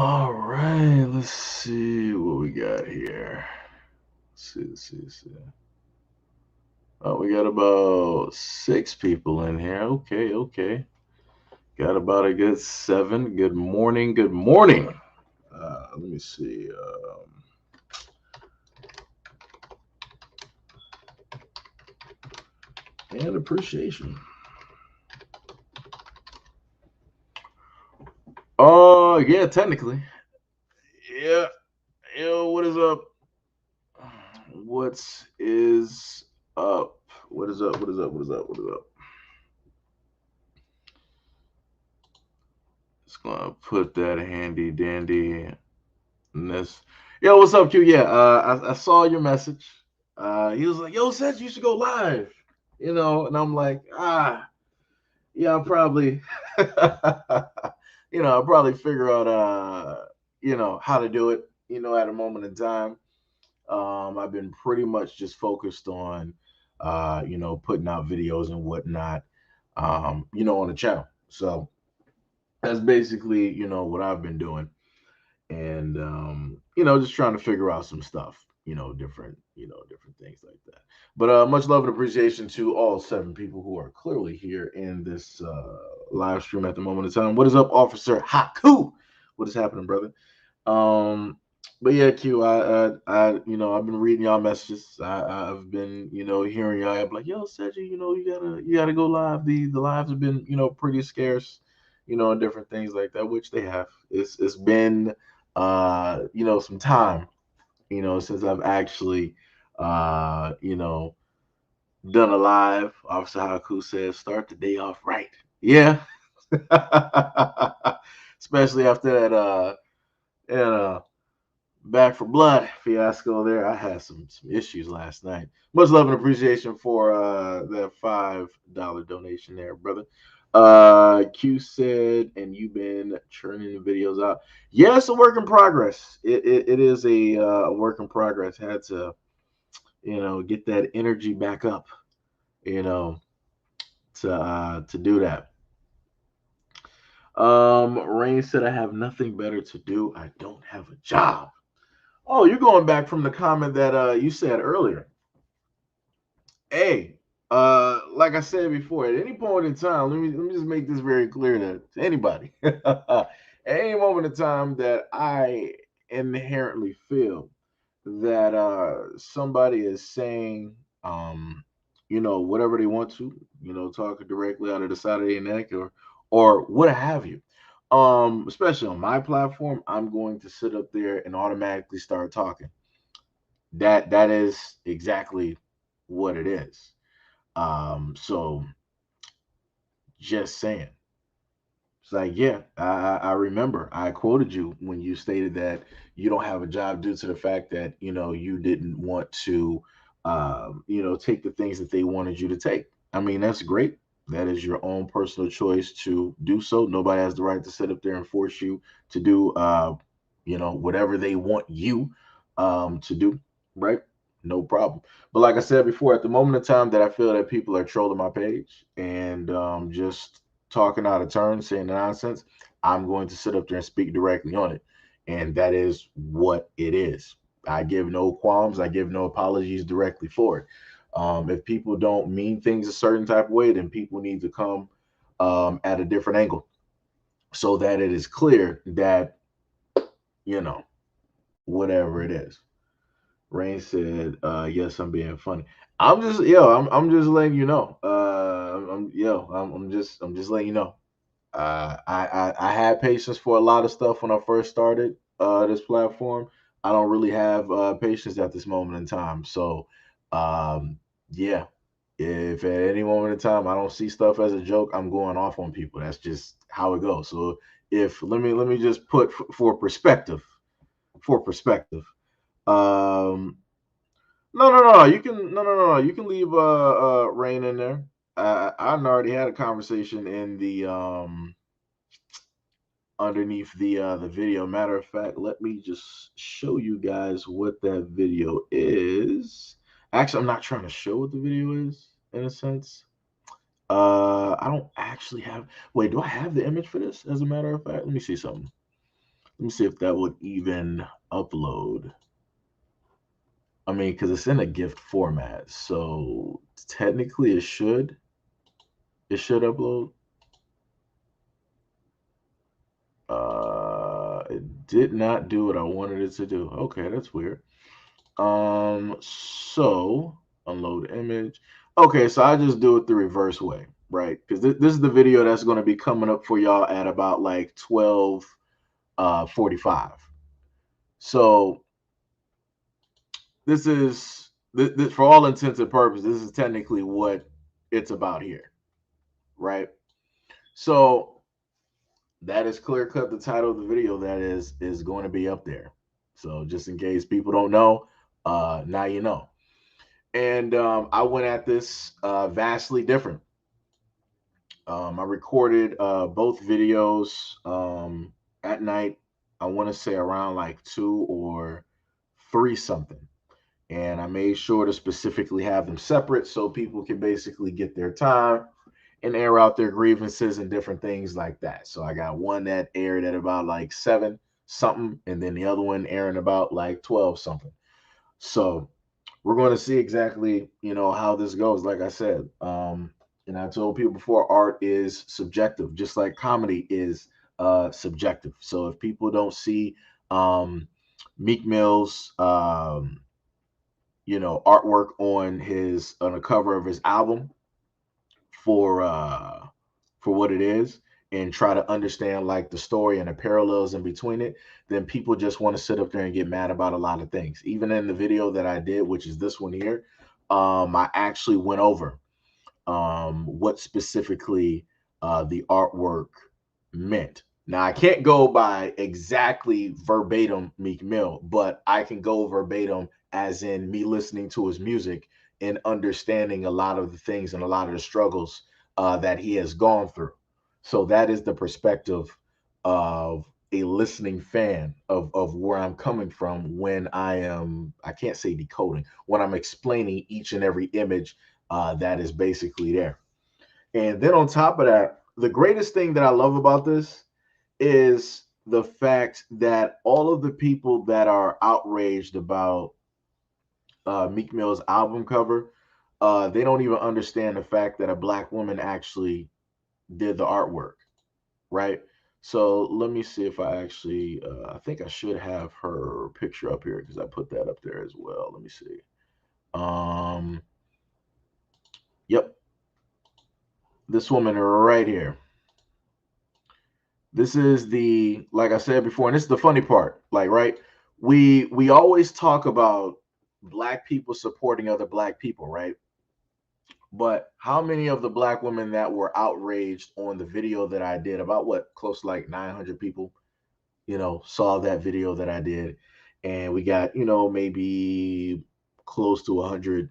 All right, let's see what we got here. Let's see. Oh, we got about 6 people in here. Okay. Got about a good 7. Good morning. Good morning. Let me see. And appreciation. Oh, yeah, technically. Yeah. Yo, what is up? What is up? What is up? What is up? What is up? What is up? Just gonna put that handy dandy in this. Yo, what's up, Q? Yeah, I saw your message. He was like, "Yo, said you should go live," and I'm like, yeah, I'll probably, I'll probably figure out, how to do it, at a moment in time. I've been pretty much just focused on, putting out videos and whatnot, on the channel. So that's basically, what I've been doing, and just trying to figure out some stuff, different things like that. But much love and appreciation to all 7 people who are clearly here in this live stream at the moment in time. What is up, Officer Haku? What is happening, brother? Um, but yeah, Q, I've been reading y'all messages. I've been, hearing y'all. I'm like, yo, Seji, you gotta go live. The lives have been, pretty scarce, and different things like that, which they have. It's been, some time, since I've actually, done a live. Officer Haku says, start the day off right. Yeah, especially after that Back for Blood fiasco there. I had some issues last night. Much love and appreciation for that $5 donation there, brother. Q said, and you've been churning the videos out. Yeah, it's a work in progress. It is a work in progress. Had to, get that energy back up, you know, to do that. Rain said, I have nothing better to do. I don't have a job. Oh, you're going back from the comment that you said earlier. Hey, like I said before, at any point in time, let me just make this very clear to anybody. At any moment in time that I inherently feel that somebody is saying whatever they want to, talking directly out of the side of their neck or what have you. Especially on my platform, I'm going to sit up there and automatically start talking. That is exactly what it is. So just saying. It's like, yeah, I remember I quoted you when you stated that you don't have a job due to the fact that, you didn't want to, take the things that they wanted you to take. I mean, that's great. That is your own personal choice to do so. Nobody has the right to sit up there and force you to do, whatever they want you to do, right? No problem. But like I said before, at the moment in time that I feel that people are trolling my page and just talking out of turn, saying nonsense, I'm going to sit up there and speak directly on it. And that is what it is. I give no qualms. I give no apologies directly for it. If people don't mean things a certain type of way, then people need to come at a different angle so that it is clear that, you know, whatever it is. Rain said, "Yes, I'm being funny. I'm just letting you know. I'm just letting you know. I had patience for a lot of stuff when I first started this platform. I don't really have patience at this moment in time. So, yeah, if at any moment in time I don't see stuff as a joke, I'm going off on people. That's just how it goes. So, if let me just put for perspective, for perspective. Um, no. You can no. You can leave Rain in there. I already had a conversation in the underneath the video. Matter of fact, let me just show you guys what that video is. Actually, I'm not trying to show what the video is in a sense. I don't actually have. Wait, do I have the image for this? As a matter of fact, let me see something. Let me see if that would even upload. I mean, because it's in a GIF format, so technically it should. It should upload. It did not do what I wanted it to do. Okay, that's weird. So unload image. Okay, so I just do it the reverse way, right? Because this is the video that's going to be coming up for y'all at about like 12:45. So this is this, for all intents and purposes, this is technically what it's about here, right? So that is clear cut the title of the video that is going to be up there. So just in case people don't know, now you know. And I went at this vastly different. I recorded both videos at night. I want to say around like 2 or 3 something. And I made sure to specifically have them separate so people can basically get their time and air out their grievances and different things like that. So I got one that aired at about like 7 something, and then the other one airing about like 12 something. So we're going to see exactly, how this goes. Like I said, and I told people before, art is subjective, just like comedy is subjective. So if people don't see Meek Mill's artwork on the cover of his album for what it is, and try to understand like the story and the parallels in between it, then people just want to sit up there and get mad about a lot of things. Even in the video that I did, which is this one here, I actually went over what specifically the artwork meant. Now I can't go by exactly verbatim Meek Mill, but I can go verbatim as in me listening to his music and understanding a lot of the things and a lot of the struggles that he has gone through. So that is the perspective of a listening fan of where I'm coming from when I can't say decoding, when I'm explaining each and every image that is basically there. And then on top of that, the greatest thing that I love about this is the fact that all of the people that are outraged about Meek Mill's album cover, they don't even understand the fact that a black woman actually did the artwork, right? So let me see if I actually, I think I should have her picture up here because I put that up there as well. Let me see. Um, yep, this woman right here. This is the, like I said before, and this is the funny part. Like, right, we always talk about black people supporting other black people, right? But how many of the black women that were outraged on the video that I did, about what, close to like 900 people, saw that video that I did, and we got, maybe close to 100,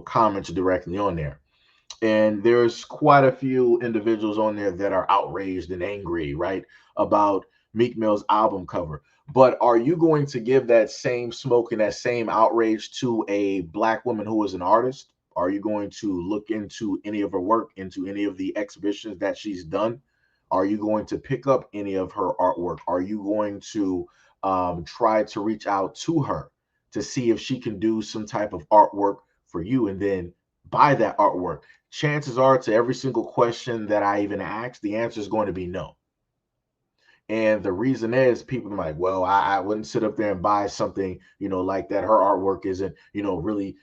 comments directly on there. And there's quite a few individuals on there that are outraged and angry, right, about Meek Mill's album cover. But are you going to give that same smoke and that same outrage to a black woman who is an artist? Are you going to look into any of her work, into any of the exhibitions that she's done? Are you going to pick up any of her artwork? Are you going to try to reach out to her to see if she can do some type of artwork for you and then buy that artwork? Chances are, to every single question that I even ask, the answer is going to be no. And the reason is, people are like, well, I wouldn't sit up there and buy something, like that. Her artwork isn't, really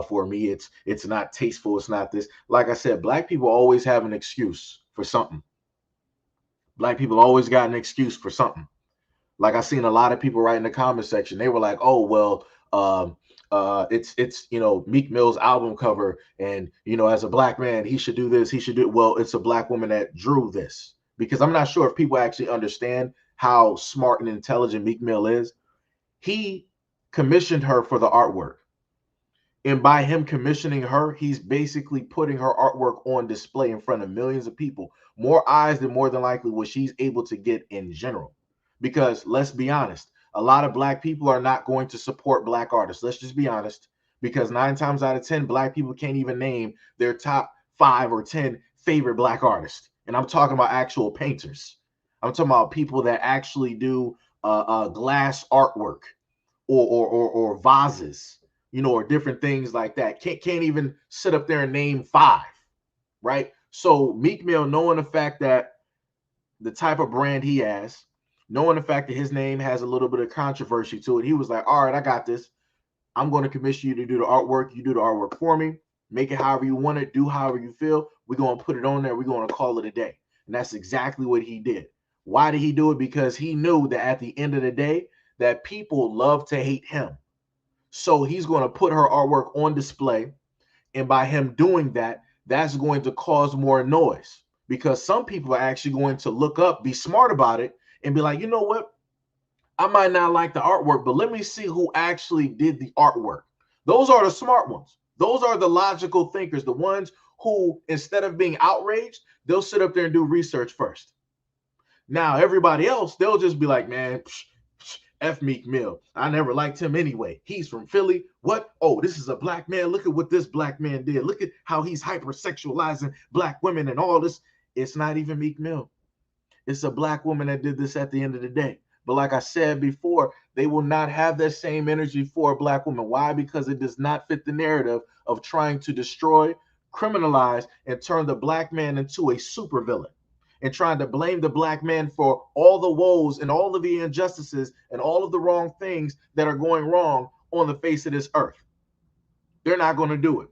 for me. It's not tasteful. It's not this. Like I said, black people always have an excuse for something. Black people always got an excuse for something. Like I seen a lot of people write in the comment section. They were like, "Oh well, it's Meek Mill's album cover, and as a black man, he should do this. He should do it." Well, it's a black woman that drew this, because I'm not sure if people actually understand how smart and intelligent Meek Mill is. He commissioned her for the artwork. And by him commissioning her, he's basically putting her artwork on display in front of millions of people. More eyes than more than likely what she's able to get in general. Because let's be honest, a lot of black people are not going to support black artists. Let's just be honest. Because 9 times out of 10, black people can't even name their top 5 or 10 favorite black artists. And I'm talking about actual painters. I'm talking about people that actually do glass artwork or vases, or different things like that. Can't even sit up there and name 5, right? So Meek Mill, knowing the fact that the type of brand he has, knowing the fact that his name has a little bit of controversy to it, he was like, all right, I got this. I'm going to commission you to do the artwork. You do the artwork for me. Make it however you want it. Do however you feel. We're going to put it on there. We're going to call it a day. And that's exactly what he did. Why did he do it? Because he knew that at the end of the day, that people love to hate him. So he's going to put her artwork on display. And by him doing that, that's going to cause more noise, because some people are actually going to look up, be smart about it, and be like, you know what? I might not like the artwork, but let me see who actually did the artwork. Those are the smart ones. Those are the logical thinkers, the ones who, instead of being outraged, they'll sit up there and do research first. Now, everybody else, they'll just be like, man, F Meek Mill. I never liked him anyway. He's from Philly. What? Oh, this is a black man. Look at what this black man did. Look at how he's hypersexualizing black women and all this. It's not even Meek Mill. It's a black woman that did this at the end of the day. But like I said before, they will not have that same energy for a black woman. Why? Because it does not fit the narrative of trying to destroy, criminalize, and turn the black man into a supervillain, and trying to blame the black man for all the woes and all of the injustices and all of the wrong things that are going wrong on the face of this earth. They're not going to do it.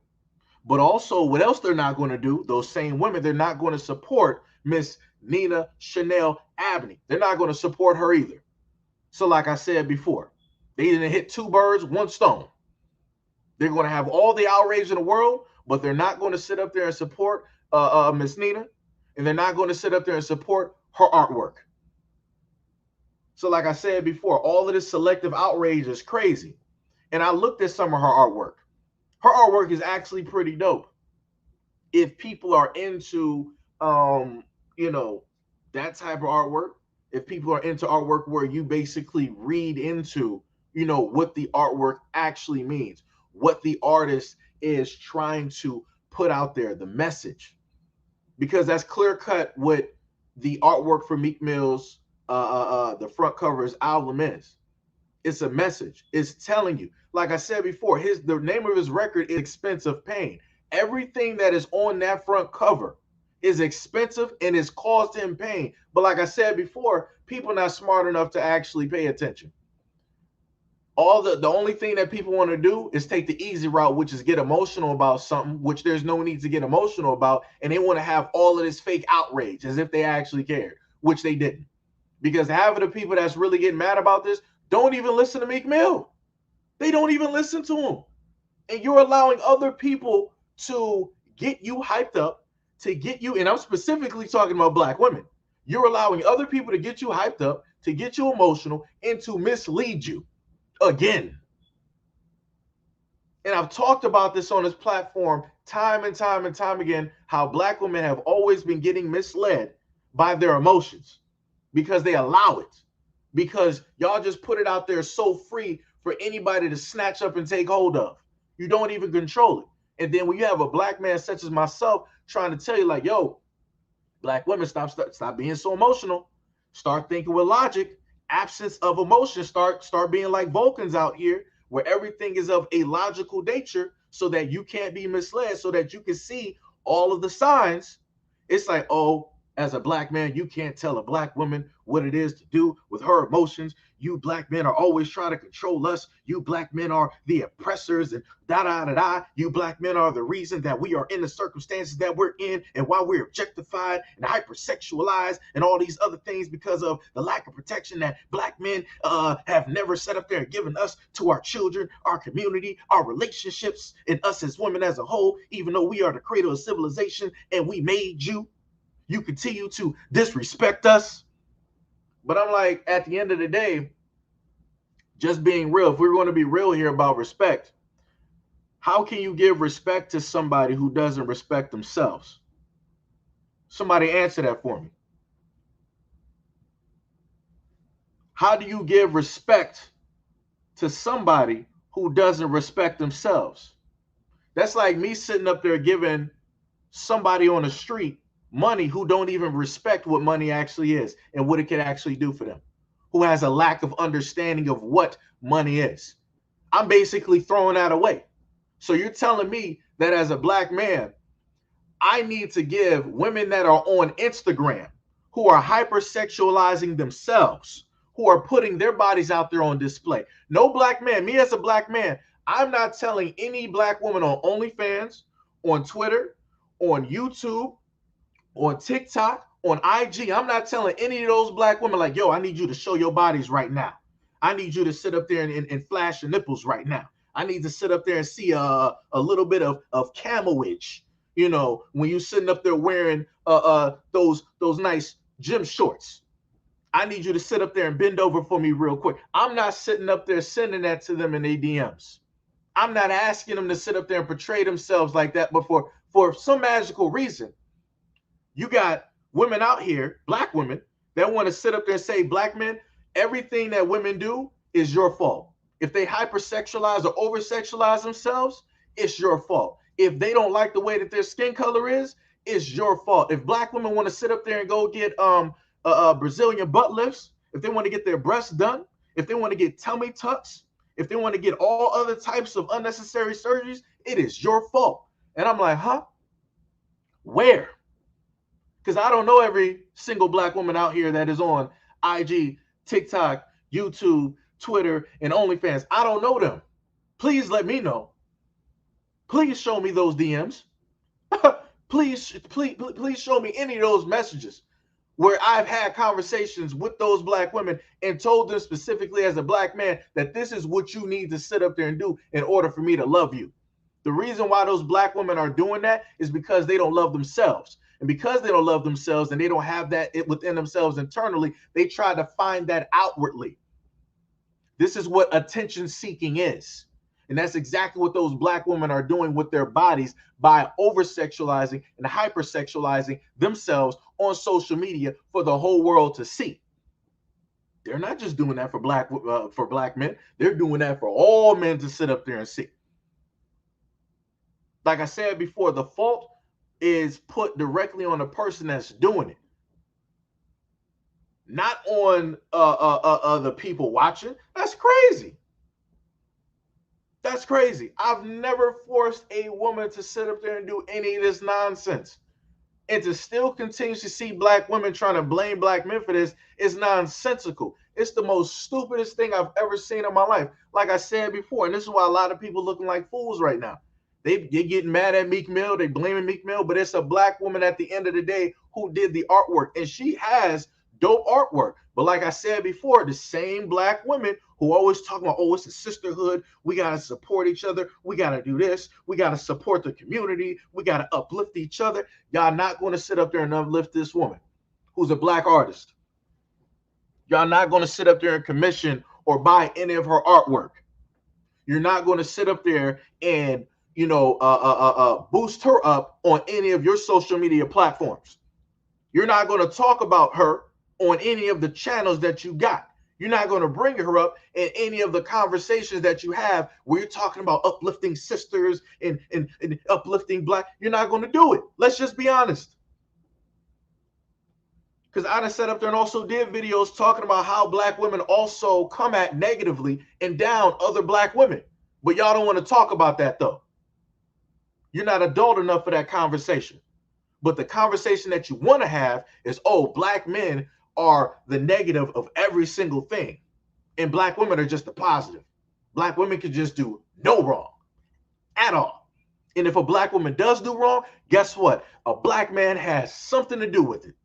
But also, what else they're not going to do, those same women, they're not going to support Miss Nina Chanel Abney. They're not going to support her either. So like I said before, they didn't hit 2 birds, 1 stone. They're going to have all the outrage in the world, but they're not going to sit up there and support Miss Nina, and they're not going to sit up there and support her artwork. So like I said before, all of this selective outrage is crazy. And I looked at some of her artwork. Her artwork is actually pretty dope. If people are into that type of artwork, if people are into artwork where you basically read into, what the artwork actually means, what the artist is trying to put out there, the message, because that's clear cut what the artwork for Meek Mill's the front cover of his album is. It's a message. It's telling you, like I said before, the name of his record is Expensive Pain. Everything that is on that front cover is expensive and it's caused him pain. But like I said before, people are not smart enough to actually pay attention. The only thing that people want to do is take the easy route, which is get emotional about something, which there's no need to get emotional about, and they want to have all of this fake outrage as if they actually cared, which they didn't. Because half of the people that's really getting mad about this don't even listen to Meek Mill. They don't even listen to him. And you're allowing other people to get you hyped up, to get you, and I'm specifically talking about black women. You're allowing other people to get you hyped up, to get you emotional, and to mislead you again. And I've talked about this on this platform time and time and time again, how black women have always been getting misled by their emotions because they allow it. Because y'all just put it out there so free for anybody to snatch up and take hold of. You don't even control it. And then when you have a black man such as myself trying to tell you like, yo, black women, stop being so emotional. Start thinking with logic. Absence of emotion. Start being like Vulcans out here, where everything is of a logical nature, so that you can't be misled, so that you can see all of the signs. It's like, oh, as a black man, you can't tell a black woman what it is to do with her emotions. You black men are always trying to control us. You black men are the oppressors and da-da-da-da. You black men are the reason that we are in the circumstances that we're in, and why we're objectified and hypersexualized and all these other things, because of the lack of protection that black men have never set up there and given us to our children, our community, our relationships, and us as women as a whole. Even though we are the cradle of civilization and we made you, you continue to disrespect us. But I'm like, at the end of the day, just being real, if we're going to be real here about respect, how can you give respect to somebody who doesn't respect themselves? Somebody answer that for me. How do you give respect to somebody who doesn't respect themselves? That's like me sitting up there giving somebody on the street money who don't even respect what money actually is and what it can actually do for them. who has a lack of understanding of what money is. I'm basically throwing that away. So you're telling me that as a black man, I need to give women that are on Instagram, who are hypersexualizing themselves, who are putting their bodies out there on display. No black man, me as a black man, I'm not telling any black woman on OnlyFans, on Twitter, on YouTube, on TikTok, on IG. I'm not telling any of those black women like, yo, I need you to show your bodies right now. I need you to sit up there and flash your nipples right now. I need to sit up there and see a little bit of camoage, you know, when you're sitting up there wearing those nice gym shorts. I need you to sit up there and bend over for me real quick. I'm not sitting up there sending that to them in their DMs. I'm not asking them to sit up there and portray themselves like that, but for some magical reason, you got women out here, black women, that want to sit up there and say, black men, everything that women do is your fault. If they hypersexualize or oversexualize themselves, it's your fault. If they don't like the way that their skin color is, it's your fault. If black women want to sit up there and go get Brazilian butt lifts, if they want to get their breasts done, if they want to get tummy tucks, if they want to get all other types of unnecessary surgeries, it is your fault. And I'm like, huh? Where? Because I don't know every single black woman out here that is on IG, TikTok, YouTube, Twitter, and OnlyFans. I don't know them. Please let me know. Please show me those DMs. please show me any of those messages where I've had conversations with those black women and told them specifically as a black man that this is what you need to sit up there and do in order for me to love you. The reason why those black women are doing that is because they don't love themselves. And because they don't love themselves and they don't have that within themselves internally, they try to find that outwardly. This is what attention seeking is. And that's exactly what those black women are doing with their bodies by over-sexualizing and hypersexualizing themselves on social media for the whole world to see. They're not just doing that for black men. They're doing that for all men to sit up there and see. Like I said before, the fault is put directly on the person that's doing it, not on the people watching. That's crazy. That's crazy. I've never forced a woman to sit up there and do any of this nonsense. And to still continue to see black women trying to blame black men for this is nonsensical. It's the most stupidest thing I've ever seen in my life. Like I said before, and this is why a lot of people looking like fools right now. They're getting mad at Meek Mill. They blaming Meek Mill, but it's a black woman at the end of the day who did the artwork. And she has dope artwork. But like I said before, the same black women who always talk about, oh, it's a sisterhood. We got to support each other. We got to do this. We got to support the community. We got to uplift each other. Y'all not going to sit up there and uplift this woman who's a black artist. Y'all not going to sit up there and commission or buy any of her artwork. You're not going to sit up there and boost her up on any of your social media platforms. You're not going to talk about her on any of the channels that you got. You're not going to bring her up in any of the conversations that you have where you're talking about uplifting sisters and uplifting black. You're not going to do it. Let's just be honest. Because I done sat up there and also did videos talking about how black women also come at negatively and down other black women. But y'all don't want to talk about that though. You're not adult enough for that conversation. But the conversation that you want to have is, oh, black men are the negative of every single thing. And black women are just the positive. Black women can just do no wrong at all. And if a black woman does do wrong, guess what? A black man has something to do with it.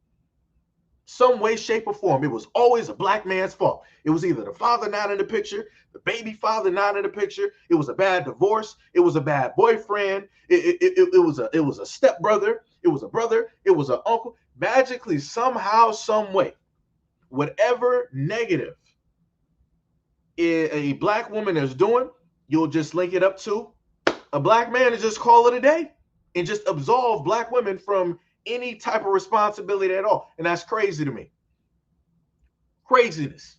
Some way, shape, or form. It was always a black man's fault. It was either the father not in the picture, the baby father not in the picture. It was a bad divorce. It was a bad boyfriend. It was a stepbrother. It was a brother. It was an uncle. Magically, somehow, some way, whatever negative a black woman is doing, you'll just link it up to a black man and just call it a day and just absolve black women from any type of responsibility at all. And that's crazy to me. Craziness.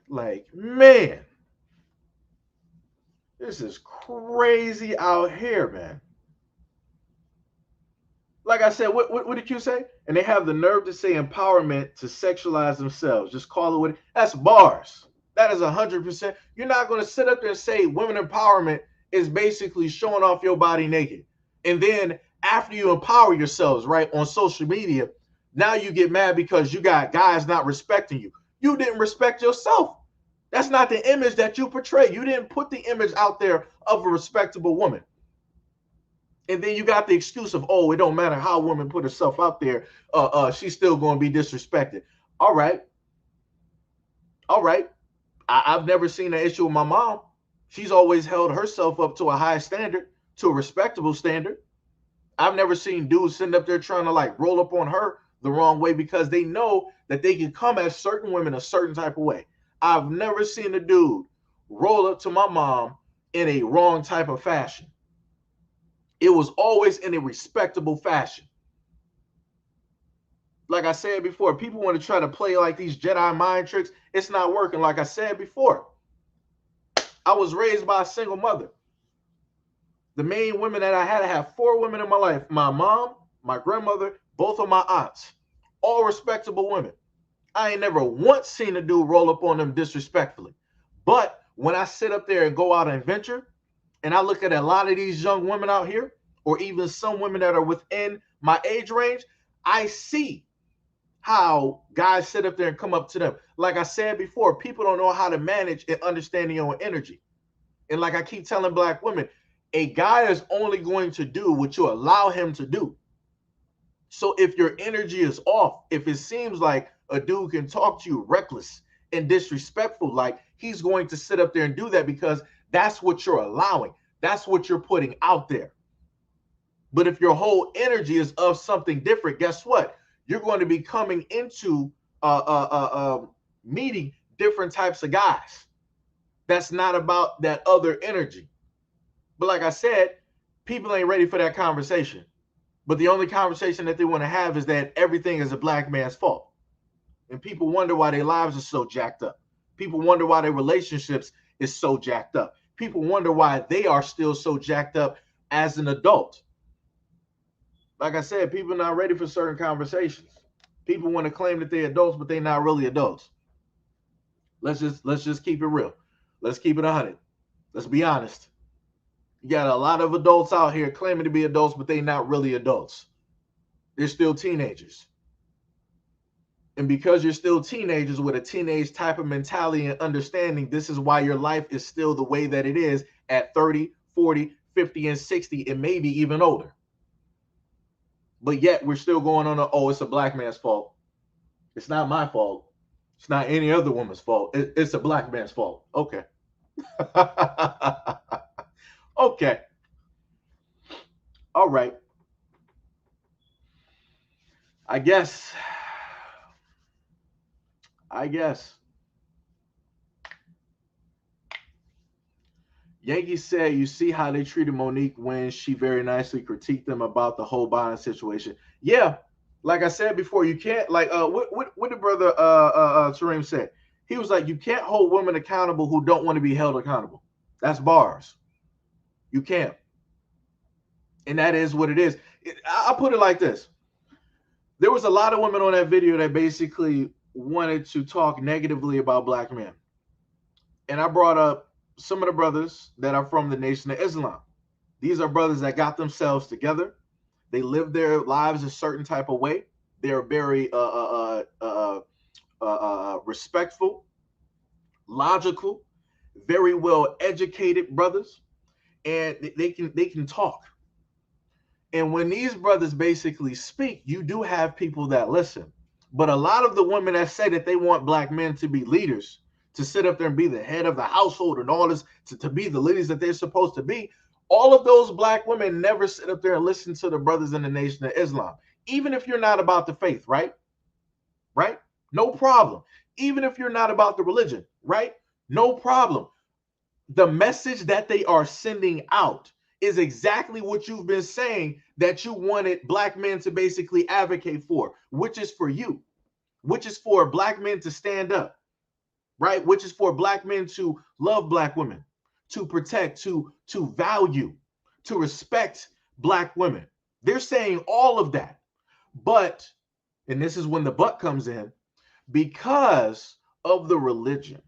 Like, man, this is crazy out here, man. Like I said, what did you say? And they have the nerve to say empowerment to sexualize themselves. Just call it what that's bars. That is 100%. You're not going to sit up there and say women empowerment is basically showing off your body naked. And then after you empower yourselves, right, on social media, now you get mad because you got guys not respecting you. You didn't respect yourself. That's not the image that you portray. You didn't put the image out there of a respectable woman. And then you got the excuse of, oh, it don't matter how a woman put herself out there, she's still going to be disrespected. All right. All right. I've never seen an issue with my mom. She's always held herself up to a high standard, to a respectable standard. I've never seen dudes sitting up there trying to like roll up on her the wrong way because they know that they can come at certain women a certain type of way. I've never seen a dude roll up to my mom in a wrong type of fashion. It was always in a respectable fashion. Like I said before, people want to try to play like these Jedi mind tricks. It's not working. Like I said before, I was raised by a single mother. The main women that I had to have 4 women in my life: my mom, my grandmother, both of my aunts, all respectable women. I ain't never once seen a dude roll up on them disrespectfully. But when I sit up there and go out and venture, and I look at a lot of these young women out here, or even some women that are within my age range, I see how guys sit up there and come up to them. Like I said before, people don't know how to manage and understand your own energy. And like I keep telling black women, a guy is only going to do what you allow him to do. So if your energy is off, if it seems like a dude can talk to you reckless and disrespectful, like he's going to sit up there and do that because that's what you're allowing. That's what you're putting out there. But if your whole energy is of something different, guess what? You're going to be coming into meeting different types of guys. That's not about that other energy. But like I said, people ain't ready for that conversation. But the only conversation that they want to have is that everything is a black man's fault. And people wonder why their lives are so jacked up. People wonder why their relationships is so jacked up. People wonder why they are still so jacked up as an adult. Like I said, people are not ready for certain conversations. People want to claim that they're adults, but they're not really adults. Let's just keep it real. Let's keep it 100. Let's be honest. You got a lot of adults out here claiming to be adults, but they're not really adults. They're still teenagers. And because you're still teenagers with a teenage type of mentality and understanding, this is why your life is still the way that it is at 30, 40, 50, and 60, and maybe even older. But yet we're still going on it's a black man's fault. It's not my fault. It's not any other woman's fault. It's a black man's fault. Okay. Okay. All right. I guess. Yankee said, you see how they treated Monique when she very nicely critiqued them about the whole bond situation. Yeah, like I said before, you can't what did brother Tareem say? He was like, you can't hold women accountable who don't want to be held accountable. That's bars. You can't. And that is what it is. I'll put it like this. There was a lot of women on that video that basically wanted to talk negatively about black men. And I brought up some of the brothers that are from the Nation of Islam. These are brothers that got themselves together. They live their lives a certain type of way. They're very respectful, logical, very well educated brothers, and they can talk. And when these brothers basically speak, you do have people that listen. But a lot of the women that say that they want black men to be leaders, to sit up there and be the head of the household and all this, to be the leaders that they're supposed to be, all of those black women never sit up there and listen to the brothers in the Nation of Islam. Even if you're not about the faith, right? Right? No problem. Even if you're not about the religion, right? No problem. The message that they are sending out is exactly what you've been saying that you wanted black men to basically advocate for, which is for you, which is for black men to stand up, right? Which is for black men to love black women, to protect, to value, to respect black women. They're saying all of that. But and this is when the but comes in, because of the religion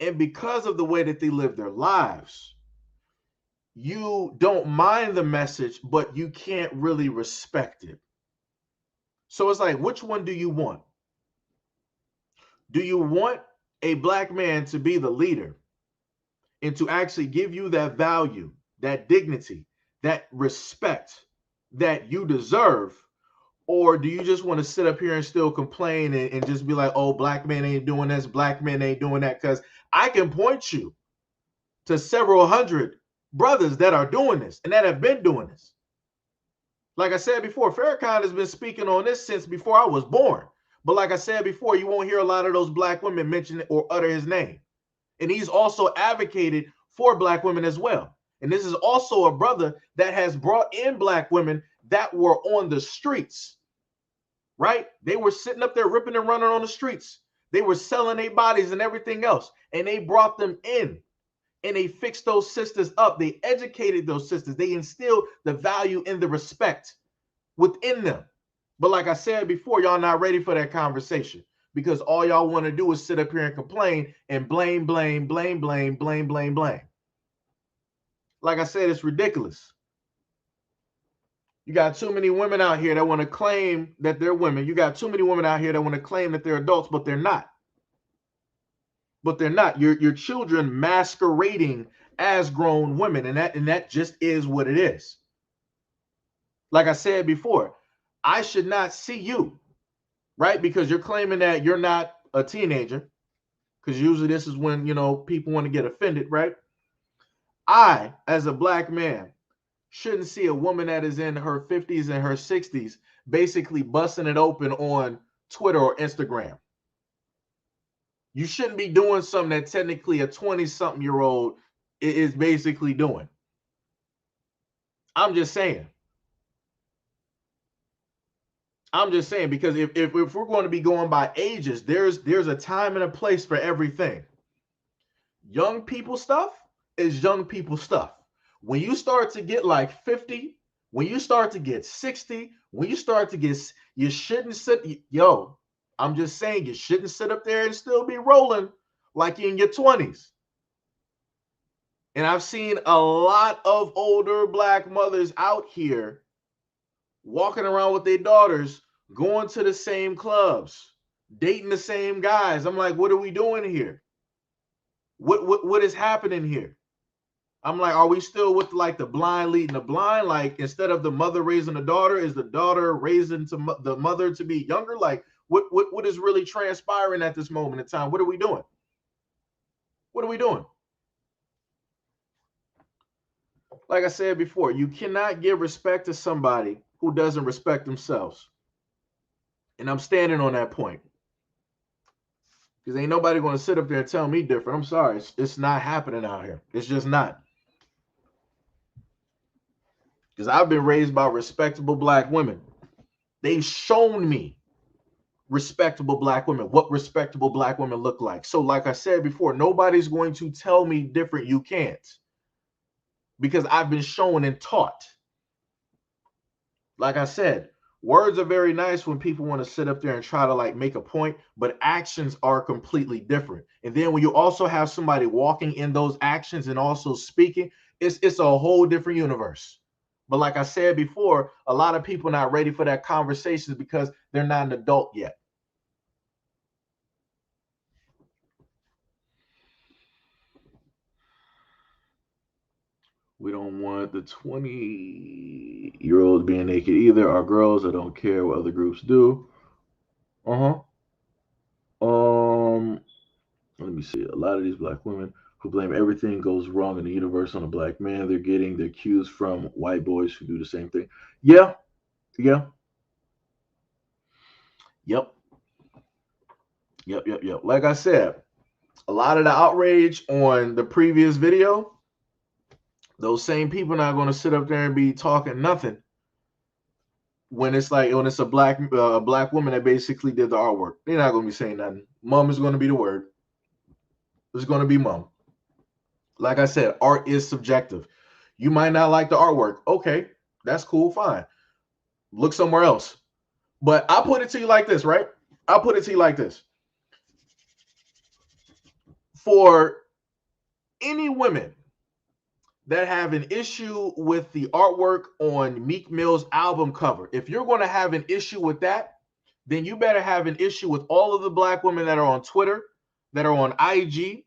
and because of the way that they live their lives, you don't mind the message, but you can't really respect it. So it's like, which one do you want? Do you want a black man to be the leader and to actually give you that value, that dignity, that respect that you deserve? Or do you just want to sit up here and still complain and just be like, oh, black men ain't doing this, black men ain't doing that? Because I can point you to several hundred brothers that are doing this and that have been doing this. Like I said before, Farrakhan has been speaking on this since before I was born. But like I said before, you won't hear a lot of those black women mention or utter his name. And he's also advocated for black women as well. And this is also a brother that has brought in black women that were on the streets, right? They were sitting up there ripping and running on the streets. They were selling their bodies and everything else. And they brought them in and they fixed those sisters up. They educated those sisters. They instilled the value and the respect within them. But like I said before, y'all not ready for that conversation because all y'all want to do is sit up here and complain and blame. Like I said, it's ridiculous. You got too many women out here that want to claim that they're women. You got too many women out here that want to claim that they're adults, but they're not. But they're not. Your children masquerading as grown women, and that just is what it is. Like I said before, I should not see you, right? Because you're claiming that you're not a teenager, because usually this is when, you know, people want to get offended, right? I, as a black man, shouldn't see a woman that is in her 50s and her 60s basically busting it open on Twitter or Instagram. You shouldn't be doing something that technically a 20-something-year-old is basically doing. I'm just saying. Because if we're going to be going by ages, there's a time and a place for everything. Young people stuff is young people stuff. When you start to get like 50, when you start to get 60, when you start to get, you shouldn't sit, I'm just saying, you shouldn't sit up there and still be rolling like you're in your 20s. And I've seen a lot of older black mothers out here walking around with their daughters, going to the same clubs, dating the same guys. I'm like, what are we doing here? What is happening here? I'm like, are we still with like the blind leading the blind? Like, instead of the mother raising the daughter, is the daughter raising the mother to be younger? Like, what is really transpiring at this moment in time? What are we doing? What are we doing? Like I said before, you cannot give respect to somebody who doesn't respect themselves. And I'm standing on that point. Because ain't nobody going to sit up there and tell me different. I'm sorry. It's not happening out here. It's just not. Because I've been raised by respectable black women. They've shown me respectable black women, what respectable black women look like. So like I said before, nobody's going to tell me different. You can't. Because I've been shown and taught. Like I said, words are very nice when people want to sit up there and try to like make a point, but actions are completely different. And then when you also have somebody walking in those actions and also speaking, it's a whole different universe. But like I said before, a lot of people are not ready for that conversation because they're not an adult yet. We don't want the 20-year-olds being naked either. Our girls, I don't care what other groups do. Let me see. A lot of these black women who blame everything goes wrong in the universe on a black man, they're getting their cues from white boys who do the same thing. Yeah. Yep. Like I said, a lot of the outrage on the previous video, those same people not going to sit up there and be talking nothing when it's a black woman that basically did the artwork. They're not going to be saying nothing. Mom is going to be the word. It's going to be mom. Like I said, art is subjective. You might not like the artwork. Okay, that's cool, fine. Look somewhere else. But I'll put it to you like this, right? I'll put it to you like this. For any women that have an issue with the artwork on Meek Mill's album cover, if you're going to have an issue with that, then you better have an issue with all of the black women that are on Twitter, that are on IG,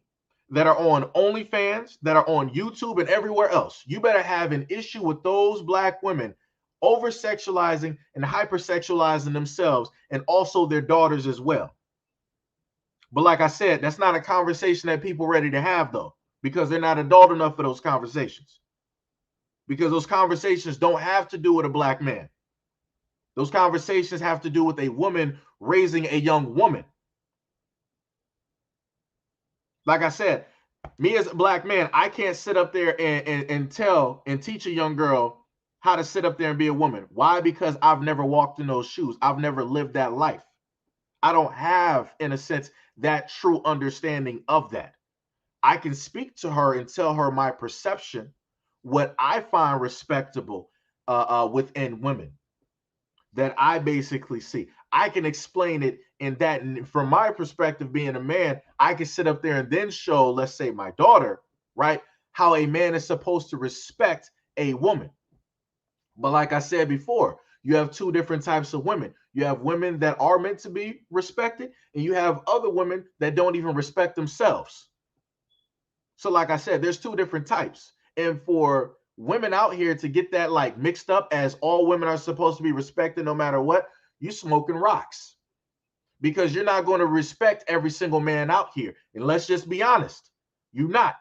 that are on OnlyFans, that are on YouTube and everywhere else. You better have an issue with those black women over sexualizing and hypersexualizing themselves and also their daughters as well. But like I said, that's not a conversation that people are ready to have, though, because they're not adult enough for those conversations. Because those conversations don't have to do with a black man. Those conversations have to do with a woman raising a young woman. Like I said, me as a black man, I can't sit up there and tell and teach a young girl how to sit up there and be a woman. Why? Because I've never walked in those shoes. I've never lived that life. I don't have, in a sense, that true understanding of that. I can speak to her and tell her my perception, what I find respectable within women that I basically see. I can explain it in that. And from my perspective, being a man, I can sit up there and then show, let's say, my daughter, right, how a man is supposed to respect a woman. But like I said before, you have two different types of women. You have women that are meant to be respected, and you have other women that don't even respect themselves. So, like I said, there's two different types. And for women out here to get that like mixed up as all women are supposed to be respected no matter what, you smoking rocks. Because you're not going to respect every single man out here. And let's just be honest, you're not.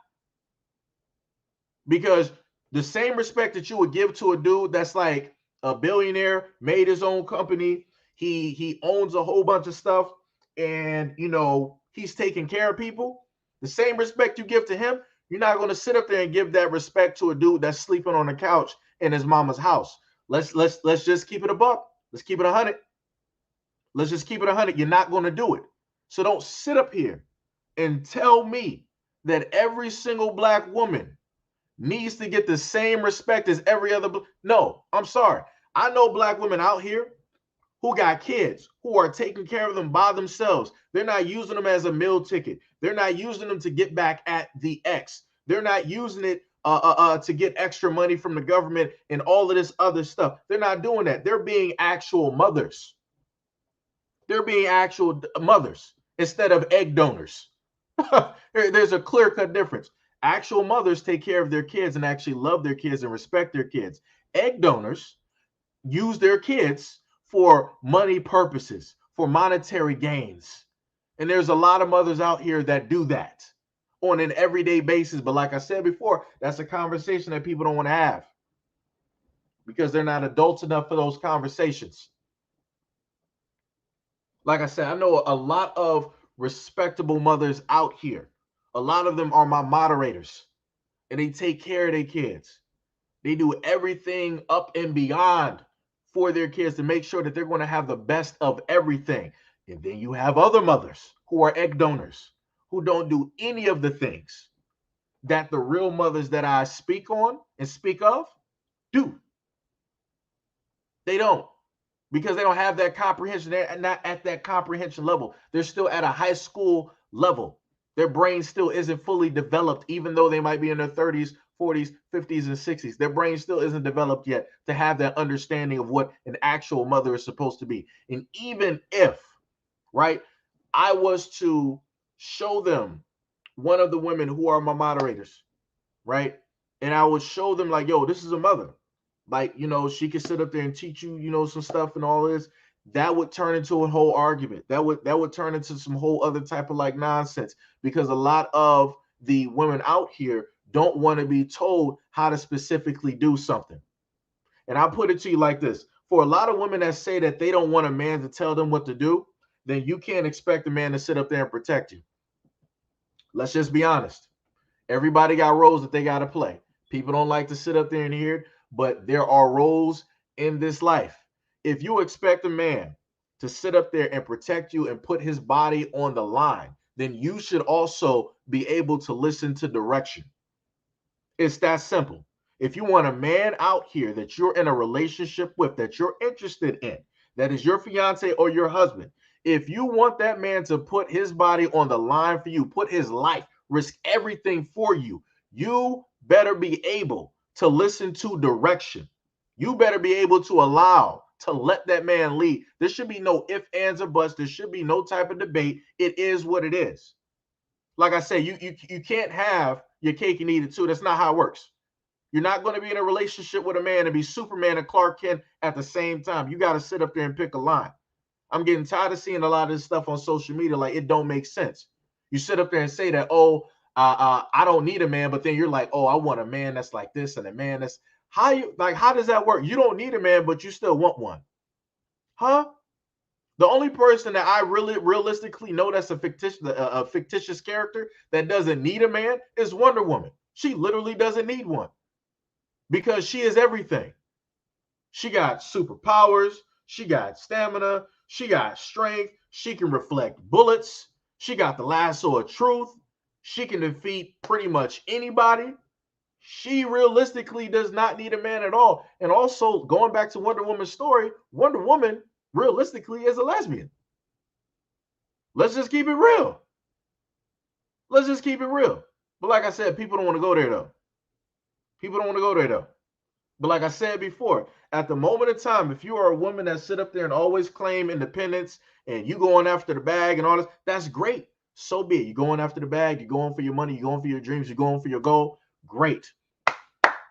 Because the same respect that you would give to a dude that's like a billionaire, made his own company, he owns a whole bunch of stuff, and he's taking care of people. The same respect you give to him, you're not going to sit up there and give that respect to a dude that's sleeping on the couch in his mama's house. Let's just keep it a buck. Let's keep it 100. Let's just keep it 100. You're not going to do it. So don't sit up here and tell me that every single black woman needs to get the same respect as every other. No, I'm sorry. I know black women out here who got kids, who are taking care of them by themselves. They're not using them as a meal ticket. They're not using them to get back at the ex. They're not using it to get extra money from the government and all of this other stuff. They're not doing that. They're being actual mothers. They're being actual mothers instead of egg donors. There's a clear-cut difference. Actual mothers take care of their kids and actually love their kids and respect their kids. Egg donors use their kids for money purposes, for monetary gains. And there's a lot of mothers out here that do that on an everyday basis. But like I said before, that's a conversation that people don't want to have because they're not adults enough for those conversations. Like I said, I know a lot of respectable mothers out here. A lot of them are my moderators, and they take care of their kids. They do everything up and beyond for their kids to make sure that they're going to have the best of everything. And then you have other mothers who are egg donors who don't do any of the things that the real mothers that I speak on and speak of do. They don't, because they don't have that comprehension. They're not at that comprehension level. They're still at a high school level. Their brain still isn't fully developed, even though they might be in their 30s, 40s, 50s, and 60s. Their brain still isn't developed yet to have that understanding of what an actual mother is supposed to be. And even if, right, I was to show them one of the women who are my moderators, right, and I would show them like, yo, this is a mother. Like, she could sit up there and teach you, some stuff and all this. That would turn into a whole argument. That would turn into some whole other type of like nonsense, because a lot of the women out here don't want to be told how to specifically do something. And I'll put it to you like this. For a lot of women that say that they don't want a man to tell them what to do, then you can't expect a man to sit up there and protect you. Let's just be honest. Everybody got roles that they got to play. People don't like to sit up there and hear it, but there are roles in this life. If you expect a man to sit up there and protect you and put his body on the line, then you should also be able to listen to direction. It's that simple. If you want a man out here that you're in a relationship with, that you're interested in, that is your fiance or your husband, if you want that man to put his body on the line for you, put his life, risk everything for you, you better be able to listen to direction. You better be able to allow to let that man lead. There should be no ifs, ands, or buts. There should be no type of debate. It is what it is. Like I said, you can't have your cake and eat it too. That's not how it works. You're not going to be in a relationship with a man and be Superman and Clark Kent at the same time. You got to sit up there and pick a line. I'm getting tired of seeing a lot of this stuff on social media. Like, it don't make sense. You sit up there and say that, oh, I don't need a man, but then you're like, oh, I want a man that's like this and a man that's how does that work? You don't need a man, but you still want one, huh? The only person that I really realistically know that's a fictitious character that doesn't need a man is Wonder Woman. She literally doesn't need one because she is everything. She got superpowers. She got stamina. She got strength. She can reflect bullets. She got the lasso of truth. She can defeat pretty much anybody. She realistically does not need a man at all. And also, going back to Wonder Woman's story, Wonder Woman realistically is a lesbian. Let's just keep it real. Let's just keep it real. But like I said, people don't want to go there though. People don't want to go there though. But like I said before, at the moment of time, if you are a woman that sit up there and always claim independence and you going after the bag and all this, that's great. So be it. You're going after the bag, you're going for your money, you're going for your dreams, you're going for your goal. Great.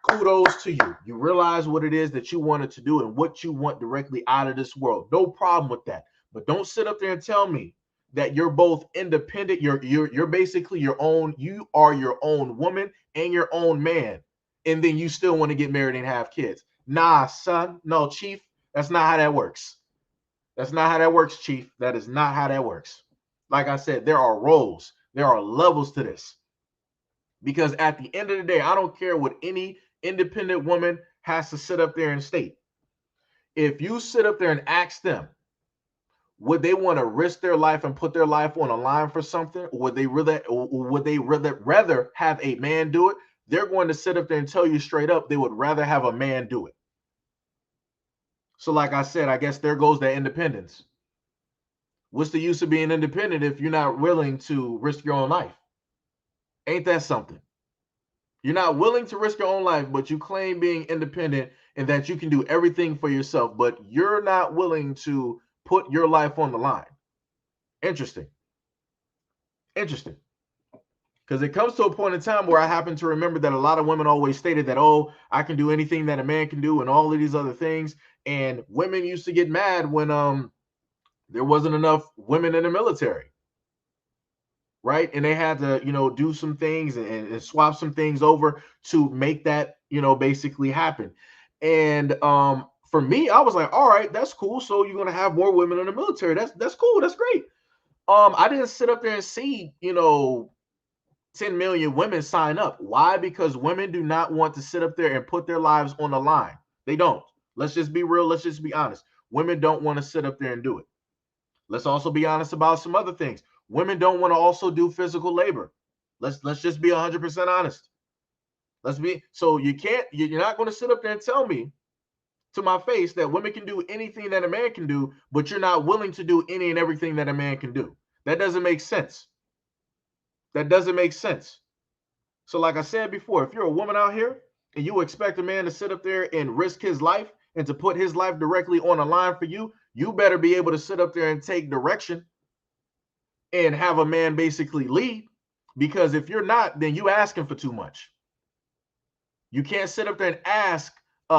Kudos to you. You realize what it is that you wanted to do and what you want directly out of this world. No problem with that. But don't sit up there and tell me that you're both independent. You're basically your own. You are your own woman and your own man, and then you still want to get married and have kids. Nah, son. No, Chief. That's not how that works. That's not how that works, Chief. That is not how that works. Like I said, there are roles. There are levels to this. Because at the end of the day, I don't care what any independent woman has to sit up there and state. If you sit up there and ask them, would they want to risk their life and put their life on a line for something? Or would they rather have a man do it? They're going to sit up there and tell you straight up they would rather have a man do it. So like I said, I guess there goes that independence. What's the use of being independent if you're not willing to risk your own life? Ain't that something? You're not willing to risk your own life, but you claim being independent and that you can do everything for yourself, but you're not willing to put your life on the line. Interesting. Interesting. Because it comes to a point in time where I happen to remember that a lot of women always stated that, oh, I can do anything that a man can do and all of these other things. And women used to get mad when there wasn't enough women in the military. Right. And they had to, do some things and swap some things over to make that, basically happen. And for me, I was like, all right, that's cool. So you're going to have more women in the military. That's cool. That's great. I didn't sit up there and see, 10 million women sign up. Why? Because women do not want to sit up there and put their lives on the line. They don't. Let's just be real. Let's just be honest. Women don't want to sit up there and do it. Let's also be honest about some other things. Women don't want to also do physical labor. Let's just be 100% honest. You're not going to sit up there and tell me to my face that women can do anything that a man can do, but you're not willing to do any and everything that a man can do. That doesn't make sense. That doesn't make sense. So like I said before, if you're a woman out here and you expect a man to sit up there and risk his life and to put his life directly on the line for you, you better be able to sit up there and take direction and have a man basically lead. Because if you're not, then you asking for too much. You can't sit up there and ask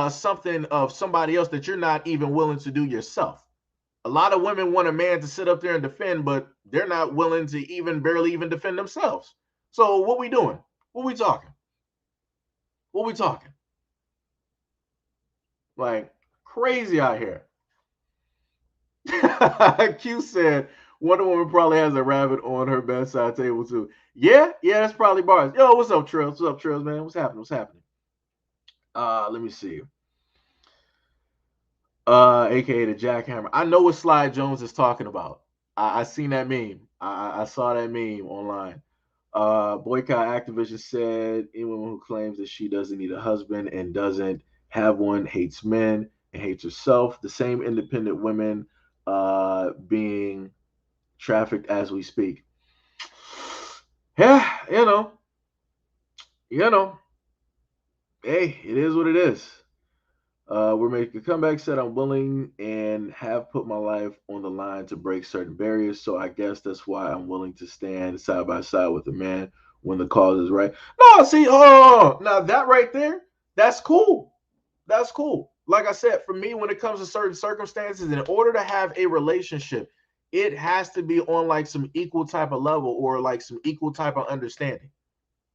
something of somebody else that you're not even willing to do yourself. A lot of women want a man to sit up there and defend, but they're not willing to barely even defend themselves. So what we doing? What we talking? What we talking? Like crazy out here. Q said Wonder Woman probably has a rabbit on her bedside table too. Yeah, that's probably bars. Yo, what's up, Trails? What's up, Trails, man? What's happening? Let me see. AKA the jackhammer. I know what Slide Jones is talking about. I seen that meme. I saw that meme online. Boycott Activision said anyone who claims that she doesn't need a husband and doesn't have one hates men. and hate yourself. The same independent women being trafficked as we speak. Yeah, you know, hey, it is what it is. We're making a comeback. Said I'm willing and have put my life on the line to break certain barriers. So I guess that's why I'm willing to stand side by side with a man when the cause is right. No, see, oh, now that right there, that's cool. That's cool. Like I said, for me, when it comes to certain circumstances, in order to have a relationship, it has to be on like some equal type of level or like some equal type of understanding.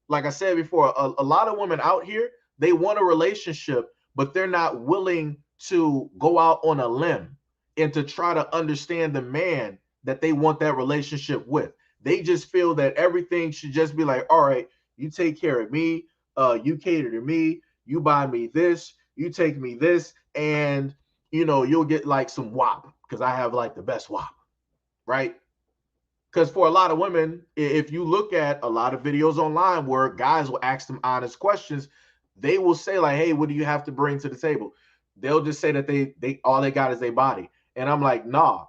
Like I said before, a lot of women out here, they want a relationship, but they're not willing to go out on a limb and to try to understand the man that they want that relationship with. They just feel that everything should just be like, all right, you take care of me, you cater to me, you buy me this, you take me this, and you'll get like some WAP because I have like the best WAP, right? Because for a lot of women, if you look at a lot of videos online where guys will ask them honest questions, they will say like, "Hey, what do you have to bring to the table?" They'll just say that they all they got is their body, and I'm like, "Nah,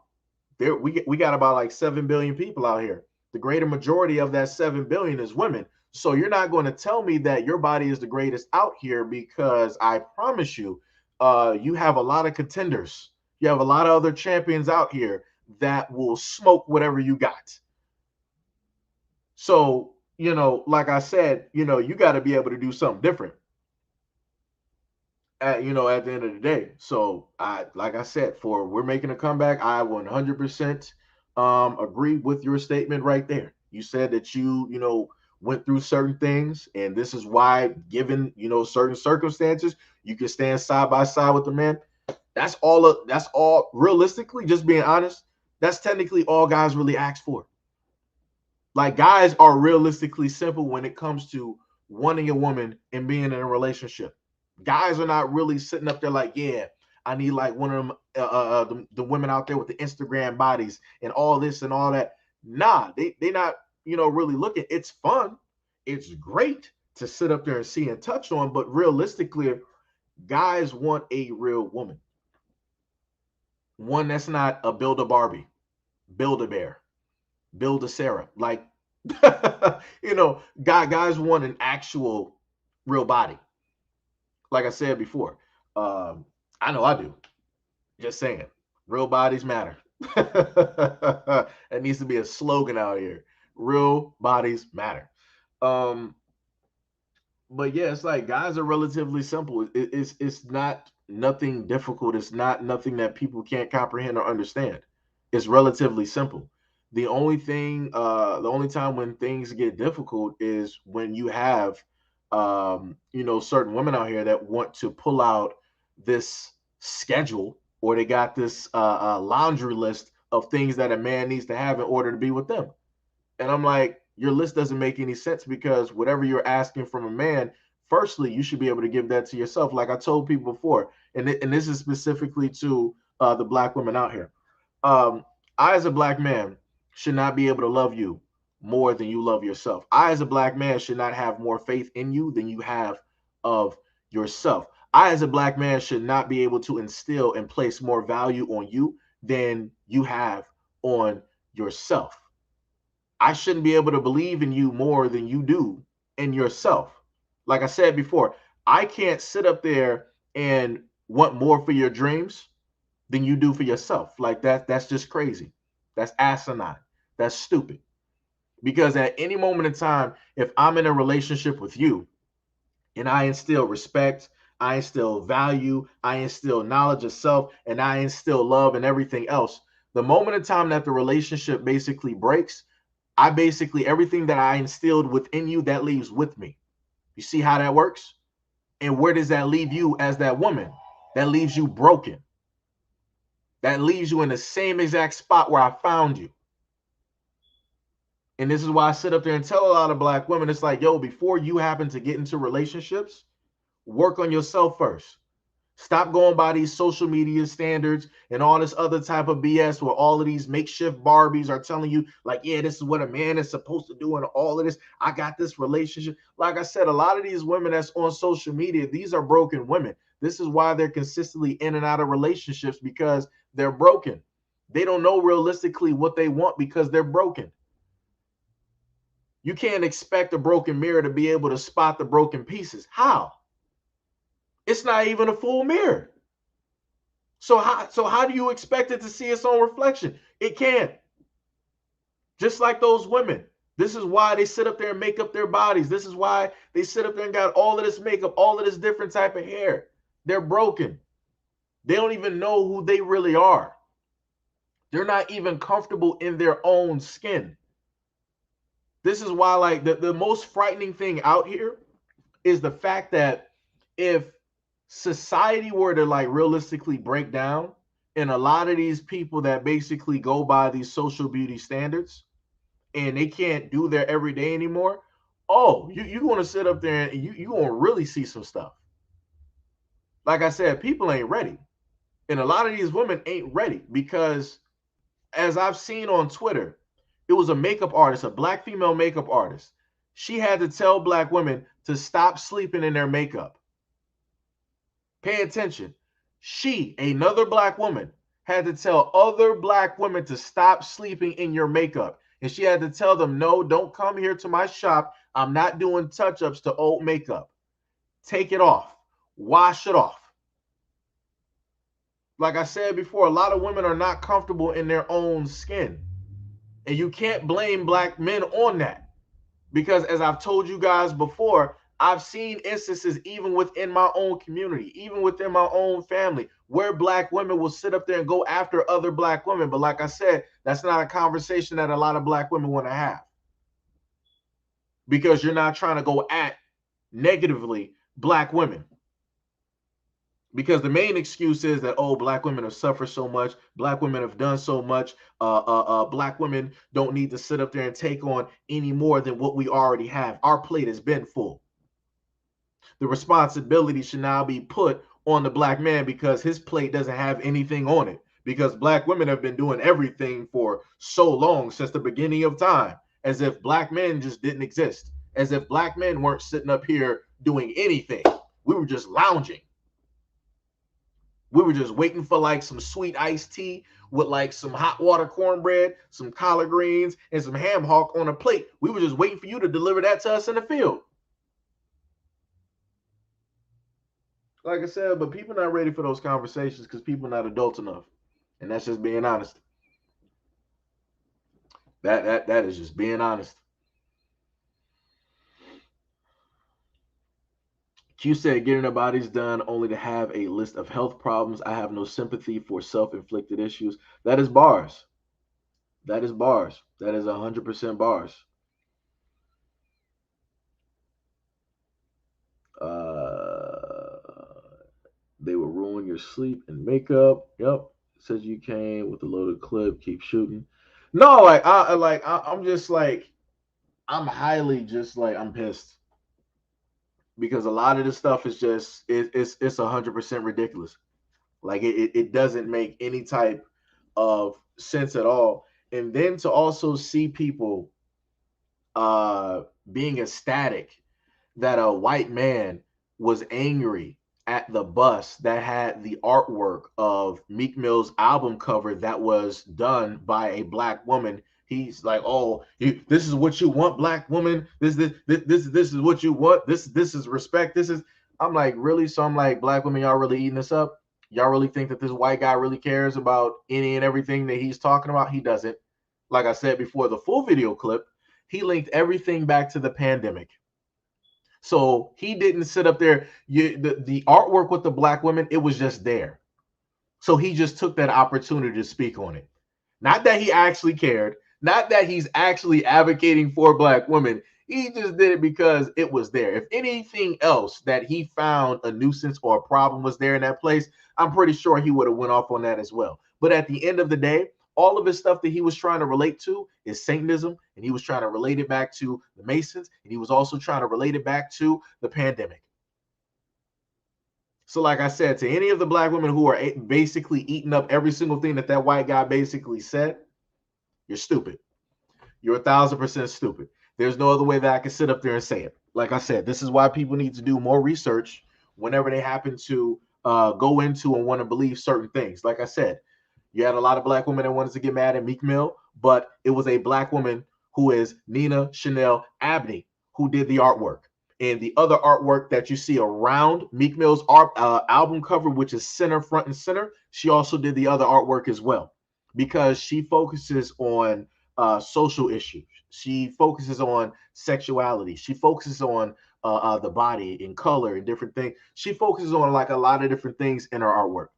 we got about like 7 billion people out here. The greater majority of that 7 billion is women. So you're not going to tell me that your body is the greatest out here because I promise you, you have a lot of contenders. You have a lot of other champions out here that will smoke whatever you got. So, like I said, you got to be able to do something different at the end of the day. So like I said, for we're making a comeback, I 100% agree with your statement right there. You said that you went through certain things, and this is why, given certain circumstances, you can stand side by side with the man. That's all realistically, just being honest, that's technically all guys really ask for. Like, guys are realistically simple when it comes to wanting a woman and being in a relationship. Guys are not really sitting up there like, yeah, I need like one of them, the women out there with the Instagram bodies and all this and all that. Nah, they not really looking. It's fun, it's great to sit up there and see and touch on, but realistically, guys want a real woman, one that's not a build a Barbie, build a bear, build a Sarah. Like, guys want an actual real body. Like I said before, I know I do. Just saying, real bodies matter. That needs to be a slogan out here. Real bodies matter. Um, but yeah, it's like guys are relatively simple. It's not nothing difficult. It's not nothing that people can't comprehend or understand. It's relatively simple. The only time when things get difficult is when you have, certain women out here that want to pull out this schedule, or they got this laundry list of things that a man needs to have in order to be with them. And I'm like, your list doesn't make any sense, because whatever you're asking from a man, firstly, you should be able to give that to yourself. Like I told people before, and this is specifically to the black women out here. Um, I, as a black man, should not be able to love you more than you love yourself. I, as a black man, should not have more faith in you than you have of yourself. I, as a black man, should not be able to instill and place more value on you than you have on yourself. I shouldn't be able to believe in you more than you do in yourself. Like I said before, I can't sit up there and want more for your dreams than you do for yourself. Like that's just crazy. That's asinine. That's stupid. Because at any moment in time, if I'm in a relationship with you and I instill respect, I instill value, I instill knowledge of self, and I instill love and everything else, the moment in time that the relationship basically breaks, I basically, everything that I instilled within you, that leaves with me. You see how that works? And where does that leave you as that woman? That leaves you broken. That leaves you in the same exact spot where I found you. And this is why I sit up there and tell a lot of black women, it's like, yo, before you happen to get into relationships, work on yourself first. Stop going by these social media standards and all this other type of BS where all of these makeshift Barbies are telling you, like, yeah, this is what a man is supposed to do and all of this. I got this relationship. Like I said, a lot of these women that's on social media, these are broken women. This is why they're consistently in and out of relationships, because they're broken. They don't know realistically what they want because they're broken. You can't expect a broken mirror to be able to spot the broken pieces. How? It's not even a full mirror. So how do you expect it to see its own reflection? It can't. Just like those women. This is why they sit up there and make up their bodies. This is why they sit up there and got all of this makeup, all of this different type of hair. They're broken. They don't even know who they really are. They're not even comfortable in their own skin. This is why, like, the most frightening thing out here is the fact that if society were to, like, realistically break down, and a lot of these people that basically go by these social beauty standards and they can't do their everyday anymore, oh, you want to sit up there and you want to really see some stuff. Like I said, people ain't ready. And a lot of these women ain't ready because, as I've seen on Twitter, it was a makeup artist, a black female makeup artist. She had to tell black women to stop sleeping in their makeup. Pay attention. She, another black woman, had to tell other black women to stop sleeping in your makeup. And she had to tell them, no, don't come here to my shop. I'm not doing touch-ups to old makeup. Take it off. Wash it off. Like I said before, a lot of women are not comfortable in their own skin. And you can't blame black men on that. Because as I've told you guys before, I've seen instances even within my own community, even within my own family, where black women will sit up there and go after other black women. But like I said, that's not a conversation that a lot of black women want to have. Because you're not trying to go at negatively black women. Because the main excuse is that, oh, black women have suffered so much. Black women have done so much. Black women don't need to sit up there and take on any more than what we already have. Our plate has been full. The responsibility should now be put on the black man because his plate doesn't have anything on it. Because black women have been doing everything for so long, since the beginning of time, as if black men just didn't exist. As if black men weren't sitting up here doing anything. We were just lounging. We were just waiting for like some sweet iced tea with like some hot water cornbread, some collard greens, and some ham hock on a plate. We were just waiting for you to deliver that to us in the field. Like I said, but people not ready for those conversations because people not adult enough. And that's just being honest. That is just being honest. Q said, getting our bodies done only to have a list of health problems. I have no sympathy for self-inflicted issues. That is bars. That is bars. That is 100% bars. They will ruin your sleep and makeup. Yep. Says you came with a loaded clip. Keep shooting. No, I'm just like, I'm highly just like, I'm pissed. Because a lot of this stuff is just it's 100% ridiculous. Like it doesn't make any type of sense at all. And then to also see people being ecstatic that a white man was angry at the bus that had the artwork of Meek Mill's album cover that was done by a black woman. He's like, oh, this is what you want, black woman. This is what you want. This is respect. This is. I'm like, really? So I'm like, black women, y'all really eating this up? Y'all really think that this white guy really cares about any and everything that he's talking about? He doesn't. Like I said before, the full video clip, he linked everything back to the pandemic. So he didn't sit up there. The artwork with the black women, it was just there. So he just took that opportunity to speak on it. Not that he actually cared. Not that he's actually advocating for black women. He just did it because it was there. If anything else that he found a nuisance or a problem was there in that place, I'm pretty sure he would have went off on that as well. But at the end of the day, all of his stuff that he was trying to relate to is Satanism, and he was trying to relate it back to the Masons, and he was also trying to relate it back to the pandemic. So like I said, to any of the black women who are basically eating up every single thing that white guy basically said, you're stupid. You're 1,000% stupid. There's no other way that I can sit up there and say it. Like I said, this is why people need to do more research whenever they happen to go into and want to believe certain things. Like I said, you had a lot of black women that wanted to get mad at Meek Mill, but it was a black woman who is Nina Chanel Abney who did the artwork. And the other artwork that you see around Meek Mill's album cover, which is center, front, and center, she also did the other artwork as well, because she focuses on social issues. She focuses on sexuality. She focuses on the body and color and different things. She focuses on like a lot of different things in her artwork.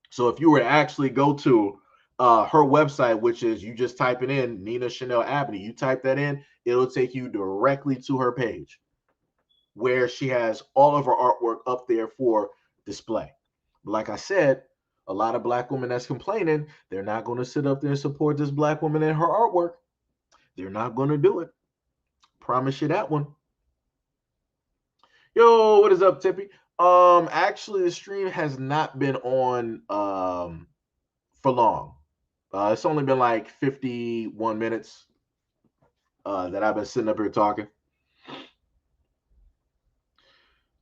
So if you were to actually go to her website, which is, you just type it in, Nina Chanel Abney, you type that in, it'll take you directly to her page where she has all of her artwork up there for display. Like I said, a lot of black women that's complaining, they're not going to sit up there and support this black woman in her artwork. They're not going to do it. Promise you that one. Yo, what is up, Tippy? Actually, the stream has not been on for long. It's only been like 51 minutes that I've been sitting up here talking.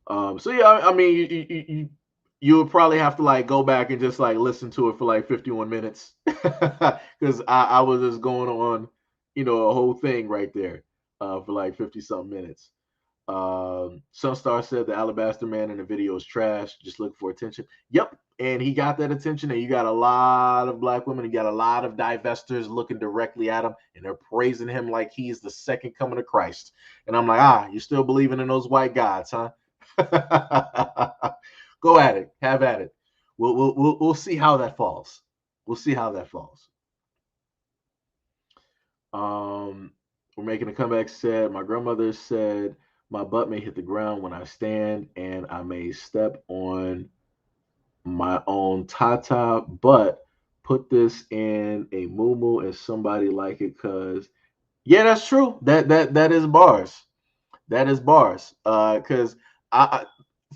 So yeah, I mean, you would probably have to like go back and just like listen to it for like 51 minutes because I was just going on, a whole thing right there for like 50 something minutes. Sunstar said the Alabaster Man in the video is trash. Just looking for attention. Yep. And he got that attention. And you got a lot of black women. You got a lot of divestors looking directly at him. And they're praising him like he's the second coming of Christ. And I'm like, you still believing in those white gods, huh? Go at it. Have at it. We'll see how that falls. We'll see how that falls. We're making a comeback. Said my grandmother said my butt may hit the ground when I stand, and I may step on my own tata, but put this in a moo and somebody like it, cause yeah, that's true. That is bars. That is bars. Cause I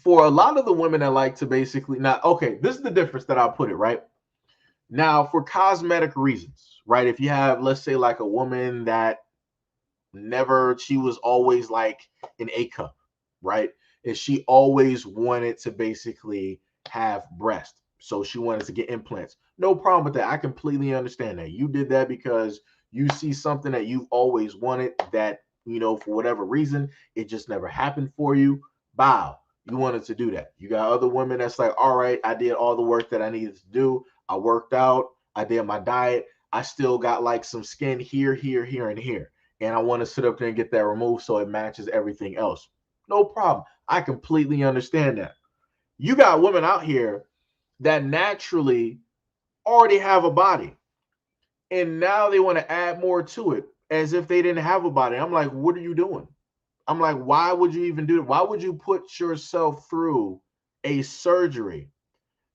for a lot of the women that like to basically not okay, this is the difference that I'll put it right. Now, for cosmetic reasons, right? If you have, let's say, like a woman that she was always like an A cup, right? And she always wanted to basically have breast. So she wanted to get implants. No problem with that. I completely understand that. You did that because you see something that you've always wanted that, for whatever reason, it just never happened for you. Bow. You wanted to do that. You got other women that's like, all right, I did all the work that I needed to do. I worked out. I did my diet. I still got like some skin here, here, here, and here. And I want to sit up there and get that removed so it matches everything else. No problem. I completely understand that. You got women out here that naturally already have a body. And now they want to add more to it as if they didn't have a body. I'm like, what are you doing? I'm like, why would you even do it? Why would you put yourself through a surgery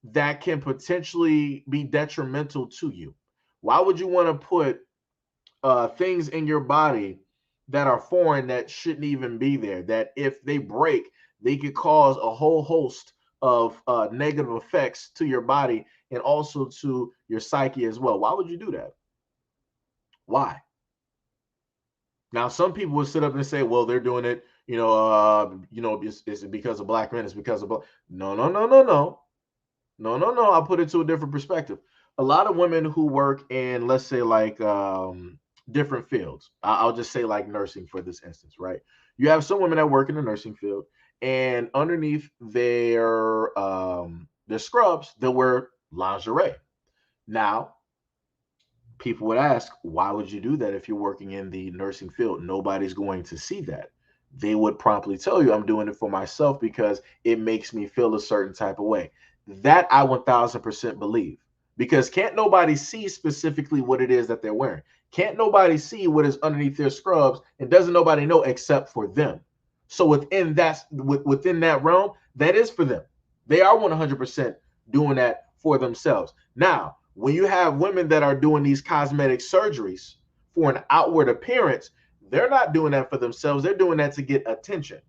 that can potentially be detrimental to you? Why would you want to put things in your body that are foreign that shouldn't even be there, that if they break, they could cause a whole host of negative effects to your body and also to your psyche as well? Why would you do that? Why? Now, some people would sit up and say, well, they're doing it, it's because of black men. It's because of black. No. I'll put it to a different perspective. A lot of women who work in, let's say, like different fields. I'll just say like nursing for this instance, right? You have some women that work in the nursing field, and underneath their scrubs, they'll wear lingerie. Now, people would ask, why would you do that if you're working in the nursing field? Nobody's going to see that. They would promptly tell you, I'm doing it for myself because it makes me feel a certain type of way. That I 1000% believe, because can't nobody see specifically what it is that they're wearing. Can't nobody see what is underneath their scrubs, and doesn't nobody know except for them. So within that realm, that is for them. They are 100% doing that for themselves. Now, when you have women that are doing these cosmetic surgeries for an outward appearance, they're not doing that for themselves. They're doing that to get attention.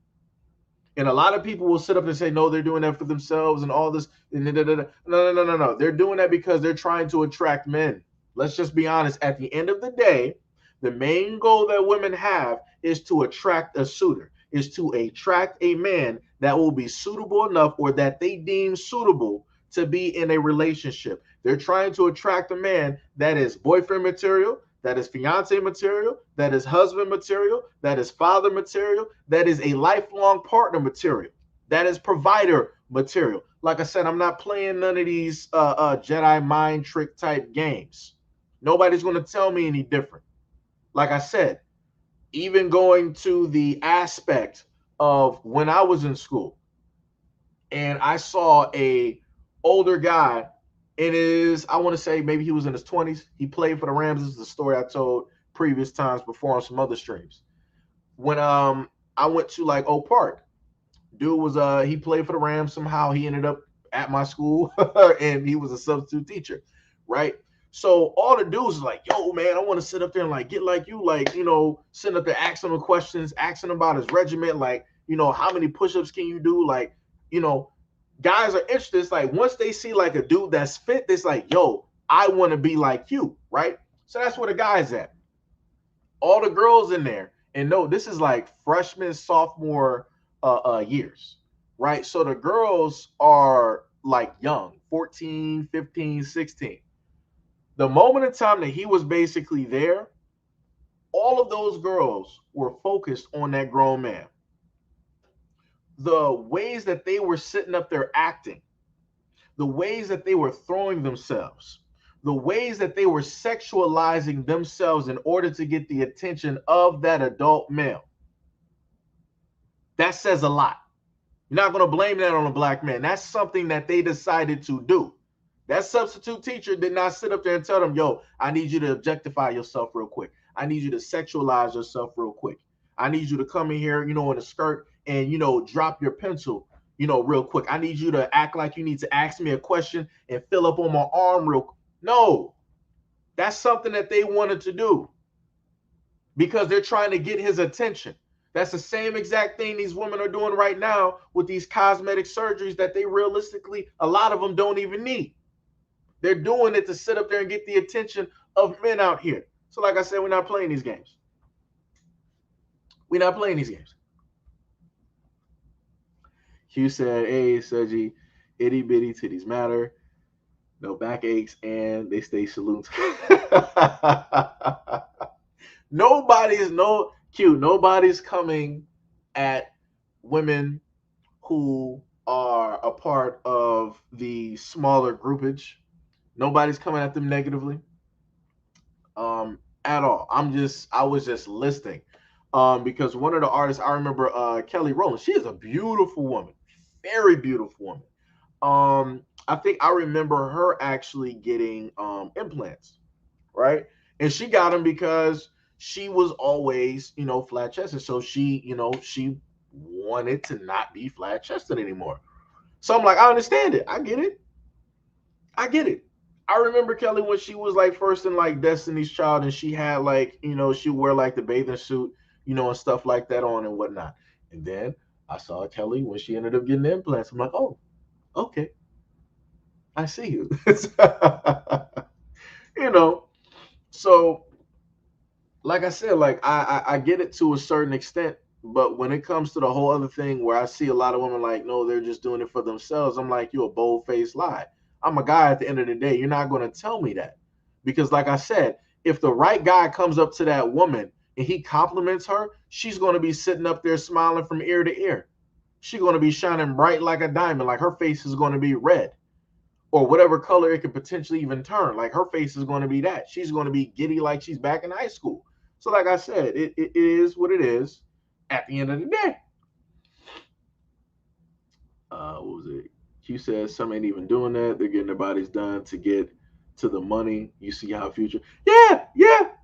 And a lot of people will sit up and say, no, they're doing that for themselves and all this. No. They're doing that because they're trying to attract men. Let's just be honest. At the end of the day, the main goal that women have is to attract a suitor. is to attract a man that will be suitable enough or that they deem suitable to be in a relationship. They're trying to attract a man that is boyfriend material, that is fiance material, that is husband material, that is father material, that is a lifelong partner material, that is provider material. Like I said, I'm not playing none of these Jedi mind trick type games. Nobody's going to tell me any different. Like I said, even going to the aspect of when I was in school and I saw a older guy in his, I want to say maybe he was in his 20s. He played for the Rams. This is the story I told previous times before on some other streams. When I went to like Oak Park, dude was he played for the Rams. Somehow he ended up at my school and he was a substitute teacher, right? So all the dudes is like, yo, man, I want to sit up there and like get like you, like, you know, sitting up there asking him questions, asking him about his regiment, like, you know, how many push-ups can you do? Like, you know, guys are interested. It's like once they see like a dude that's fit, it's like, yo, I want to be like you, right? So that's where the guys at. All the girls in there, and no, this is like freshman, sophomore years, right? So the girls are like young, 14, 15, 16. The moment in time that he was basically there, all of those girls were focused on that grown man. The ways that they were sitting up there acting, the ways that they were throwing themselves, the ways that they were sexualizing themselves in order to get the attention of that adult male. That says a lot. You're not going to blame that on a black man. That's something that they decided to do. That substitute teacher did not sit up there and tell them, yo, I need you to objectify yourself real quick. I need you to sexualize yourself real quick. I need you to come in here, you know, in a skirt and, you know, drop your pencil, you know, real quick. I need you to act like you need to ask me a question and fill up on my arm real quick. No, that's something that they wanted to do because they're trying to get his attention. That's the same exact thing these women are doing right now with these cosmetic surgeries that they realistically, a lot of them don't even need. They're doing it to sit up there and get the attention of men out here. So like I said, we're not playing these games. We're not playing these games. Hugh said, hey, Seiji, itty bitty titties matter. No backaches and they stay saloons. Nobody's coming at women who are a part of the smaller groupage. Nobody's coming at them negatively at all. I was just listening because one of the artists, I remember Kelly Rowland. She is a beautiful woman, very beautiful woman. I think I remember her actually getting implants, right? And she got them because she was always, you know, flat chested. So she, you know, she wanted to not be flat chested anymore. So I'm like, I understand it. I get it. I get it. I remember Kelly when she was like first in like Destiny's Child and she had like, you know, she wore like the bathing suit, you know, and stuff like that on and whatnot. And then I saw Kelly when she ended up getting implants. I'm like, oh, okay. I see you. You know, so like I said, like I get it to a certain extent, but when it comes to the whole other thing where I see a lot of women like, no, they're just doing it for themselves. I'm like, you're a bold-faced lie. I'm a guy at the end of the day. You're not going to tell me that. Because like I said, if the right guy comes up to that woman and he compliments her, she's going to be sitting up there smiling from ear to ear. She's going to be shining bright like a diamond, like her face is going to be red or whatever color it could potentially even turn. Like her face is going to be that. She's going to be giddy like she's back in high school. So like I said, it is what it is at the end of the day. What was it? Q says some ain't even doing that. They're getting their bodies done to get to the money. You see how future. Yeah.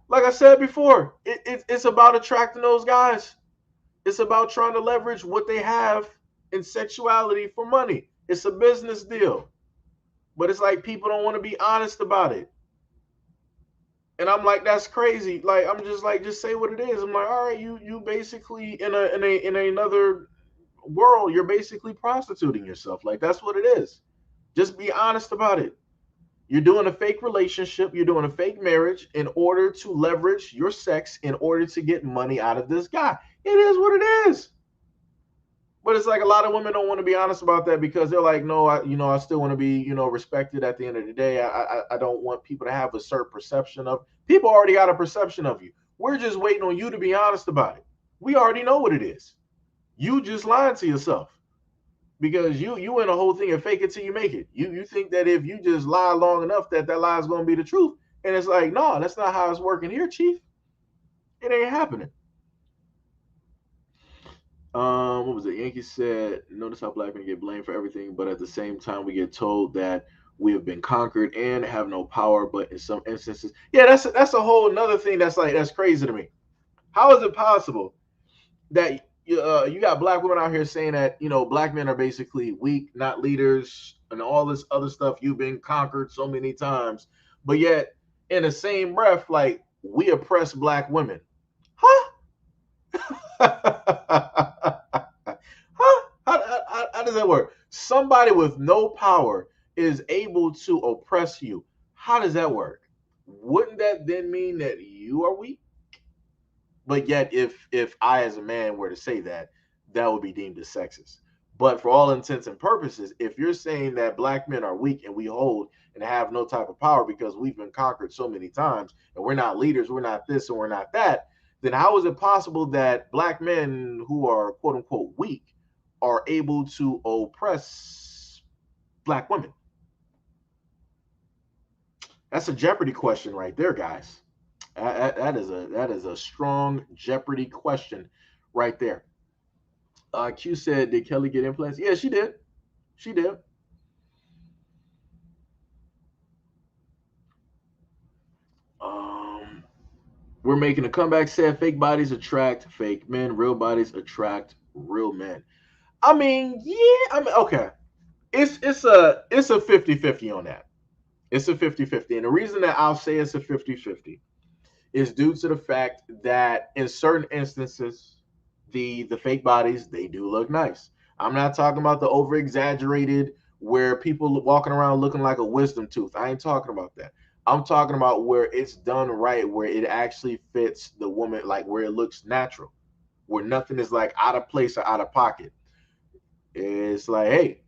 Like I said before, it's about attracting those guys. It's about trying to leverage what they have in sexuality for money. It's a business deal. But it's like people don't want to be honest about it. And I'm like, that's crazy. Like, I'm just like, just say what it is. I'm like, all right, you basically in another world, you're basically prostituting yourself. Like, that's what it is. Just be honest about it. You're doing a fake relationship, you're doing a fake marriage in order to leverage your sex in order to get money out of this guy. It is what it is. But it's like a lot of women don't want to be honest about that because they're like, no, I still want to be, respected at the end of the day. I don't want people to have a certain perception of. People already got a perception of you. We're just waiting on you to be honest about it. We already know what it is. You just lying to yourself because you in a whole thing and fake it till you make it. You think that if you just lie long enough that lie is going to be the truth, and it's like, no, that's not how it's working here, Chief. It ain't happening. What was it? Yankee said, notice how black men get blamed for everything, but at the same time, we get told that we have been conquered and have no power. But in some instances, yeah, that's a whole another thing that's crazy to me. How is it possible that you got black women out here saying that black men are basically weak, not leaders, and all this other stuff? You've been conquered so many times, but yet in the same breath, like we oppress black women, huh? Huh? How does that work? Somebody with no power is able to oppress you. How does that work? Wouldn't that then mean that you are weak? But yet, if I as a man were to say that, that would be deemed as sexist. But for all intents and purposes, if you're saying that black men are weak and we hold and have no type of power because we've been conquered so many times and we're not leaders, we're not this and we're not that, then how is it possible that black men who are quote unquote weak are able to oppress black women? That's a Jeopardy question right there, guys. That is a strong Jeopardy question right there. Q said, "Did Kelly get implants?" Yeah, she did. She did. Um, we're making a comeback. Said fake bodies attract fake men. Real bodies attract real men. I mean, yeah. I mean, okay. It's a 50-50 on that. It's a 50-50. And the reason that I'll say it's a 50-50 is due to the fact that in certain instances, the fake bodies, they do look nice. I'm not talking about the over exaggerated where people walking around looking like a wisdom tooth. I ain't talking about that. I'm talking about where it's done right, where it actually fits the woman, like where it looks natural, where nothing is like out of place or out of pocket. It's like, hey,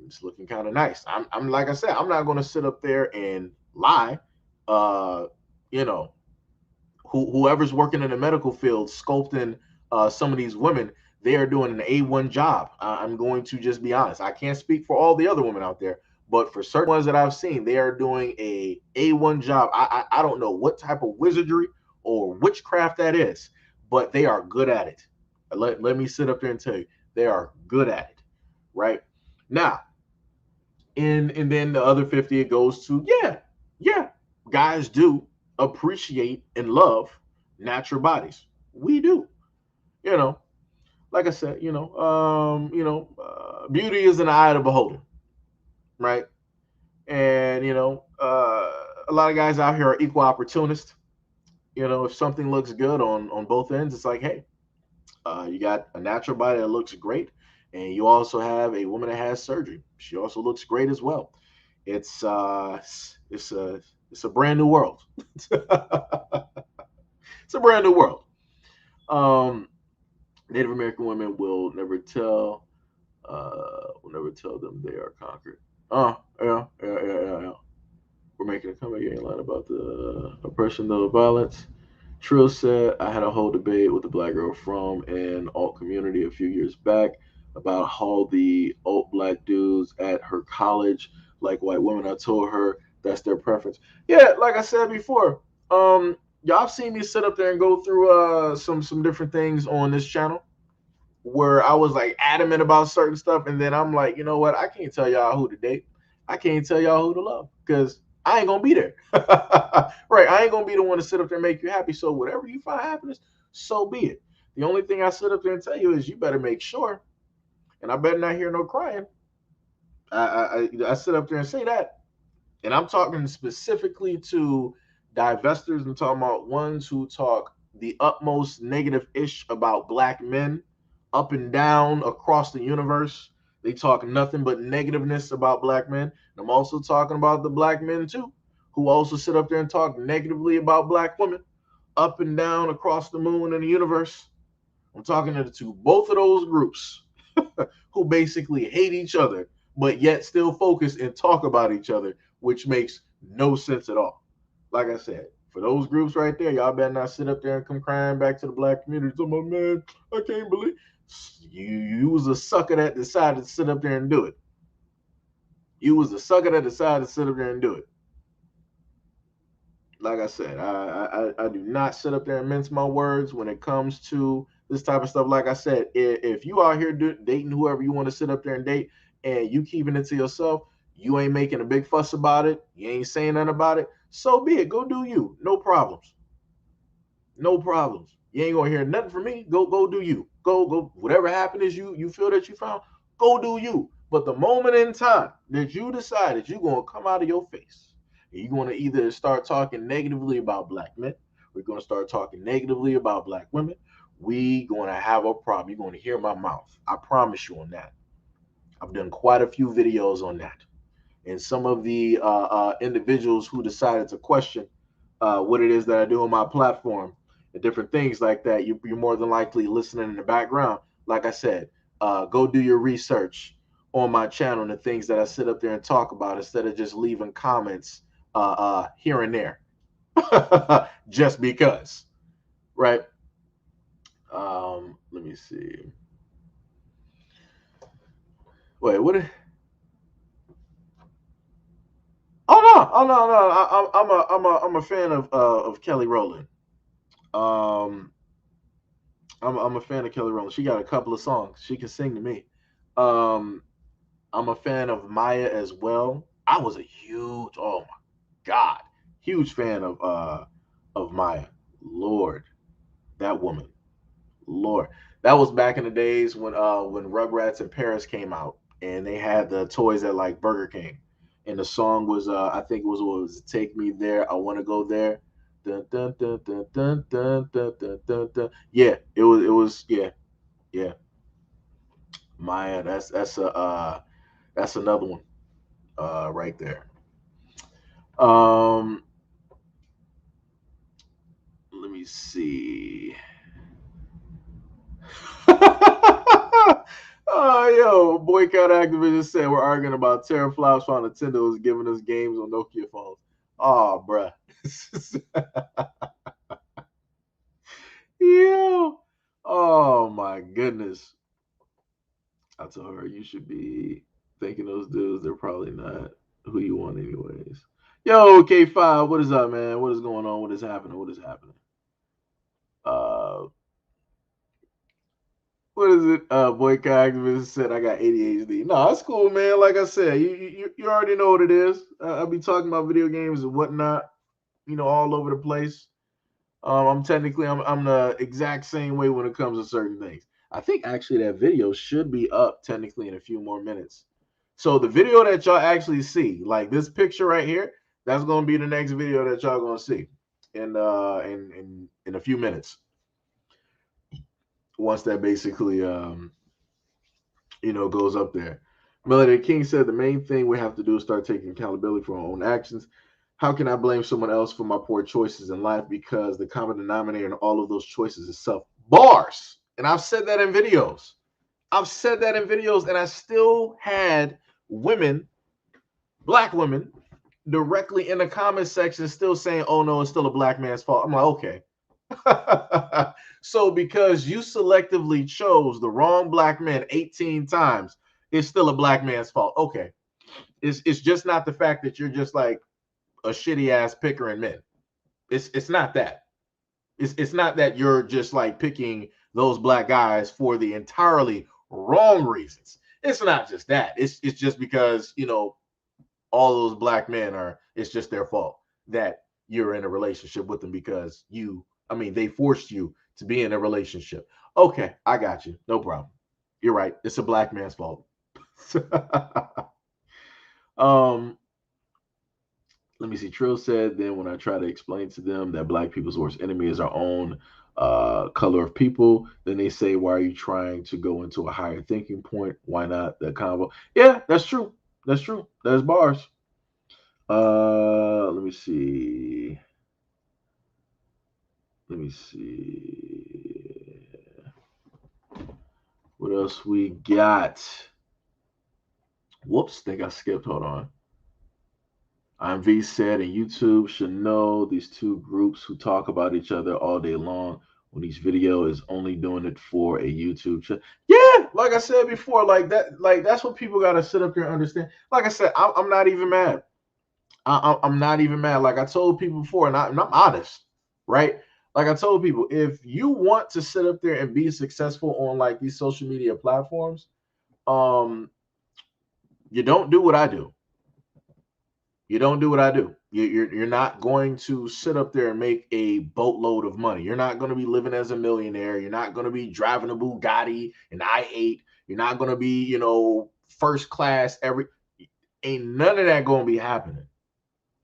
it's looking kind of nice. I'm like I said, I'm not going to sit up there and lie. Uh, you know, whoever's working in the medical field sculpting some of these women, they are doing an A1 job. I'm going to just be honest. I can't speak for all the other women out there, but for certain ones that I've seen, they are doing a A1 job. I don't know what type of wizardry or witchcraft that is, but they are good at it. Let me sit up there and tell you, they are good at it. Right now, and then the other 50, it goes to, yeah, guys do appreciate and love natural bodies. We do. You know, like I said, beauty is an eye of the beholder, right? And a lot of guys out here are equal opportunists. If something looks good on both ends, it's like, hey, you got a natural body that looks great, and you also have a woman that has surgery. She also looks great as well. It's a brand new world. It's a brand new world. Um, Native American women will never tell them they are conquered. Oh, yeah. We're making a comeback. You ain't lying about the oppression, though, violence. Trill said, I had a whole debate with a black girl from an alt community a few years back about how the alt black dudes at her college like white women. I told her that's their preference. Yeah, like I said before, y'all have seen me sit up there and go through some different things on this channel where I was like adamant about certain stuff, and then I'm like, you know what? I can't tell y'all who to date. I can't tell y'all who to love because I ain't gonna be there. Right? I ain't gonna be the one to sit up there and make you happy. So whatever you find happiness, so be it. The only thing I sit up there and tell you is you better make sure, and I better not hear no crying. I sit up there and say that, and I'm talking specifically to divestors. I'm talking about ones who talk the utmost negative ish about black men up and down across the universe. They talk nothing but negativeness about black men. And I'm also talking about the black men too, who also sit up there and talk negatively about black women up and down across the moon and the universe. I'm talking to both of those groups. who basically hate each other, but yet still focus and talk about each other, which makes no sense at all. Like I said, for those groups right there, y'all better not sit up there and come crying back to the black community. So, my man, I can't believe you was a sucker that decided to sit up there and do it. You was a sucker that decided to sit up there and do it. Like I said, I do not sit up there and mince my words when it comes to this type of stuff. Like I said, if you out here dating whoever you want to sit up there and date, and you keeping it to yourself, you ain't making a big fuss about it, you ain't saying nothing about it, so be it. Go do you. No problems. No problems. You ain't gonna hear nothing from me. Go do you. Go. Whatever happened is you feel that you found. Go do you. But the moment in time that you decide that you're gonna come out of your face, you're gonna either start talking negatively about black men, we're gonna start talking negatively about black women. We gonna have a problem. You're gonna hear my mouth. I promise you on that. I've done quite a few videos on that, and some of the individuals who decided to question what it is that I do on my platform and different things like that, you're more than likely listening in the background. Like I said, go do your research on my channel and the things that I sit up there and talk about instead of just leaving comments here and there just because, right? Let me see. Wait, what? Oh no! Oh no! I'm a fan of Kelly Rowland. Um, I'm a fan of Kelly Rowland. She got a couple of songs. She can sing to me. Um, I'm a fan of Maya as well. I was a huge, oh my God, huge fan of Maya. Lord, that woman. Lord, that was back in the days when Rugrats in Paris came out and they had the toys at like Burger King, and the song was I think it was "Take Me There, I Want to Go There." Dun, dun, dun, dun, dun, dun, dun, dun, dun, dun. Yeah, it was yeah. Maya, that's another one right there. Um, let me see. Oh, yo, boycott Activision said we're arguing about teraflops while Nintendo is giving us games on Nokia phones. Oh, bruh. Yo. Oh, my goodness. I told her you should be thanking those dudes. They're probably not who you want, anyways. Yo, K5, what is up, man? What is going on? What is happening? What is happening? Uh, what is it? Boycott activist said I got ADHD. No, that's cool, man. Like I said, you already know what it is. I'll be talking about video games and whatnot, all over the place. I'm the exact same way when it comes to certain things. I think actually that video should be up technically in a few more minutes. So the video that y'all actually see, like this picture right here, that's gonna be the next video that y'all gonna see in a few minutes. Once that basically goes up there. Melody King said the main thing we have to do is start taking accountability for our own actions. How can I blame someone else for my poor choices in life? Because the common denominator in all of those choices is self. Bars. And I've said that in videos. And I still had women, black women, directly in the comment section still saying, oh no, it's still a black man's fault. I'm like, okay. So because you selectively chose the wrong black man 18 times, it's still a black man's fault. Okay. It's just not the fact that you're just like a shitty ass picker in men. It's not that. It's not that you're just like picking those black guys for the entirely wrong reasons. It's not just that. It's just because, all those black men it's just their fault that you're in a relationship with them because they forced you to be in a relationship. Okay, I got you. No problem. You're right. It's a black man's fault. um, let me see. Trill said, then when I try to explain to them that black people's worst enemy is our own color of people, then they say, why are you trying to go into a higher thinking point? Why not that combo? Yeah, that's true. That's true. That's bars. Let me see. Let me see. What else we got? Whoops, think I skipped. Hold on. V said, and YouTube should know these two groups who talk about each other all day long when each video is only doing it for a YouTube channel. Yeah, like I said before, like that's what people gotta sit up here and understand. Like I said, I'm not even mad. I'm not even mad. Like I told people before, and I'm honest, right? Like I told people, if you want to sit up there and be successful on like these social media platforms, um, you don't do what I do. You don't do what I do. You're not going to sit up there and make a boatload of money. You're not going to be living as a millionaire. You're not going to be driving a Bugatti and I-8. You're not going to be, first class. Ain't none of that going to be happening.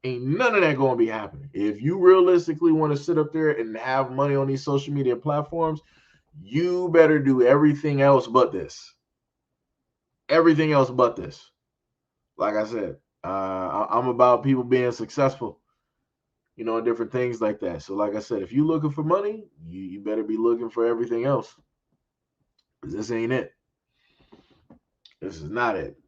Ain't none of that going to be happening. If you realistically want to sit up there and have money on these social media platforms, you better do everything else but this. Everything else but this. Like I said, I'm about people being successful, different things like that. So, like I said, if you're looking for money, you better be looking for everything else. Because this ain't it. This is not it.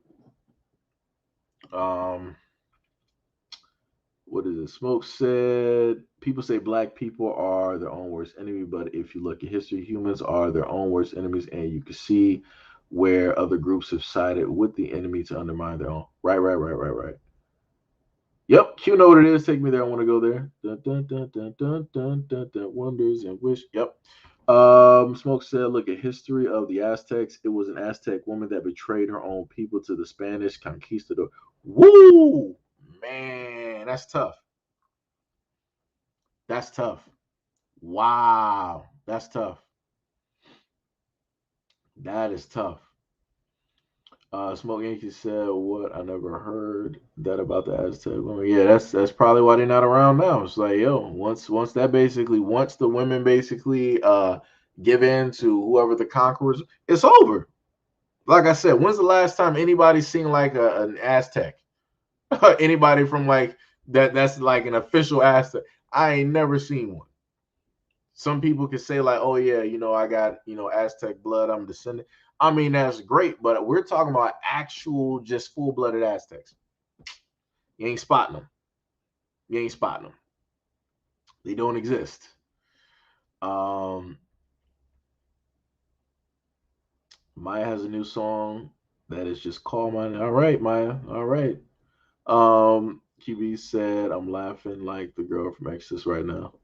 What is it? Smoke said, people say black people are their own worst enemy, but if you look at history, humans are their own worst enemies, and you can see where other groups have sided with the enemy to undermine their own. Right. Yep, Q know what it is. Take me there. I want to go there. Dun, dun, dun, dun, dun, dun, dun, dun, wonders and wish. Yep. Smoke said, look at history of the Aztecs. It was an Aztec woman that betrayed her own people to the Spanish conquistador. Woo! Man, that's tough. That's tough. Wow. That's tough. That is tough. Smoke Yankee said, "What? I never heard that about the Aztec women." Yeah, that's probably why they're not around now. It's like, yo, once the women basically give in to whoever the conquerors, it's over. Like I said, when's the last time anybody seen like an Aztec? Anybody from like that's like an official Aztec? I ain't never seen one. Some people can say like, oh yeah, I got Aztec blood, I'm descendant. I mean, that's great, but we're talking about actual just full-blooded Aztecs. You ain't spotting them. You ain't spotting them. They don't exist. um Maya has a new song that is just call my. All right, Maya. All right. QB said, I'm laughing like the girl from Exodus right now.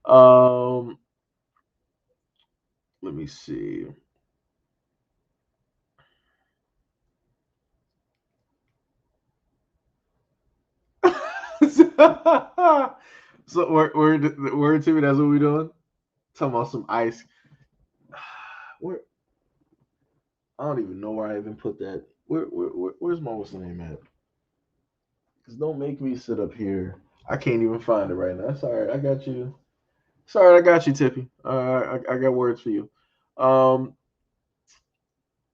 um Let me see. So word to me, that's what we doing. Talking about some ice. Where I don't even know where I even put that. Where's my what's the name at? Because don't make me sit up here. I can't even find it right now. Sorry, I got you. Sorry, I got you, Tippy. I got words for you. Um,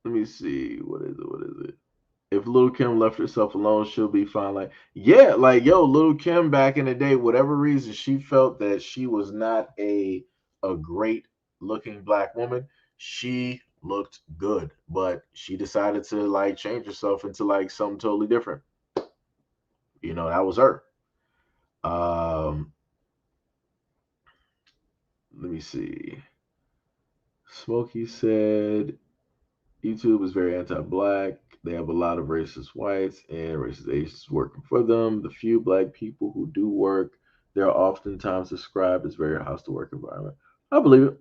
Let me see. What is it? What is it? If Lil Kim left herself alone, she'll be fine. Like, yeah, like yo, Lil Kim back in the day, whatever reason she felt that she was not a great looking black woman, she looked good, but she decided to like change herself into like something totally different. That was her. Um, Let me see. Smokey said YouTube is very anti-black. They have a lot of racist whites and racist Asians working for them. The few black people who do work, they're oftentimes described as very hostile work environment. I believe it.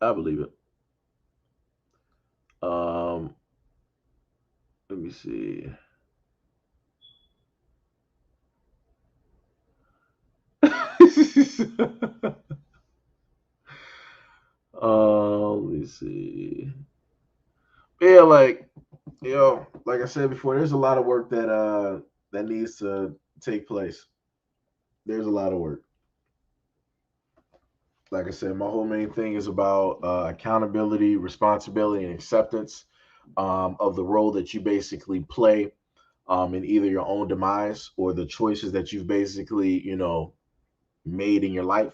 I believe it. Um, Let me see. Let me see. Yeah, like I said before, there's a lot of work that needs to take place. There's a lot of work. Like I said, my whole main thing is about accountability, responsibility, and acceptance of the role that you basically play in either your own demise or the choices that you've basically, made in your life.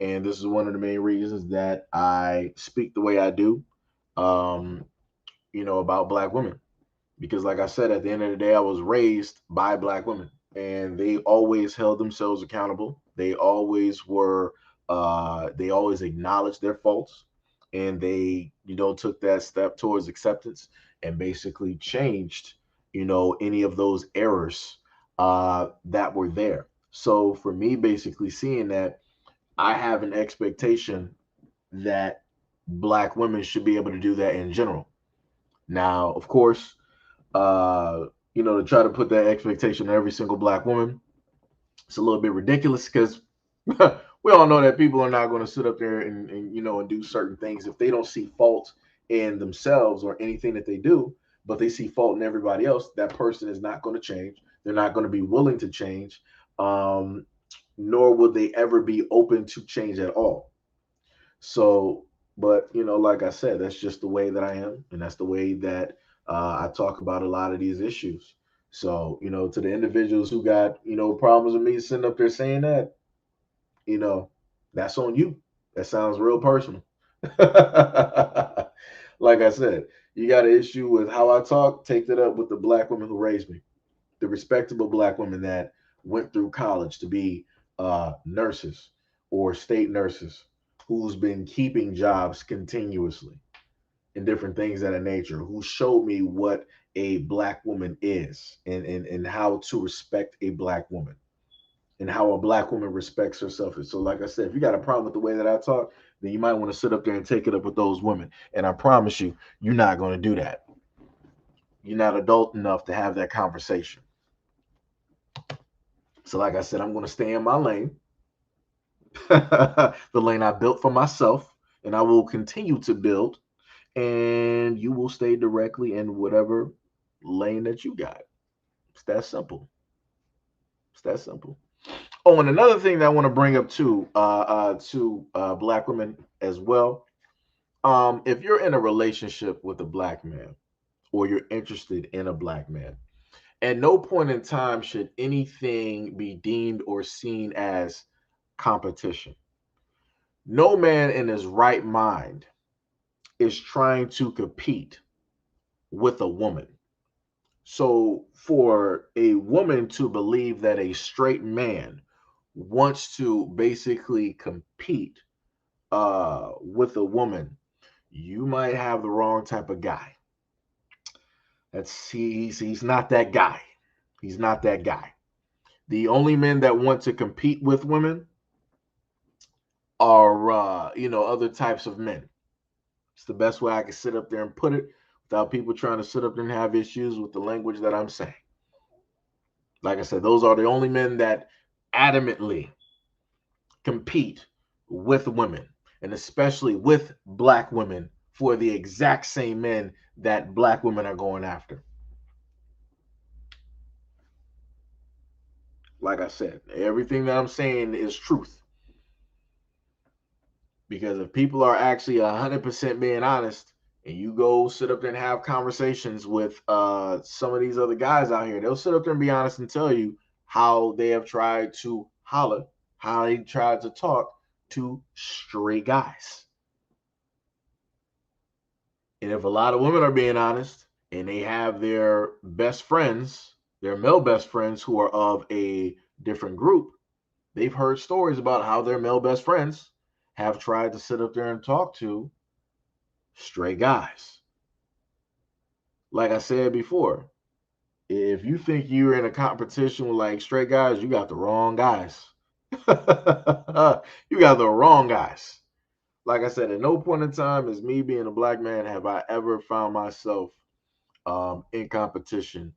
And this is one of the main reasons that I speak the way I do, um, about black women. Because, like I said, at the end of the day, I was raised by black women, and they always held themselves accountable. They always acknowledged their faults, and they, took that step towards acceptance and basically changed, any of those errors that were there. So for me, basically seeing that, I have an expectation that black women should be able to do that in general. Now, of course, to try to put that expectation on every single black woman, it's a little bit ridiculous because we all know that people are not going to sit up there and do certain things if they don't see fault in themselves or anything that they do, but they see fault in everybody else. That person is not going to change. They're not going to be willing to change, um, nor will they ever be open to change at all. So, but like I said, that's just the way that I am, and that's the way that I talk about a lot of these issues. So, to the individuals who got problems with me sitting up there saying that, you know, that's on you. That sounds real personal. Like I said, you got an issue with how I talk, take that up with the black women who raised me, the respectable black women that went through college to be nurses or state nurses, who's been keeping jobs continuously and different things of that nature, who showed me what a black woman is, and how to respect a black woman and how a black woman respects herself. And so, like I said, if you got a problem with the way that I talk, then you might want to sit up there and take it up with those women. And I promise you, you're not going to do that. You're not adult enough to have that conversation. So, like I said, I'm going to stay in my lane, the lane I built for myself, and I will continue to build. And you will stay directly in whatever lane that you got. It's that simple. It's that simple. Oh, and another thing that I want to bring up too, to black women as well. If you're in a relationship with a black man, or you're interested in a black man, at no point in time should anything be deemed or seen as competition. No man in his right mind is trying to compete with a woman. So for a woman to believe that a straight man wants to basically compete with a woman, you might have the wrong type of guy. He's not that guy. He's not that guy. The only men that want to compete with women are other types of men. It's the best way I can sit up there and put it without people trying to sit up there and have issues with the language that I'm saying. Like I said, those are the only men that adamantly compete with women, and especially with black women, for the exact same men that black women are going after. Like I said, everything that I'm saying is truth. Because if people are actually 100% being honest, and you go sit up there and have conversations with some of these other guys out here, they'll sit up there and be honest and tell you how they have tried to holler, how they tried to talk to straight guys. And if a lot of women are being honest and they have their best friends, their male best friends who are of a different group, they've heard stories about how their male best friends have tried to sit up there and talk to straight guys. Like I said before, if you think you're in a competition with like straight guys, you got the wrong guys. You got the wrong guys. Like I said, at no point in time, as me being a black man, have I ever found myself in competition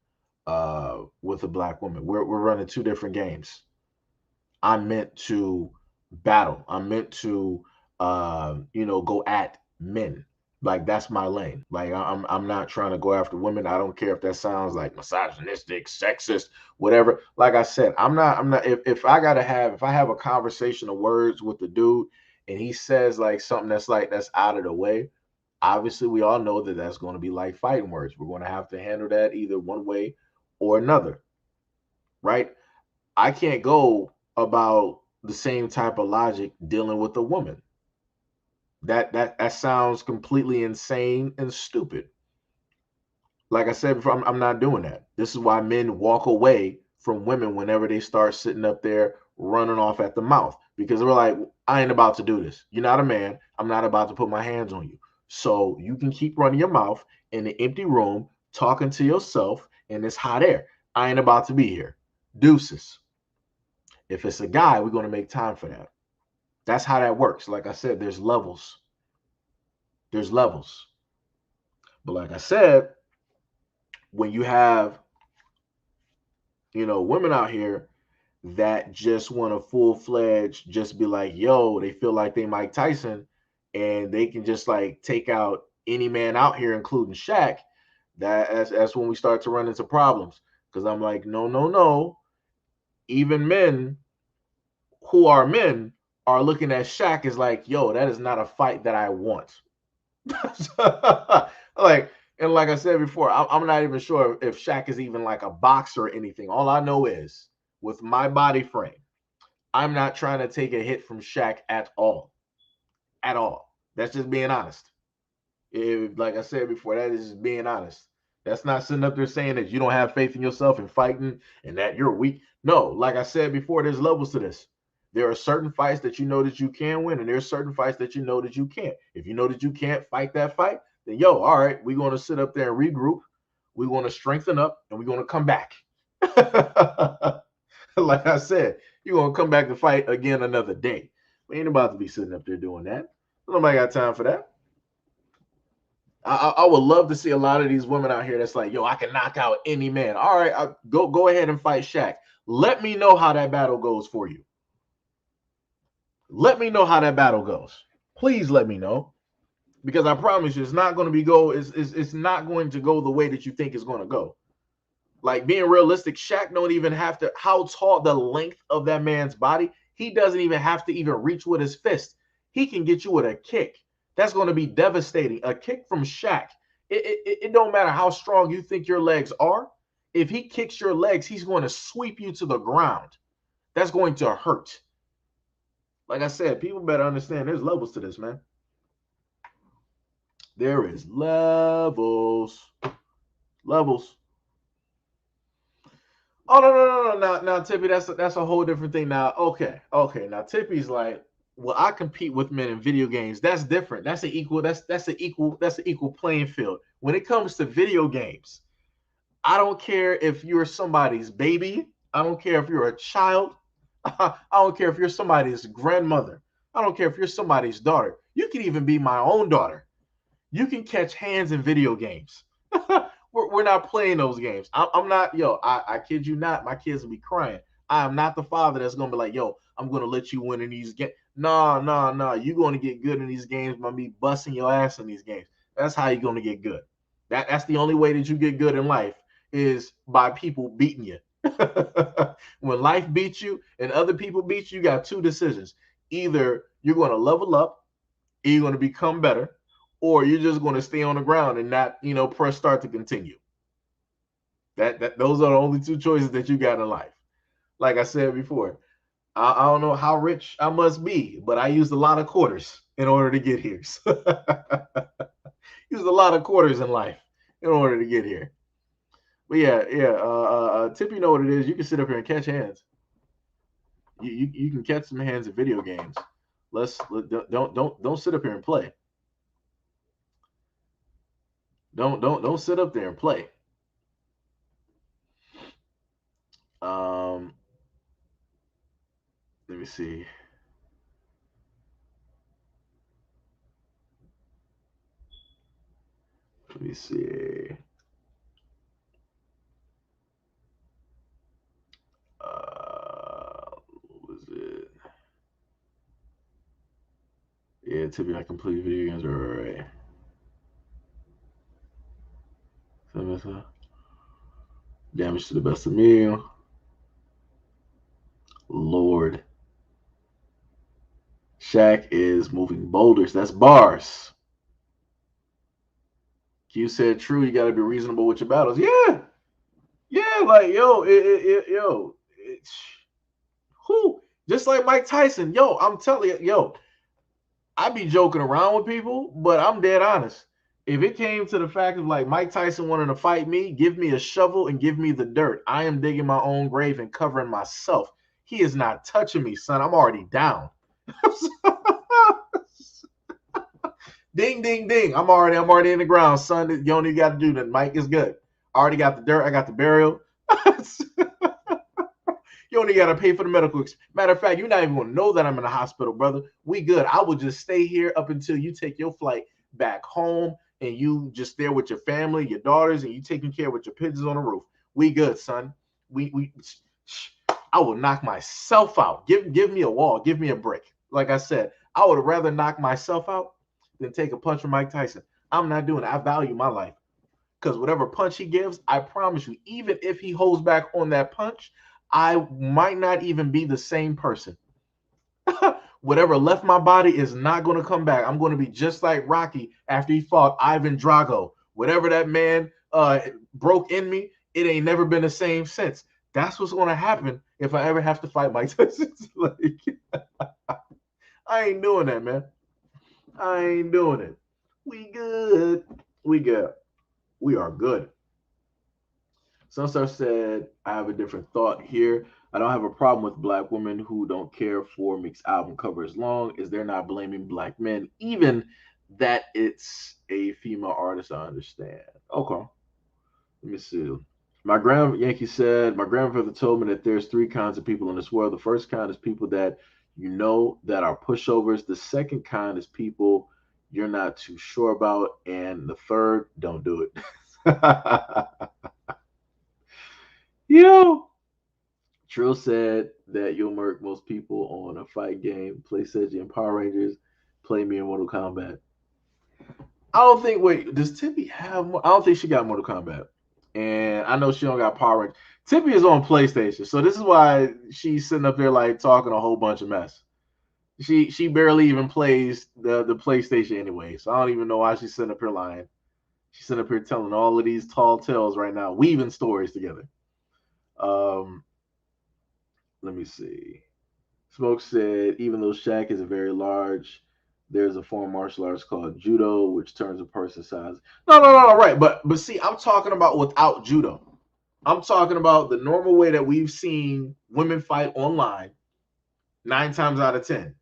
with a black woman. We're running two different games. I'm meant to battle. I'm meant to go at men. Like that's my lane. Like I'm not trying to go after women. I don't care if that sounds like misogynistic, sexist, whatever. Like I said, I'm not if I have a conversation of words with the dude and he says like something that's out of the way, obviously we all know that that's going to be like fighting words. We're going to have to handle that either one way or another, right? I can't go about the same type of logic dealing with a woman. That sounds completely insane and stupid. Like I said before, I'm not doing that. This is why men walk away from women whenever they start sitting up there running off at the mouth, because we're like, I ain't about to do this. You're not a man. I'm not about to put my hands on you. So you can keep running your mouth in an empty room, talking to yourself in this hot air. I ain't about to be here. Deuces. If it's a guy, we're going to make time for that. That's how that works. Like I said, there's levels. There's levels. But like I said, when you have, women out here that just want to full-fledged just be like, yo, they feel like they Mike Tyson and they can just like take out any man out here, including Shaq, that's when we start to run into problems. Because I'm like, no, no, no. Even men who are men are looking at Shaq as like, yo, that is not a fight that I want. Like, and like I said before, I'm not even sure if Shaq is even like a boxer or anything. All I know is with my body frame, I'm not trying to take a hit from Shaq at all. At all. That's just being honest. Like I said before, that is just being honest. That's not sitting up there saying that you don't have faith in yourself and fighting and that you're weak. No, like I said before, there's levels to this. There are certain fights that you know that you can win, and there's certain fights that you know that you can't. If you know that you can't fight that fight, then yo, all right, we're going to sit up there and regroup. We're going to strengthen up, and we're going to come back. Like I said, you're going to come back to fight again another day. We ain't about to be sitting up there doing that. Nobody got time for that. I would love to see a lot of these women out here that's like, yo, I can knock out any man. All right, go ahead and fight Shaq. Let me know how that battle goes for you. Let me know how that battle goes. Please let me know. Because I promise you, it's not going to it's not going to go the way that you think it's going to go. Like, being realistic, Shaq don't even have to, how tall, the length of that man's body, he doesn't even have to even reach with his fist. He can get you with a kick. That's going to be devastating. A kick from Shaq. It don't matter how strong you think your legs are. If he kicks your legs, he's going to sweep you to the ground. That's going to hurt. Like I said, people better understand there's levels to this, man. There is levels. Levels. Oh, no. Now Tippy, that's a whole different thing. Now, okay. Now Tippy's like, well, I compete with men in video games. That's different. That's an equal playing field. When it comes to video games, I don't care if you're somebody's baby. I don't care if you're a child. I don't care if you're somebody's grandmother. I don't care if you're somebody's daughter. You can even be my own daughter. You can catch hands in video games. We're not playing those games. I'm not, I kid you not, my kids will be crying. I am not the father that's going to be like, yo, I'm going to let you win in these games. No. You're going to get good in these games by me busting your ass in these games. That's how you're going to get good. That's the only way that you get good in life, is by people beating you. When life beats you and other people beat you, you got two decisions. Either you're going to level up, or you're going to become better, or you're just going to stay on the ground and not, press start to continue. Those are the only two choices that you got in life. Like I said before, I don't know how rich I must be, but I used a lot of quarters in order to get here. Used a lot of quarters in life in order to get here. But yeah. Tip, you know what it is. You can sit up here and catch hands. You can catch some hands in video games. Don't sit up here and play. Don't sit up there and play. Let me see. Let me see. What was it? Yeah, typically I complete video games are right. Damage to the best of me. Lord. Shaq is moving boulders. That's bars. Q said, true, you got to be reasonable with your battles. Yeah, like, yo, who? Just like Mike Tyson. Yo, I'm telling you, yo, I be joking around with people, but I'm dead honest. If it came to the fact of like Mike Tyson wanting to fight me, give me a shovel and give me the dirt. I am digging my own grave and covering myself. He is not touching me, son. I'm already down. Ding, ding, ding. I'm already in the ground, son. You don't even got to do that. Mike is good. I already got the dirt. I got the burial. You only got to pay for the medical. Matter of fact, you're not even going to know that I'm in the hospital, brother. We good. I will just stay here up until you take your flight back home and you just there with your family, your daughters, and you taking care with your pigeons on the roof. We good, son. We I will knock myself out. Give me a wall. Give me a brick. Like I said, I would rather knock myself out than take a punch from Mike Tyson. I'm not doing it. I value my life. Because whatever punch he gives, I promise you, even if he holds back on that punch, I might not even be the same person. Whatever left my body is not going to come back. I'm going to be just like Rocky after he fought Ivan Drago. Whatever that man broke in me, it ain't never been the same since. That's what's going to happen if I ever have to fight Mike Tyson. Like, I ain't doing that, man. I ain't doing it. We good. We good. We are good. Sunstar said, I have a different thought here. I don't have a problem with black women who don't care for Meek's album cover as long as they're not blaming black men, even that it's a female artist. I understand. Okay. Let me see. Yankee said, my grandfather told me that there's three kinds of people in this world. The first kind is people that you know that are pushovers. The second kind is people you're not too sure about. And the third, don't do it. Yo. Trill said that you'll murk most people on a fight game. Play Seiji and Power Rangers. Play me in Mortal Kombat. I don't think. Wait, does Tippy have? I don't think she got Mortal Kombat, and I know she don't got Power Rangers. Tippy is on PlayStation, so this is why she's sitting up there like talking a whole bunch of mess. She barely even plays the PlayStation anyway, so I don't even know why she's sitting up here lying. She's sitting up here telling all of these tall tales right now, weaving stories together. Let me see. Smoke said, even though Shaq is a very large, there's a form of martial arts called judo, which turns a person's size. No, right. But see, I'm talking about without judo. I'm talking about the normal way that we've seen women fight online 9 times out of 10.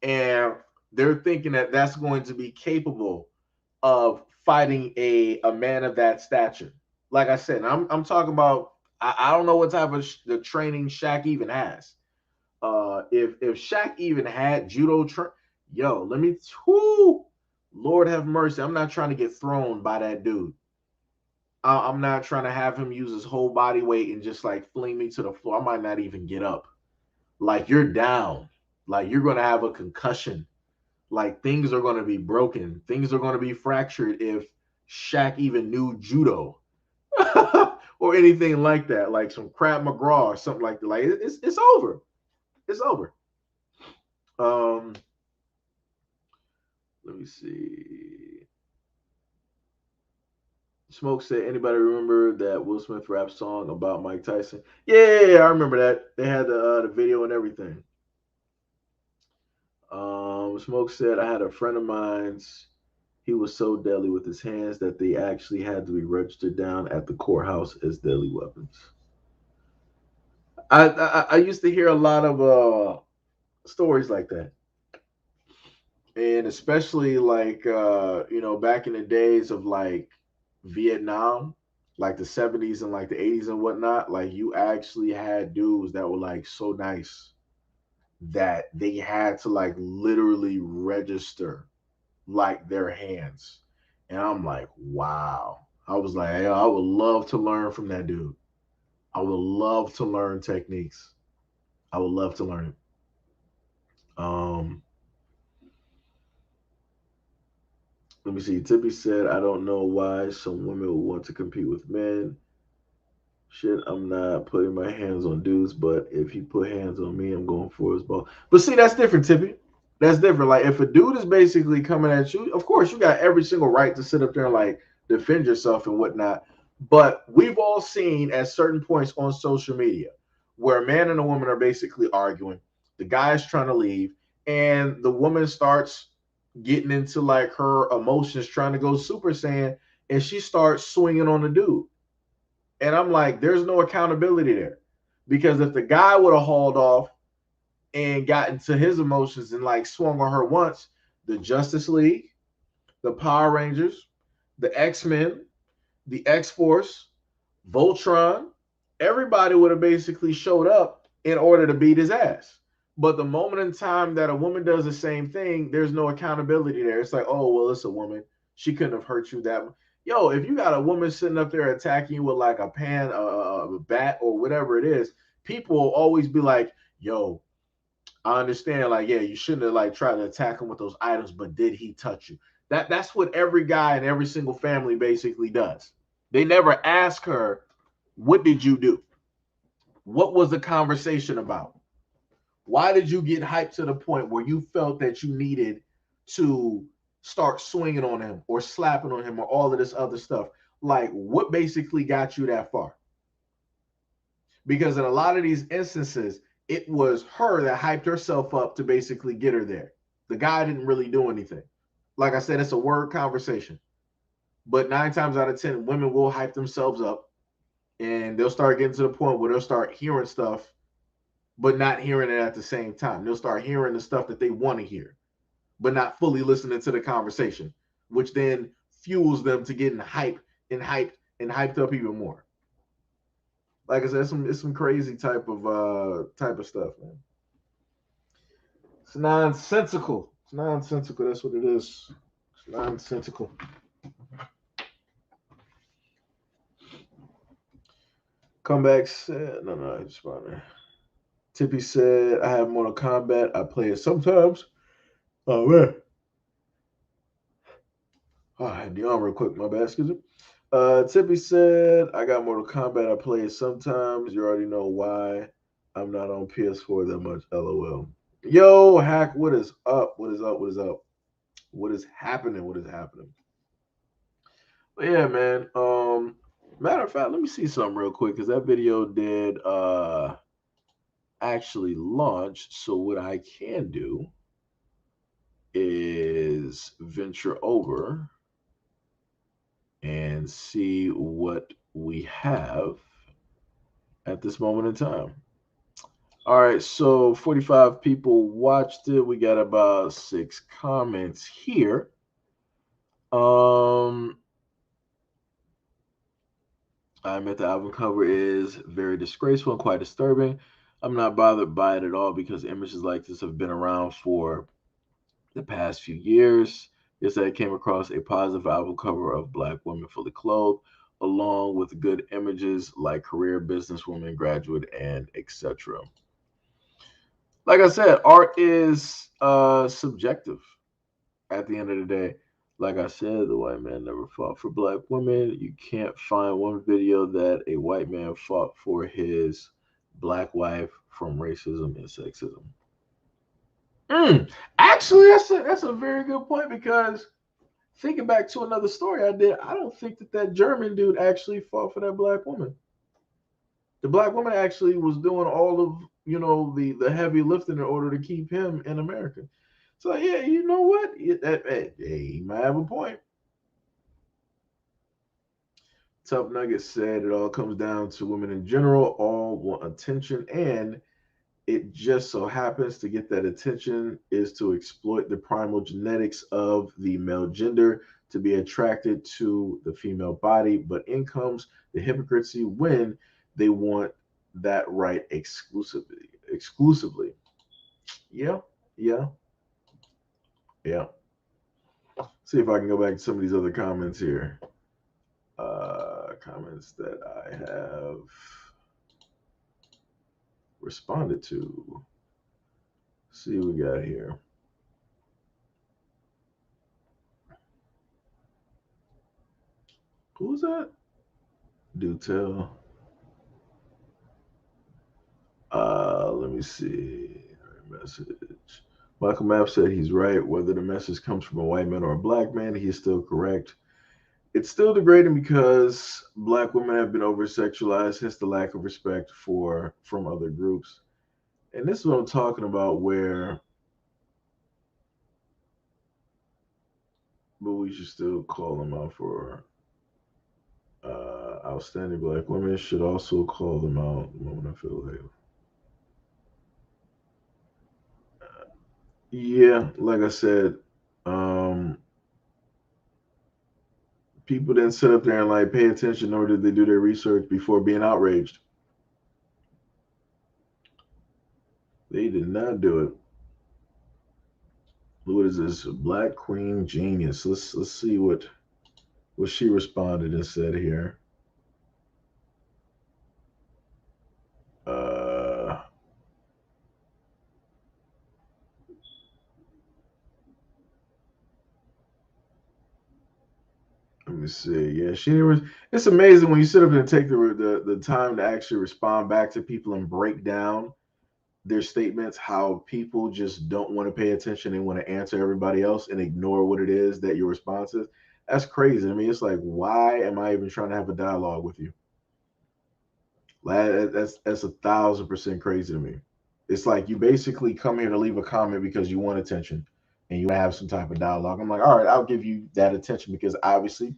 And they're thinking that that's going to be capable of fighting a man of that stature. Like I said, I'm talking about, I don't know what type of the training Shaq even has. If Shaq even had judo, yo, let me, whoo, Lord have mercy. I'm not trying to get thrown by that dude. I'm not trying to have him use his whole body weight and just like fling me to the floor. I might not even get up. Like you're down. Like you're going to have a concussion. Like things are going to be broken. Things are going to be fractured if Shaq even knew judo or anything like that. Like some Krav McGraw or something like that. Like it's over. It's over. Let me see. Smoke said, anybody remember that Will Smith rap song about Mike Tyson? Yeah, I remember that. They had the video and everything. Smoke said, I had a friend of mine's. He was so deadly with his hands that they actually had to be registered down at the courthouse as deadly weapons. I used to hear a lot of stories like that, and especially like back in the days of like Vietnam, like the 70s and like the 80s and whatnot. Like you actually had dudes that were like so nice that they had to like literally register like their hands. And I'm like, wow. I was like, hey, I would love to learn from that dude. I would love to learn techniques. I would love to learn it. Let me see. Tippy said, I don't know why some women would want to compete with men. Shit, I'm not putting my hands on dudes, but if he put hands on me, I'm going for his ball. But see, that's different, Tippy. That's different. Like if a dude is basically coming at you, of course you got every single right to sit up there and like defend yourself and whatnot. But we've all seen at certain points on social media where a man and a woman are basically arguing. The guy is trying to leave, and the woman starts getting into like her emotions, trying to go Super Saiyan, and she starts swinging on the dude. And I'm like, there's no accountability there. Because if the guy would have hauled off and got into his emotions and like swung on her once, the Justice League, the Power Rangers, the X-Men, the X-Force, Voltron, everybody would have basically showed up in order to beat his ass. But the moment in time that a woman does the same thing, there's no accountability there. It's like, oh, well, it's a woman. She couldn't have hurt you that much. Yo, if you got a woman sitting up there attacking you with like a pan, a bat, or whatever it is, people will always be like, yo, I understand, like, yeah, you shouldn't have like tried to attack him with those items, but did he touch you? That's what every guy in every single family basically does. They never ask her, what did you do? What was the conversation about? Why did you get hyped to the point where you felt that you needed to start swinging on him or slapping on him or all of this other stuff? Like, what basically got you that far? Because in a lot of these instances, it was her that hyped herself up to basically get her there. The guy didn't really do anything. Like I said, it's a word conversation. But 9 times out of 10, women will hype themselves up and they'll start getting to the point where they'll start hearing stuff, but not hearing it at the same time. They'll start hearing the stuff that they want to hear, but not fully listening to the conversation, which then fuels them to getting hyped and hyped and hyped up even more. Like I said, it's some crazy type of stuff, man. It's nonsensical. It's nonsensical. That's what it is. It's nonsensical. Comeback said, no, I just want to. Tippy said, I have Mortal Kombat. I play it sometimes. Oh, man. Oh, I had the arm real quick. My bad. Excuse me. Tippy said, I got Mortal Kombat. I play it sometimes. You already know why I'm not on PS4 that much. LOL. Yo, Hack, what is up? What is up? What is up? What is happening? What is happening? But yeah, man. Matter of fact, let me see something real quick because that video did actually launch. So what I can do is venture over and see what we have at this moment in time. All right, so 45 people watched it. We got about 6 comments here. I admit the album cover is very disgraceful and quite disturbing. I'm not bothered by it at all because images like this have been around for the past few years. Yesterday, I came across a positive album cover of Black women fully clothed, along with good images like career, businesswoman, graduate, and etc. Like I said, art is subjective at the end of the day. Like I said, the white man never fought for black women. You can't find one video that a white man fought for his black wife from racism and sexism. Actually, that's a very good point because thinking back to another story I did, I don't think that German dude actually fought for that black woman. The black woman actually was doing all of the heavy lifting in order to keep him in America. So yeah, you know what? He might have a point. Tough Nugget said it all comes down to women in general. All want attention, and it just so happens to get that attention is to exploit the primal genetics of the male gender to be attracted to the female body. But in comes the hypocrisy when they want that right exclusively. Yeah, yeah, yeah. See if I can go back to some of these other comments here. Comments that I have responded to. See what we got here. Who's that? Do tell. Let me see. Message. Michael Mapp said he's right. Whether the message comes from a white man or a black man, he is still correct. It's still degrading because black women have been over sexualized, hence the lack of respect from other groups. And this is what I'm talking about, but we should still call them out for outstanding black women. Should also call them out the moment I feel like. Yeah, like I said, um, people didn't sit up there and like pay attention, nor did they do their research before being outraged. They did not do it. What is this? Black Queen Genius. Let's see what she responded and said here. Uh, Let me see. Yeah, she was. It's amazing when you sit up and take the time to actually respond back to people and break down their statements. How people just don't want to pay attention. They want to answer everybody else and ignore what it is that your response is. That's crazy. I mean, it's like, why am I even trying to have a dialogue with you? Like, that's 1,000% crazy to me. It's like you basically come here to leave a comment because you want attention and you want to have some type of dialogue. I'm like, all right, I'll give you that attention because obviously,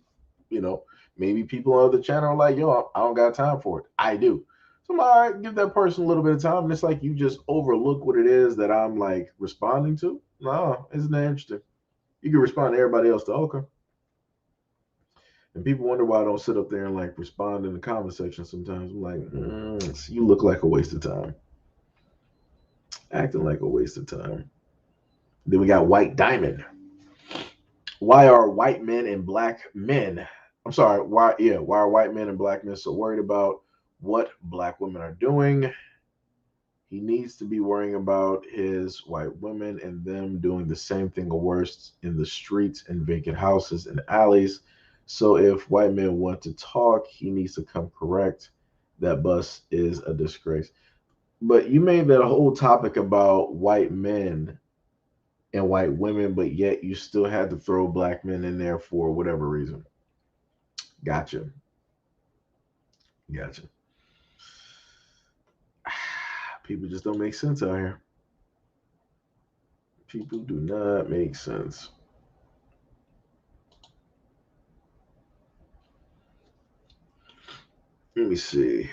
you know, maybe people on the channel are like, yo, I don't got time for it. I do. So I'm like, all right, give that person a little bit of time. And it's like you just overlook what it is that I'm like responding to. No, isn't that interesting? You can respond to everybody else to okay. And people wonder why I don't sit up there and like respond in the comment section sometimes. I'm like, you look like a waste of time. Acting like a waste of time. Then we got White Diamond. Why are white men and black men? I'm sorry. Why are white men and black men so worried about what black women are doing? He needs to be worrying about his white women and them doing the same thing or worse in the streets and vacant houses and alleys. So if white men want to talk, he needs to come correct. That bus is a disgrace. But you made that whole topic about white men and white women, but yet you still had to throw black men in there for whatever reason. Gotcha. Gotcha. People just don't make sense out here. People do not make sense. Let me see.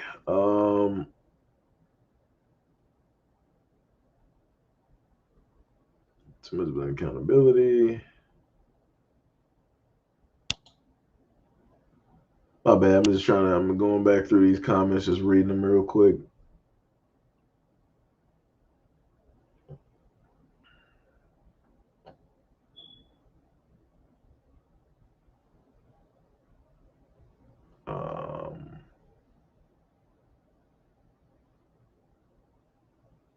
Too much about accountability. My bad. I'm just trying to. I'm going back through these comments, just reading them real quick. Um,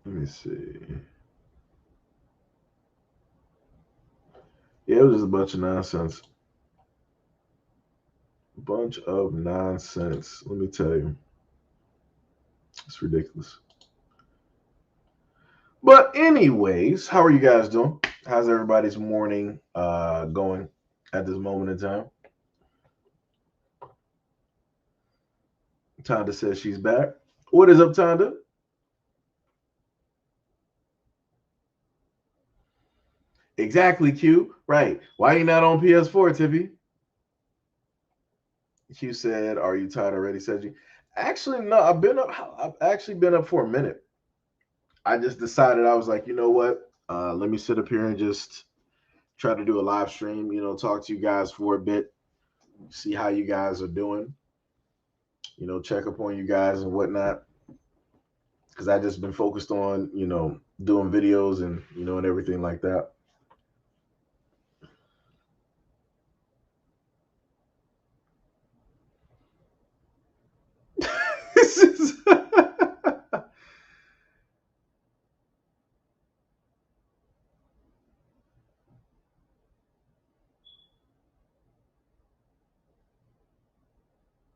Let me see. Yeah, it was just a bunch of nonsense. Bunch of nonsense. Let me tell you, it's ridiculous. But anyways, how are you guys doing? How's everybody's morning going at this moment in time? Tonda says she's back. What is up, Tonda? Exactly, Q. Right. Why you not on PS4, Tippy? Q said, "Are you tired already?" Said you. Actually, no. I've been up. I've actually been up for a minute. I just decided I was like, you know what? Let me sit up here and just try to do a live stream. You know, talk to you guys for a bit, see how you guys are doing. You know, check up on you guys and whatnot. Because I just been focused on doing videos and and everything like that. This is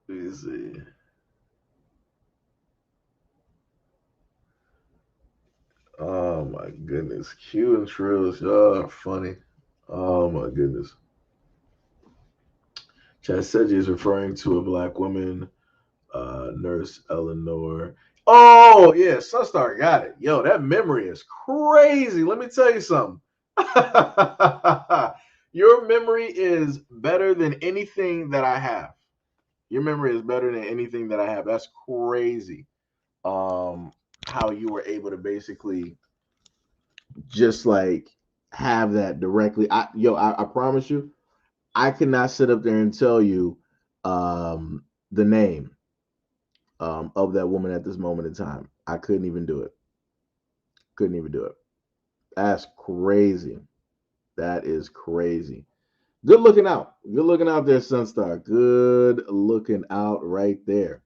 Let me see. Oh my goodness. Q and Trills, y'all are funny. Oh my goodness. Chad Sedgwick is referring to a black woman, Nurse Eleanor. Oh yeah, Sunstar got it. Yo, that memory is crazy. Let me tell you something. Your memory is better than anything that I have. Your memory is better than anything that I have. That's crazy. Um, how you were able to basically just like have that directly. I promise you, I could not sit up there and tell you the name of that woman at this moment in time. I couldn't even do it. Couldn't even do it. That's crazy. That is crazy. Good looking out. Good looking out there, Sunstar. Good looking out right there.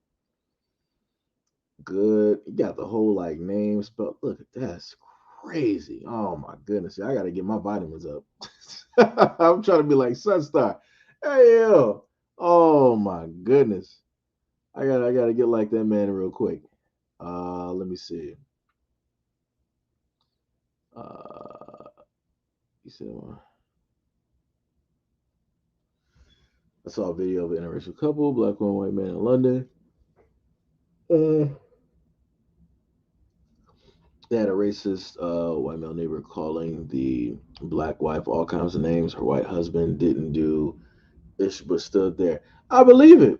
Good. You got the whole like name spelled. Look at that. That's crazy. Oh my goodness. I gotta get my vitamins up. I'm trying to be like Sunstar. Hey yo. Oh my goodness. I gotta get like that man real quick. Let me see. Uh you said I saw a video of an interracial couple, black woman, white man in London. Uh, they had a racist white male neighbor calling the black wife all kinds of names. Her white husband didn't do it, but stood there. I believe it.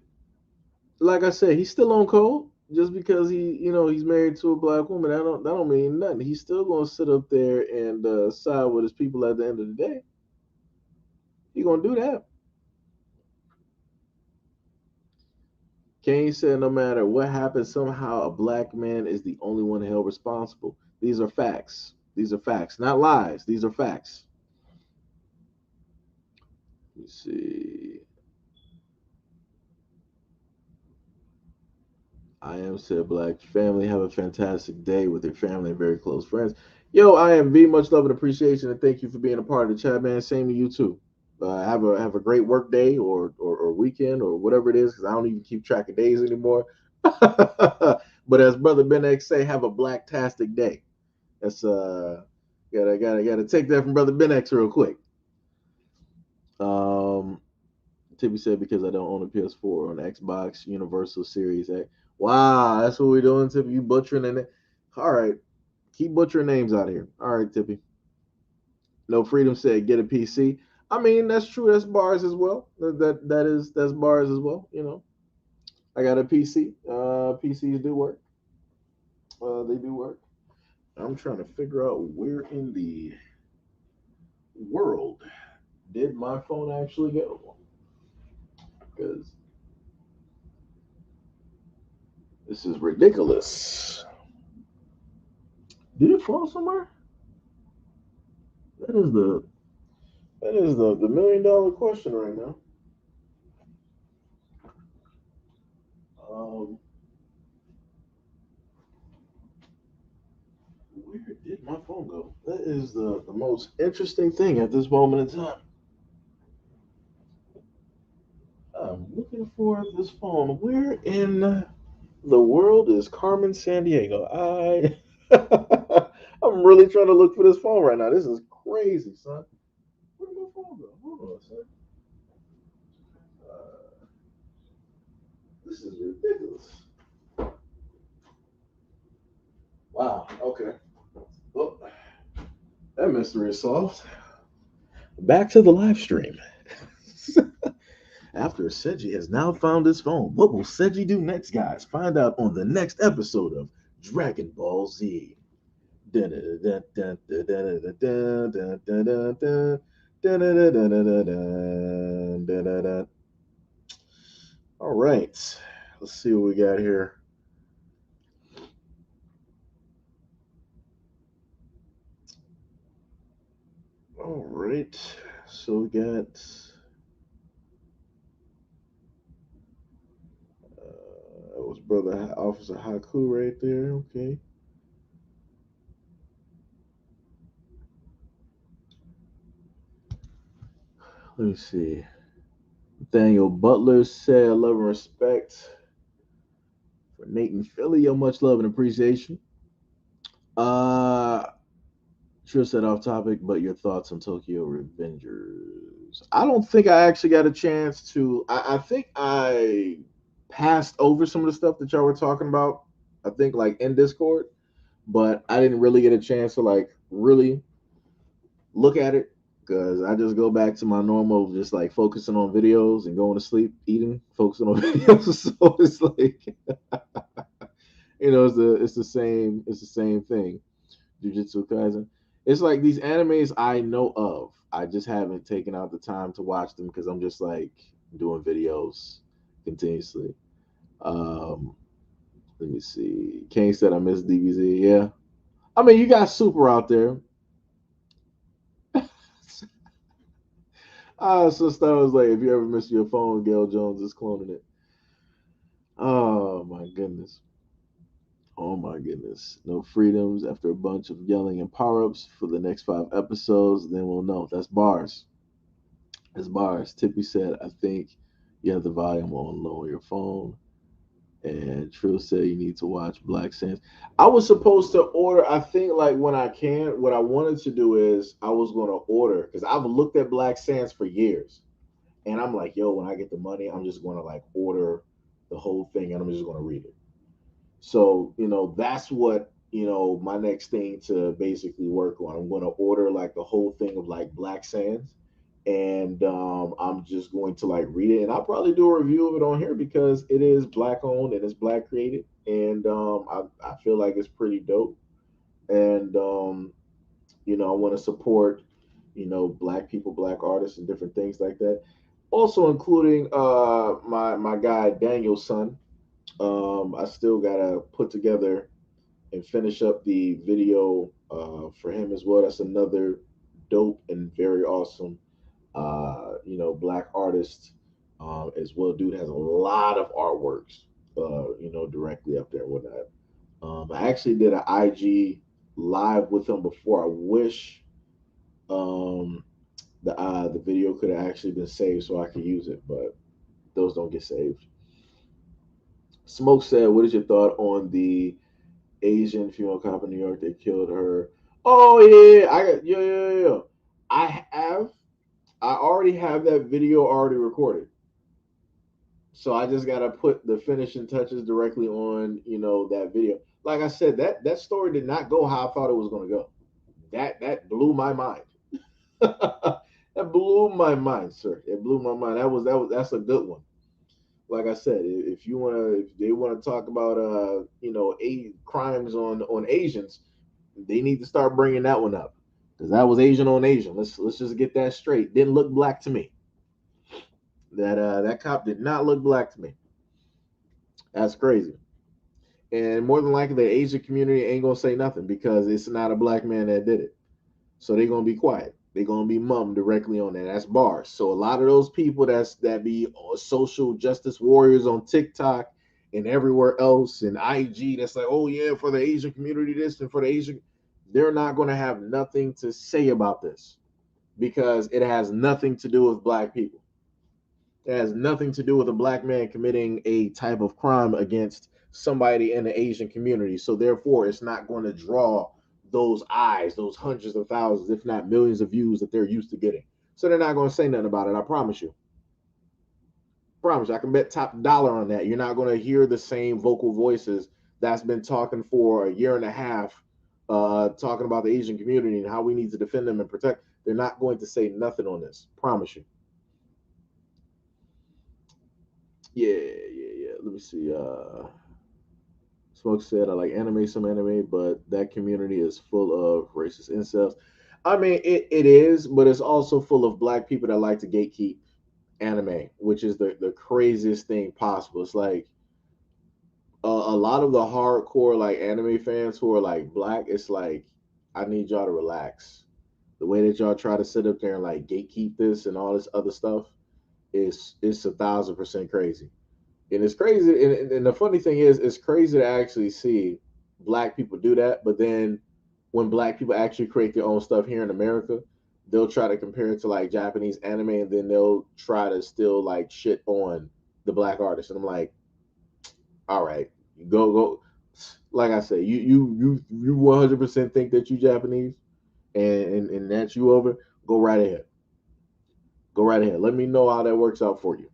Like I said, he's still on code. Just because he's married to a black woman, that don't mean nothing. He's still gonna sit up there and side with his people at the end of the day. He gonna do that. Kane said, no matter what happens, somehow a black man is the only one held responsible. These are facts. These are facts, not lies. These are facts. Let me see. I am said black family. Have a fantastic day with your family and very close friends. Yo, I am V. Much love and appreciation, and thank you for being a part of the chat, man. Same to you too. Have a great work day or weekend or whatever it is, because I don't even keep track of days anymore. But as Brother Ben X say, have a black-tastic day. That's gotta take that from Brother Ben X real quick. Um, Tippy said because I don't own a PS4 on Xbox Universal Series X. Wow, that's what we're doing, Tippy. You butchering it. All right, keep butchering names out of here. All right, Tippy. No Freedom said get a PC. I mean, that's true. That's bars as well. That's bars as well. I got a PC. PCs do work. They do work. I'm trying to figure out where in the world did my phone actually go? Because this is ridiculous. Did it fall somewhere? That is the $1 million question right now. Um, where did my phone go? That is the most interesting thing at this moment in time. I'm looking for this phone. Where in the world is Carmen San Diego? I'm really trying to look for this phone right now. This is crazy, son. Where did my phone go? Hold on a second. Uh, this is ridiculous. Wow. Okay. Well, that mystery is solved. Back to the live stream. After Seiji has now found his phone, what will Seiji do next, guys? Find out on the next episode of Dragon Ball Z. All right, let's see what we got here. All right, so we got that was Brother Officer Haku right there. Okay. Let me see. Daniel Butler said, love and respect for Nate and Philly. Yo, much love and appreciation. Uh, sure said off topic, but your thoughts on Tokyo Revengers? I don't think I actually got a chance to. I think I passed over some of the stuff that y'all were talking about I think like in Discord, but I didn't really get a chance to like really look at it because I just go back to my normal, just like focusing on videos and going to sleep, eating, focusing on videos. So it's like it's the same thing. Jujutsu Kaisen. It's like these animes I know of. I just haven't taken out the time to watch them because I'm just like doing videos continuously. Um, Let me see. Kane said I miss DBZ. Yeah, I mean you got Super out there. So Star was like, if you ever miss your phone, Gail Jones is cloning it. Oh my goodness. Oh my goodness. No freedoms after a bunch of yelling and power ups for the next 5 episodes. Then we'll know. That's bars. That's bars. Tippy said, I think you have the volume on low on your phone. And Trill said you need to watch Black Sands. I was supposed to order, I think like when I can, what I wanted to do is I was gonna order because I've looked at Black Sands for years. And I'm like, yo, when I get the money, I'm just gonna like order the whole thing and I'm just gonna read it. So, that's what, my next thing to basically work on. I'm gonna order like the whole thing of like Black Sands and I'm just going to like read it and I'll probably do a review of it on here because it is black owned and it's black created and I feel like it's pretty dope and I want to support black people, black artists and different things like that, also including my guy Daniel's son. I still gotta put together and finish up the video for him as well. That's another dope and very awesome black artist as well. Dude has a lot of artworks, directly up there and whatnot. I actually did an IG live with him before. I wish um, the video could have actually been saved so I could use it, but those don't get saved. Smoke said, "What is your thought on the Asian female cop in New York? They killed her." Oh yeah, yeah. I have. I already have that video already recorded. So I just gotta put the finishing touches directly on, that video. Like I said, that story did not go how I thought it was gonna go. That blew my mind. That blew my mind, sir. It blew my mind. That's a good one. Like I said, if they wanna talk about crimes on Asians, they need to start bringing that one up because that was Asian on Asian. Let's just get that straight. Didn't look black to me. That cop did not look black to me. That's crazy. And more than likely, the Asian community ain't gonna say nothing because it's not a black man that did it. So they're gonna be quiet. They're gonna be mum directly on that. That's bars. So a lot of those people that be social justice warriors on TikTok and everywhere else and IG that's like, oh yeah, for the Asian community, this and for the Asian, they're not gonna have nothing to say about this because it has nothing to do with black people. It has nothing to do with a black man committing a type of crime against somebody in the Asian community. So therefore, it's not going to draw those eyes, those hundreds of thousands, if not millions of views that they're used to getting. So they're not going to say nothing about it. I promise you. Promise you. I can bet top dollar on that. You're not going to hear the same vocal voices that's been talking for a year and a half, talking about the Asian community and how we need to defend them and protect. They're not going to say nothing on this. Promise you. Yeah. Let me see. Smoke said, I like anime, some anime, but that community is full of racist incels. I mean, it is, but it's also full of black people that like to gatekeep anime, which is the craziest thing possible. It's like a lot of the hardcore like anime fans who are like black, it's like, I need y'all to relax. The way that y'all try to sit up there and like gatekeep this and all this other stuff is it's 1,000% crazy. And it's crazy. And the funny thing is, it's crazy to actually see black people do that. But then when black people actually create their own stuff here in America, they'll try to compare it to like Japanese anime, and then they'll try to still like shit on the black artists. And I'm like, all right, go. Like I said, you 100% think that you Japanese, and that's you over. Go right ahead. Go right ahead. Let me know how that works out for you.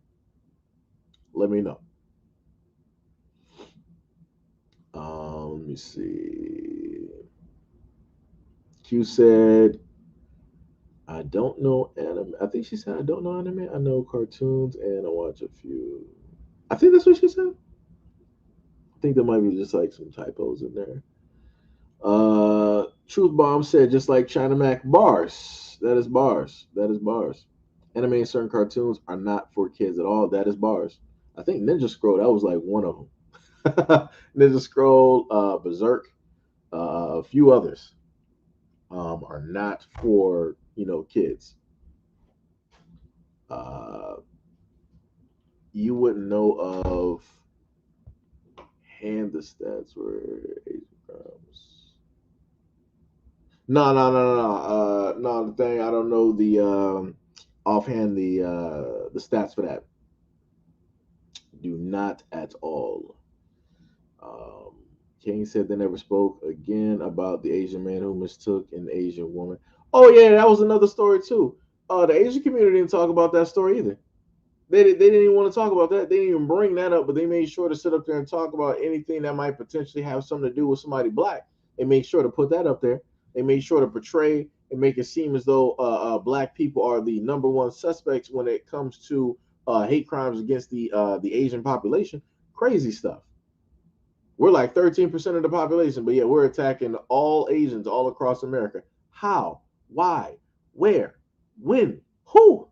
Let me know. me see. Q said, I don't know anime. I think she said, I don't know anime. I know cartoons and I watch a few. I think that's what she said. I think there might be just like some typos in there. Truth Bomb said, just like China Mac, bars. That is bars. That is bars. Anime and certain cartoons are not for kids at all. That is bars. I think Ninja Scroll, that was like one of them. Ninja Scroll, Berserk, a few others are not for, kids. Uh, you wouldn't know of hand the stats where Asian crimes. No. The thing I don't know the offhand the stats for that. Do not at all. Um, King said they never spoke again about the Asian man who mistook an Asian woman. Oh yeah, that was another story too. The Asian community didn't talk about that story either. They didn't even want to talk about that. They didn't even bring that up, but they made sure to sit up there and talk about anything that might potentially have something to do with somebody black. They made sure to put that up there. They made sure to portray and make it seem as though black people are the number one suspects when it comes to hate crimes against the Asian population. Crazy stuff. We're like 13% of the population, but yet we're attacking all Asians all across America. How? Why? Where? When? Who?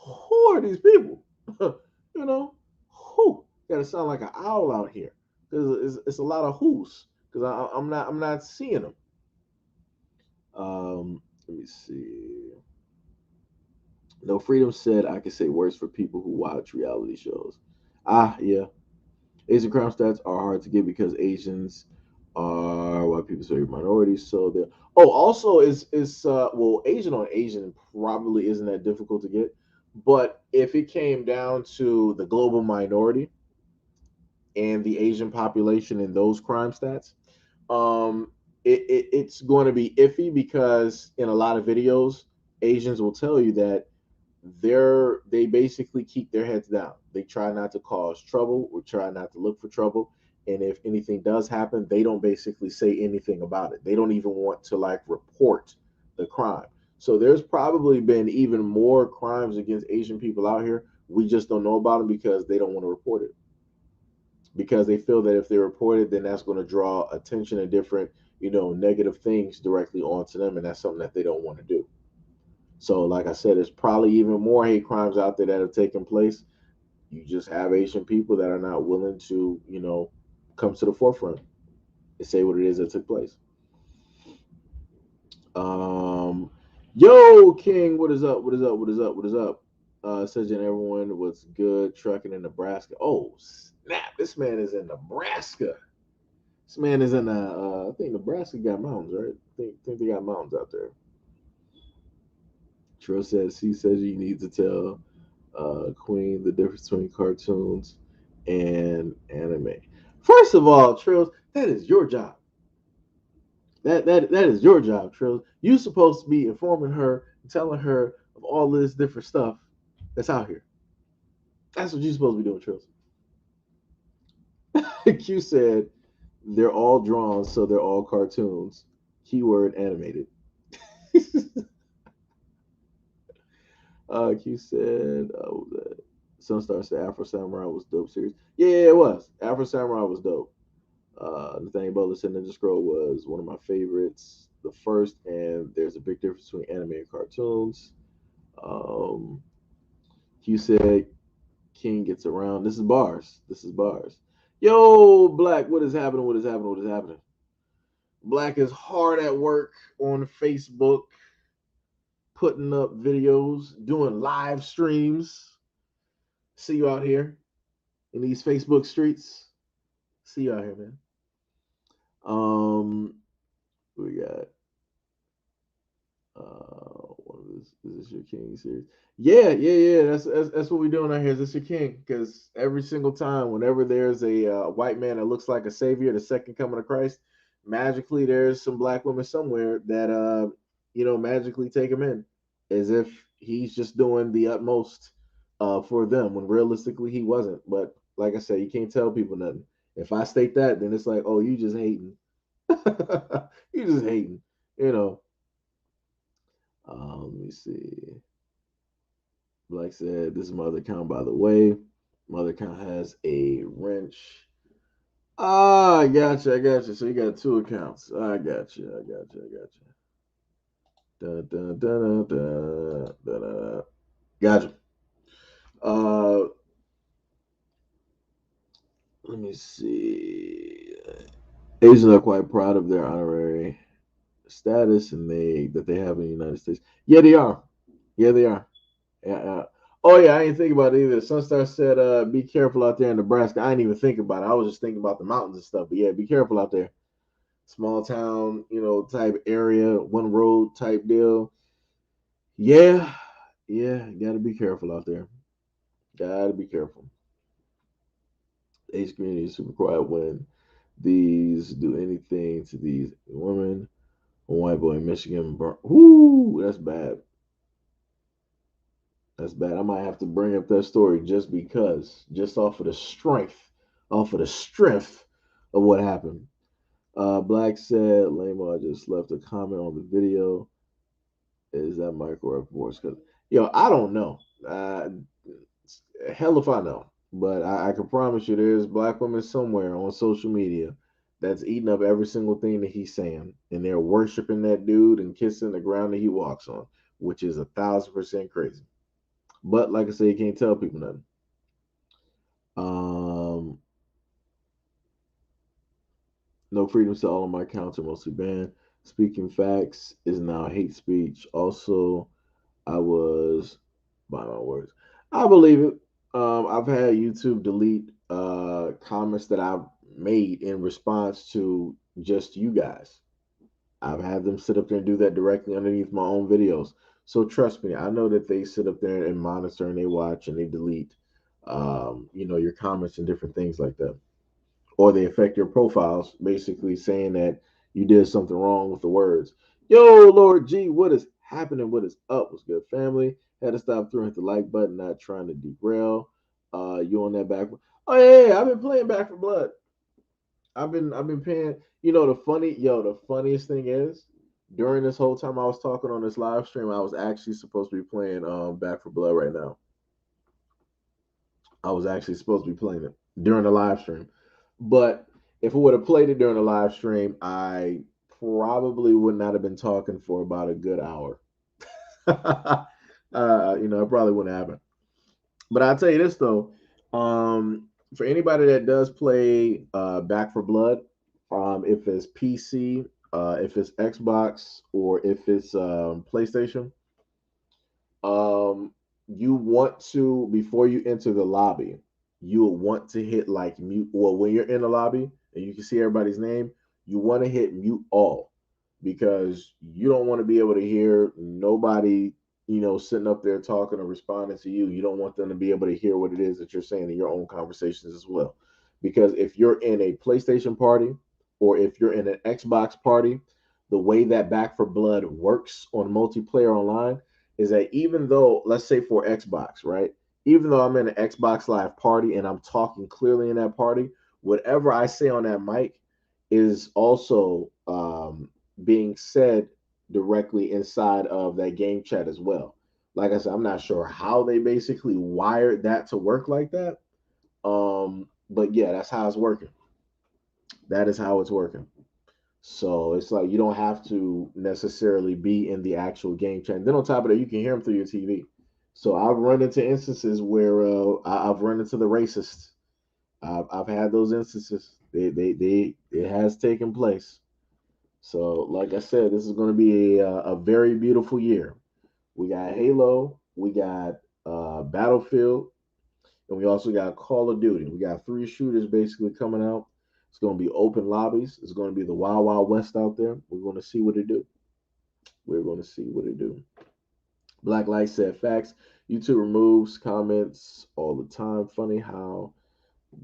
Who are these people? you know, who? Got to sound like an owl out here because it's a lot of who's because I'm not seeing them. Let me see. No Freedom said I could say words for people who watch reality shows. Yeah. Asian crime stats are hard to get because Asians are white people's favorite minorities. So they're also is well, Asian on Asian probably isn't that difficult to get. But if it came down to the global minority and the Asian population in those crime stats, um, it's going to be iffy because in a lot of videos, Asians will tell you that they basically keep their heads down. They try not to cause trouble or try not to look for trouble. And if anything does happen, they don't basically say anything about it. They don't even want to like report the crime. So there's probably been even more crimes against Asian people out here. We just don't know about them because they don't want to report it. Because they feel that if they report it, then that's going to draw attention and different, negative things directly onto them. And that's something that they don't want to do. So, like I said, there's probably even more hate crimes out there that have taken place. You just have Asian people that are not willing to, come to the forefront and say what it is that took place. Um, Yo, King, what is up? What is up? What is up? What is up? Says everyone was good trucking in Nebraska. Oh, snap. This man is in Nebraska. This man is in, I think Nebraska got mountains, right? I think they got mountains out there. Trill says, he says you need to tell Queen the difference between cartoons and anime. First of all, Trills, that is your job. That is your job, Trills. You're supposed to be informing her, telling her of all this different stuff that's out here. That's what you're supposed to be doing, Trills. Q said they're all drawn, so they're all cartoons. Keyword animated. Q said, what was that? Sunstar said Afro Samurai was dope series. Yeah, it was. Afro Samurai was dope. Nathaniel Butler said Ninja Scroll was one of my favorites. The first, and there's a big difference between anime and cartoons. Um, Q said King gets around. This is bars. This is bars. Yo, Black, what is happening? What is happening? What is happening? Black is hard at work on Facebook, putting up videos, doing live streams. See you out here in these Facebook streets. See you out here, man. We got what is this your king series? Yeah. That's what we're doing out here. Is this your king? Because every single time, whenever there's a white man that looks like a savior, the second coming of Christ, magically there's some black women somewhere that magically take him in, as if he's just doing the utmost for them when realistically he wasn't. But like I said, you can't tell people nothing. If I state that, then it's like, oh, you just hating. You just hating. You know. Let me see. Black said, this is my other account, by the way. My other account has a wrench. Ah, I got you. I got you. So you got two accounts. I got you. I got you. I got you. Da, da, da, da, da, da, da. Got you. Uh, let me see. Asians are quite proud of their honorary status and they have in the United States. Yeah, they are. Yeah, they are. Yeah. Oh yeah, I didn't think about it either. Sunstar said, "Be careful out there in Nebraska." I didn't even think about it. I was just thinking about the mountains and stuff. But yeah, be careful out there. Small town, type area, one road type deal. Yeah, yeah, got to be careful out there. Got to be careful. Age community is super quiet when these do anything to these women. A white boy in Michigan. Whoo, that's bad. That's bad. I might have to bring up that story just because, just off of the strength of what happened. Black said, Lamo, I just left a comment on the video. Is that micro voice? Because, I don't know. Hell if I know. But I can promise you there's black women somewhere on social media that's eating up every single thing that he's saying. And they're worshiping that dude and kissing the ground that he walks on, which is 1,000% crazy. But like I said, you can't tell people nothing. Um, no freedoms to all of my accounts are mostly banned. Speaking facts is now hate speech. Also, I was by my words. I believe it. I've had YouTube delete comments that I've made in response to just you guys. I've had them sit up there and do that directly underneath my own videos. So trust me, I know that they sit up there and monitor and they watch and they delete, your comments and different things like that, or they affect your profiles, basically saying that you did something wrong with the words. Yo, Lord G, what is happening? What is up? What's good, family? Had to stop through hit the like button, not trying to derail. You on that back? Oh yeah, I've been playing Back for Blood. I've been paying. The funniest thing is during this whole time I was talking on this live stream, I was actually supposed to be playing Back for Blood right now. I was actually supposed to be playing it during the live stream. But if I would have played it during the live stream, I probably would not have been talking for about a good hour. It probably wouldn't happen. But I'll tell you this though, for anybody that does play Back for Blood, if it's PC, if it's Xbox, or if it's PlayStation, you want to before you enter the lobby, you will want to hit like mute. Well, when you're in the lobby and you can see everybody's name, you want to hit mute all because you don't want to be able to hear nobody, sitting up there talking or responding to you. You don't want them to be able to hear what it is that you're saying in your own conversations as well. Because if you're in a PlayStation party or if you're in an Xbox party, the way that Back for Blood works on multiplayer online is that even though, let's say for Xbox, right? Even though I'm in an Xbox Live party and I'm talking clearly in that party, whatever I say on that mic is also being said directly inside of that game chat as well. Like I said, I'm not sure how they basically wired that to work like that. But yeah, that's how it's working. That is how it's working. So it's like you don't have to necessarily be in the actual game chat. And then on top of that, you can hear them through your TV. So I've run into instances where I've run into the racists. I've had those instances. It has taken place. So like I said, this is going to be a very beautiful year. We got Halo, we got Battlefield, and we also got Call of Duty. We got three shooters basically coming out. It's going to be open lobbies. It's going to be the Wild Wild West out there. We're going to see what it do. We're going to see what it do. Black Light said facts. YouTube removes comments all the time. Funny how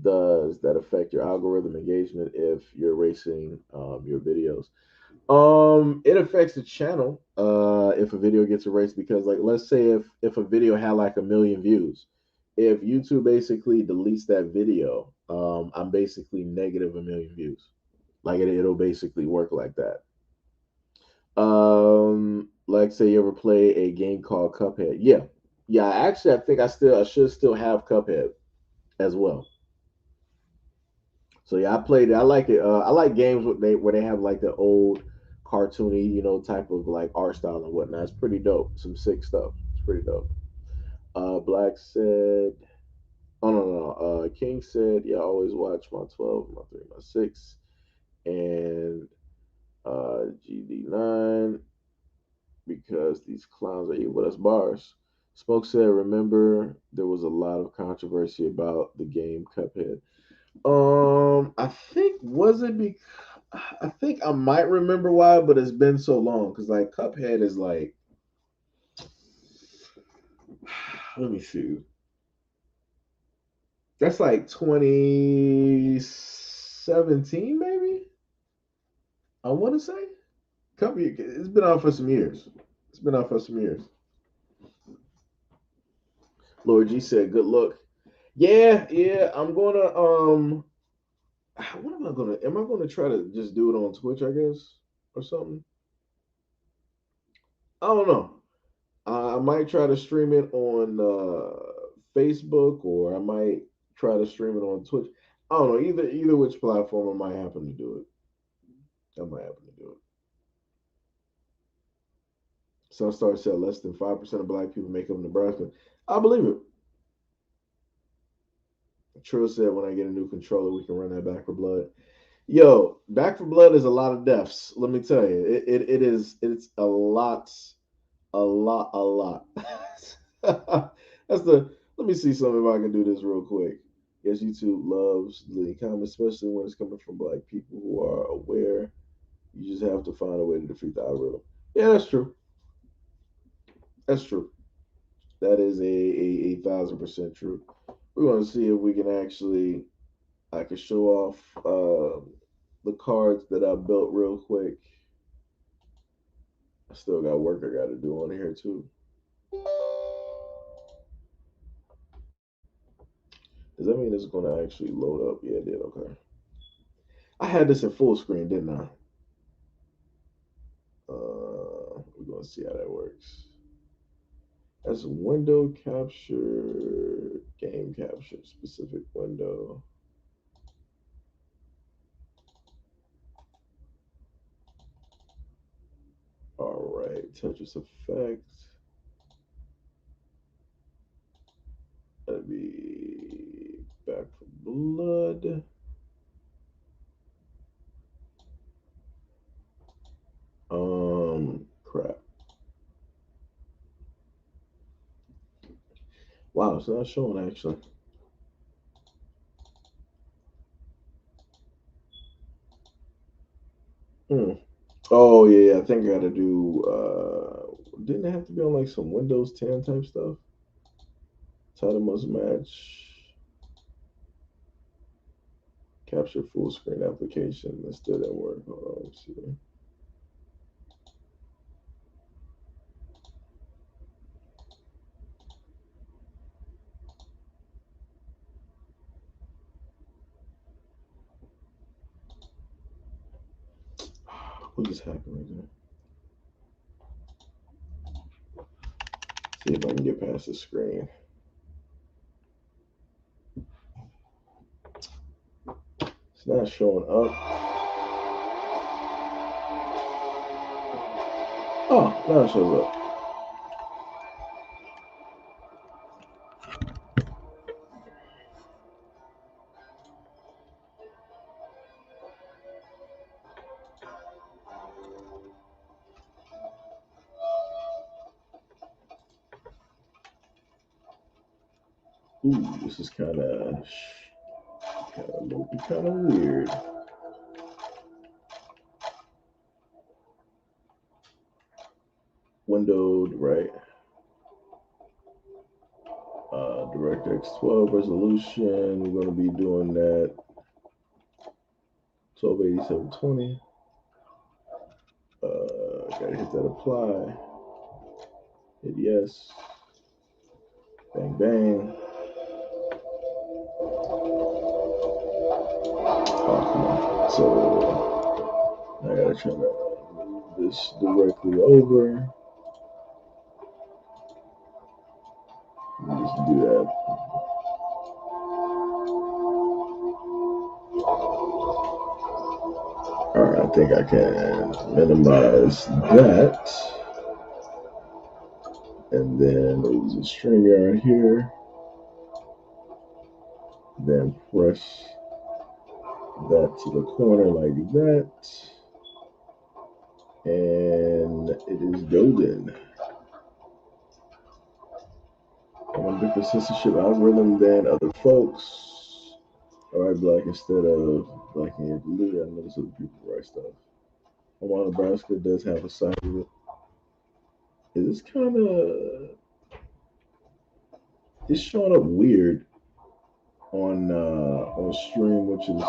does that affect your algorithm engagement if you're erasing your videos? It affects the channel if a video gets erased because, like, let's say if a video had like 1 million views, if YouTube basically deletes that video, I'm basically negative a million views. Like it'll basically work like that. Like say you ever play a game called Cuphead? Yeah, yeah. Actually, I think I should still have Cuphead as well. So yeah, I played it. I like it. I like games where they have like the old cartoony, type of like art style and whatnot. It's pretty dope. Some sick stuff. It's pretty dope. Black said, oh no no. King said, yeah, I always watch my 12, my 3, my 6, and GD9 because these clowns are evil. That's bars. Smoke said, remember there was a lot of controversy about the game Cuphead. I think was it because I think I might remember why, but it's been so long because like Cuphead is like, let me see, that's like 2017 maybe. I want to say Cuphead. It's been out for some years. It's been out for some years. Lord G said, "Good luck." Yeah, yeah. I'm gonna What am I gonna? Am I gonna try to just do it on Twitch? I guess or something. I don't know. I might try to stream it on Facebook, or I might try to stream it on Twitch. I don't know. Either which platform I might happen to do it. I might happen to do it. Sunstar said less than 5% of black people make up Nebraska. I believe it. Trill said when I get a new controller, we can run that back for blood. Yo, back for blood is a lot of deaths. Let me tell you, it is. It's a lot, a lot, a lot. That's the. Let me see something if I can do this real quick. Yes, YouTube loves the comments, especially when it's coming from black people who are aware. You just have to find a way to defeat the algorithm. Yeah, that's true. That's true. That is a 1,000% true. We're going to see if we can actually. I can show off the cards that I built real quick. I still got work I got to do on here too. Does that mean it's going to actually load up? Yeah, it did. Okay. I had this in full screen, didn't I? We're going to see how that works. That's window capture, game capture, specific window. All right, Tetris effect. That'd be back for blood. Crap. Wow, it's not showing actually. Hmm. Oh yeah, yeah. I think I got to do. Didn't it have to be on like some Windows 10 type stuff? Title must match. Capture full screen application. That still didn't work. Hold on, let's see. What just happened right there? See if I can get past the screen. It's not showing up. Oh, now it shows up. Ooh, this is kind of weird. Windowed, right? DirectX 12 resolution. We're going to be doing that 1280 gotta hit that apply. Hit yes. Bang bang. gotta try to move this directly over. Let me just do that. Alright, I think I can minimize that. And then there's a string right here. Then press that to the corner like that. And it is golden. I'm on a different censorship algorithm than other folks. I write black instead of black and blue. I notice other people write stuff. Omaha, Nebraska does have a side of it. Is this kind of, it's showing up weird on stream, which is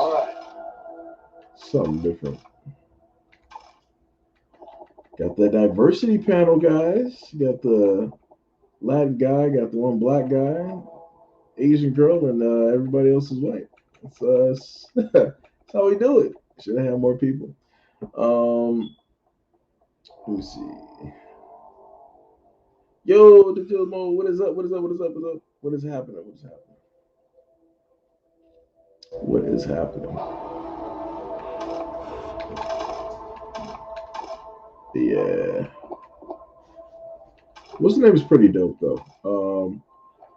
something different. Got the diversity panel, guys. You got the Latin guy, got the one black guy, Asian girl, and everybody else is white. That's how we do it. Should have had more people. Let me see. Yo, the Jill Mo, what is up? What is up? What is up? What is up? What is happening? What is happening? What is happening? Yeah. What's the name is pretty dope though.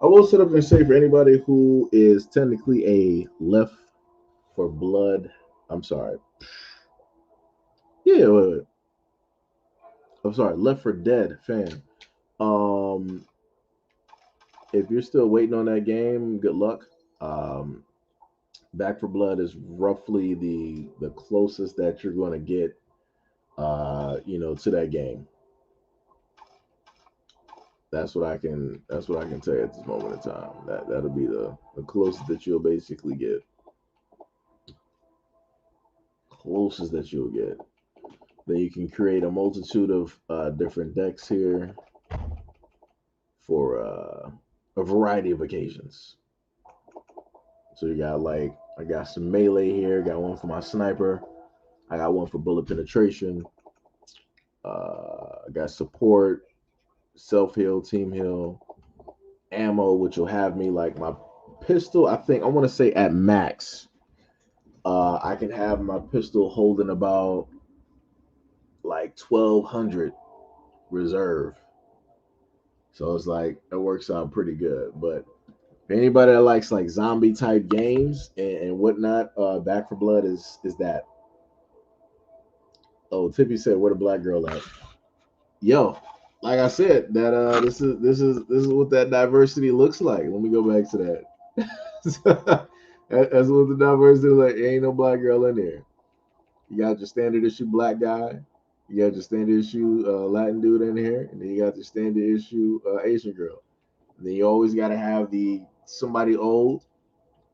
I will sit up and say for anybody who is technically a Left for Blood, I'm sorry. Yeah, wait. I'm sorry, Left for Dead fan. Um, if you're still waiting on that game, good luck. Back for Blood is roughly the closest that you're going to get, to that game. That's what I can. That's what I can tell you at this moment in time. That'll be the closest that you'll basically get. Closest that you'll get. Then you can create a multitude of different decks here for a variety of occasions. So you got I got some melee here. Got one for my sniper. I got one for bullet penetration. I got support, self heal, team heal, ammo, which will have me like my pistol. I think I want to say at max, I can have my pistol holding about like 1,200 reserve. So it's like it works out pretty good. But for anybody that likes like zombie type games and whatnot, Back for Blood is that. Oh, Tippy said, "Where the black girl at?" Yo, like I said, that this is what that diversity looks like. Let me go back to that. That's what the diversity like. Ain't no black girl in there. You got your standard issue black guy. You got your standard issue Latin dude in here, and then you got the standard issue Asian girl. And then you always got to have the somebody old,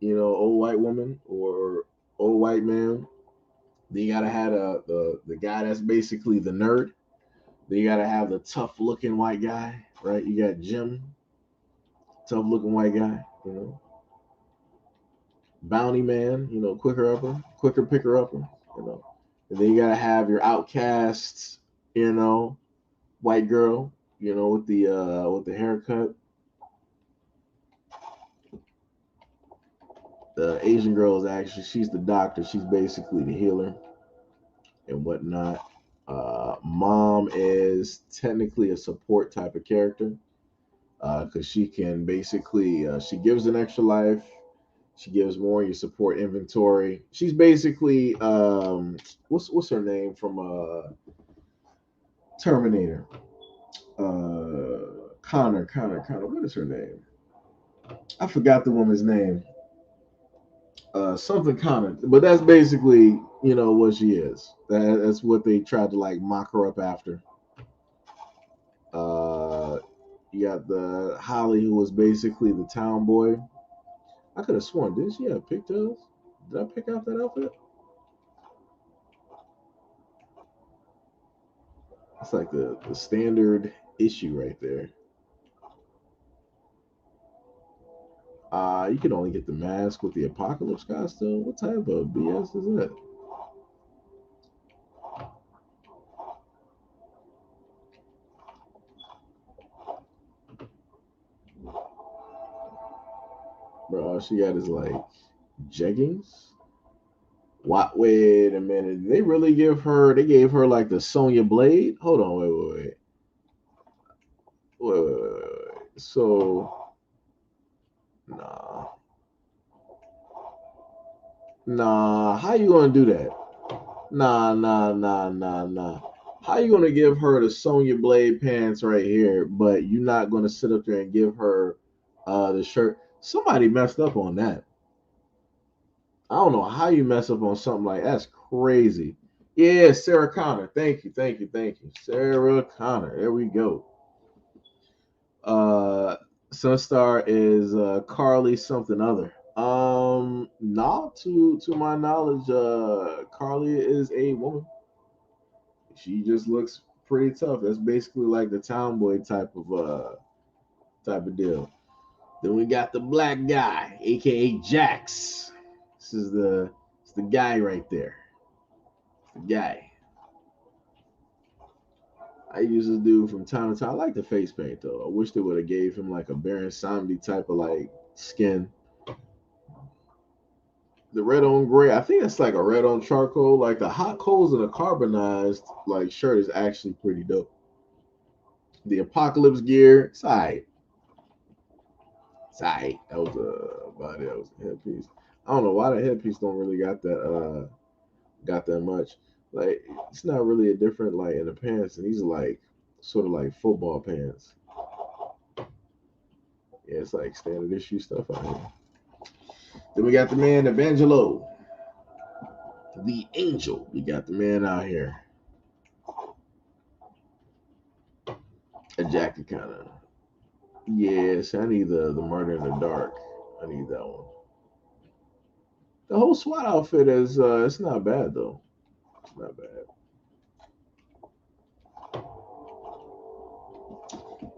old white woman or old white man. Then you got to have the guy that's basically the nerd. Then you got to have the tough looking white guy, right? You got Jim, tough looking white guy, bounty man, quicker picker upper, you know. And then you gotta have your outcasts, white girl, with the haircut. The Asian girl is actually she's the doctor. She's basically the healer and whatnot. Mom is technically a support type of character because she can basically she gives an extra life. She gives more. You support inventory. She's basically what's her name from Terminator? Connor. What is her name? I forgot the woman's name. Something Connor, but that's basically what she is. That's what they tried to like mock her up after. Uh, you got the Holly who was basically the town boy. I could have sworn, didn't she have pigtails? Did I pick out that outfit? It's like the standard issue right there. You can only get the mask with the apocalypse costume. What type of BS is that? Bro, all she got is like jeggings. What? Wait a minute. Did they really give her? They gave her like the Sonya Blade. Hold on. Wait. So nah, nah. How you gonna do that? Nah. How you gonna give her the Sonya Blade pants right here, but you're not gonna sit up there and give her the shirt? Somebody messed up on that. I don't know how you mess up on something like that's crazy. Yeah, Sarah Connor. Thank you. Sarah Connor. There we go. Uh Sunstar is Carly something other. Nah, to my knowledge, Carly is a woman. She just looks pretty tough. That's basically like the tomboy type of deal. Then we got the black guy, aka Jax. This is the guy right there. The guy. I use this dude from time to time. I like the face paint though. I wish they would have gave him like a Baron Samedi type of like skin. The red on gray, I think it's like a red on charcoal. Like the hot coals and the carbonized like shirt is actually pretty dope. The apocalypse gear, it's alright. It's alright. That was about it. That was the headpiece. I don't know why the headpiece don't really got that much. Like it's not really a different like in the pants, and these are like sort of like football pants. Yeah, it's like standard issue stuff out here. Then we got the man Evangelo, the angel. We got the man out here. A jacket kind of. Yes, I need the murder in the dark. I need that one. The whole SWAT outfit is it's not bad though. It's not bad.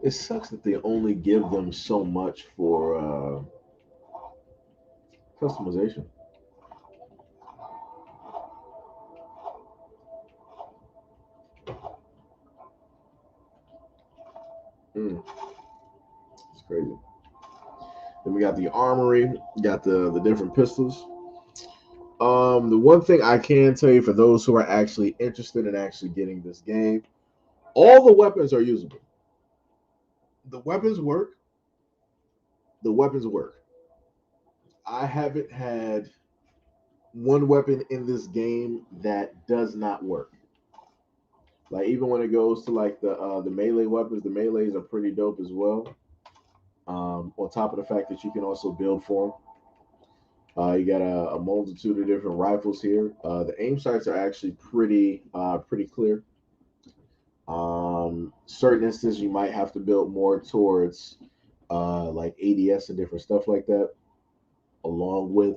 It sucks that they only give them so much for customization. Mm, it's crazy. Then we got the armory, got the different pistols. The one thing I can tell you for those who are actually interested in actually getting this game, all the weapons are usable. The weapons work. The weapons work. I haven't had one weapon in this game that does not work. Like even when it goes to like the melee weapons, the melees are pretty dope as well. On top of the fact that you can also build for them. You got a multitude of different rifles here. The aim sights are actually pretty clear. Certain instances you might have to build more towards like ADS and different stuff like that, along with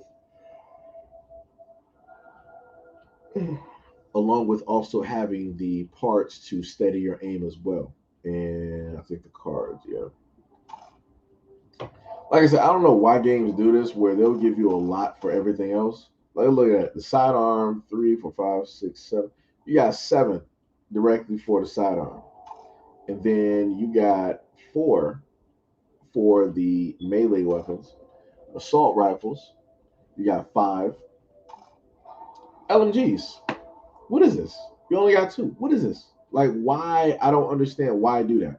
along with also having the parts to steady your aim as well. And I think the cards, yeah. Like I said, I don't know why games do this where they'll give you a lot for everything else. Like look at that. The sidearm, 3, 4, 5, 6, 7. You got 7 directly for the sidearm. And then you got 4 for the melee weapons. Assault rifles, you got 5. LMGs. What is this? You only got 2. What is this? Like why? I don't understand why do that.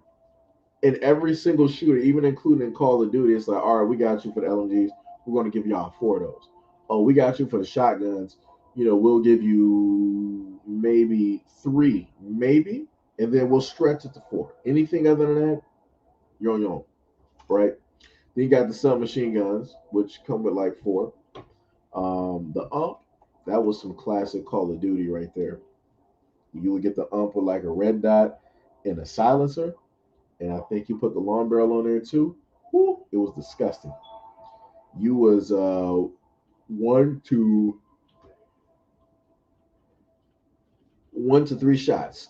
In every single shooter, even including Call of Duty, it's like, all right, we got you for the LMGs. We're going to give y'all 4 of those. Oh, we got you for the shotguns. We'll give you maybe 3, maybe, and then we'll stretch it to 4. Anything other than that, you're on your own, right? Then you got the submachine guns, which come with like 4. The ump, that was some classic Call of Duty right there. You would get the ump with like a red dot and a silencer, and I think you put the long barrel on there too. Woo, it was disgusting. You was 1 to 3 shots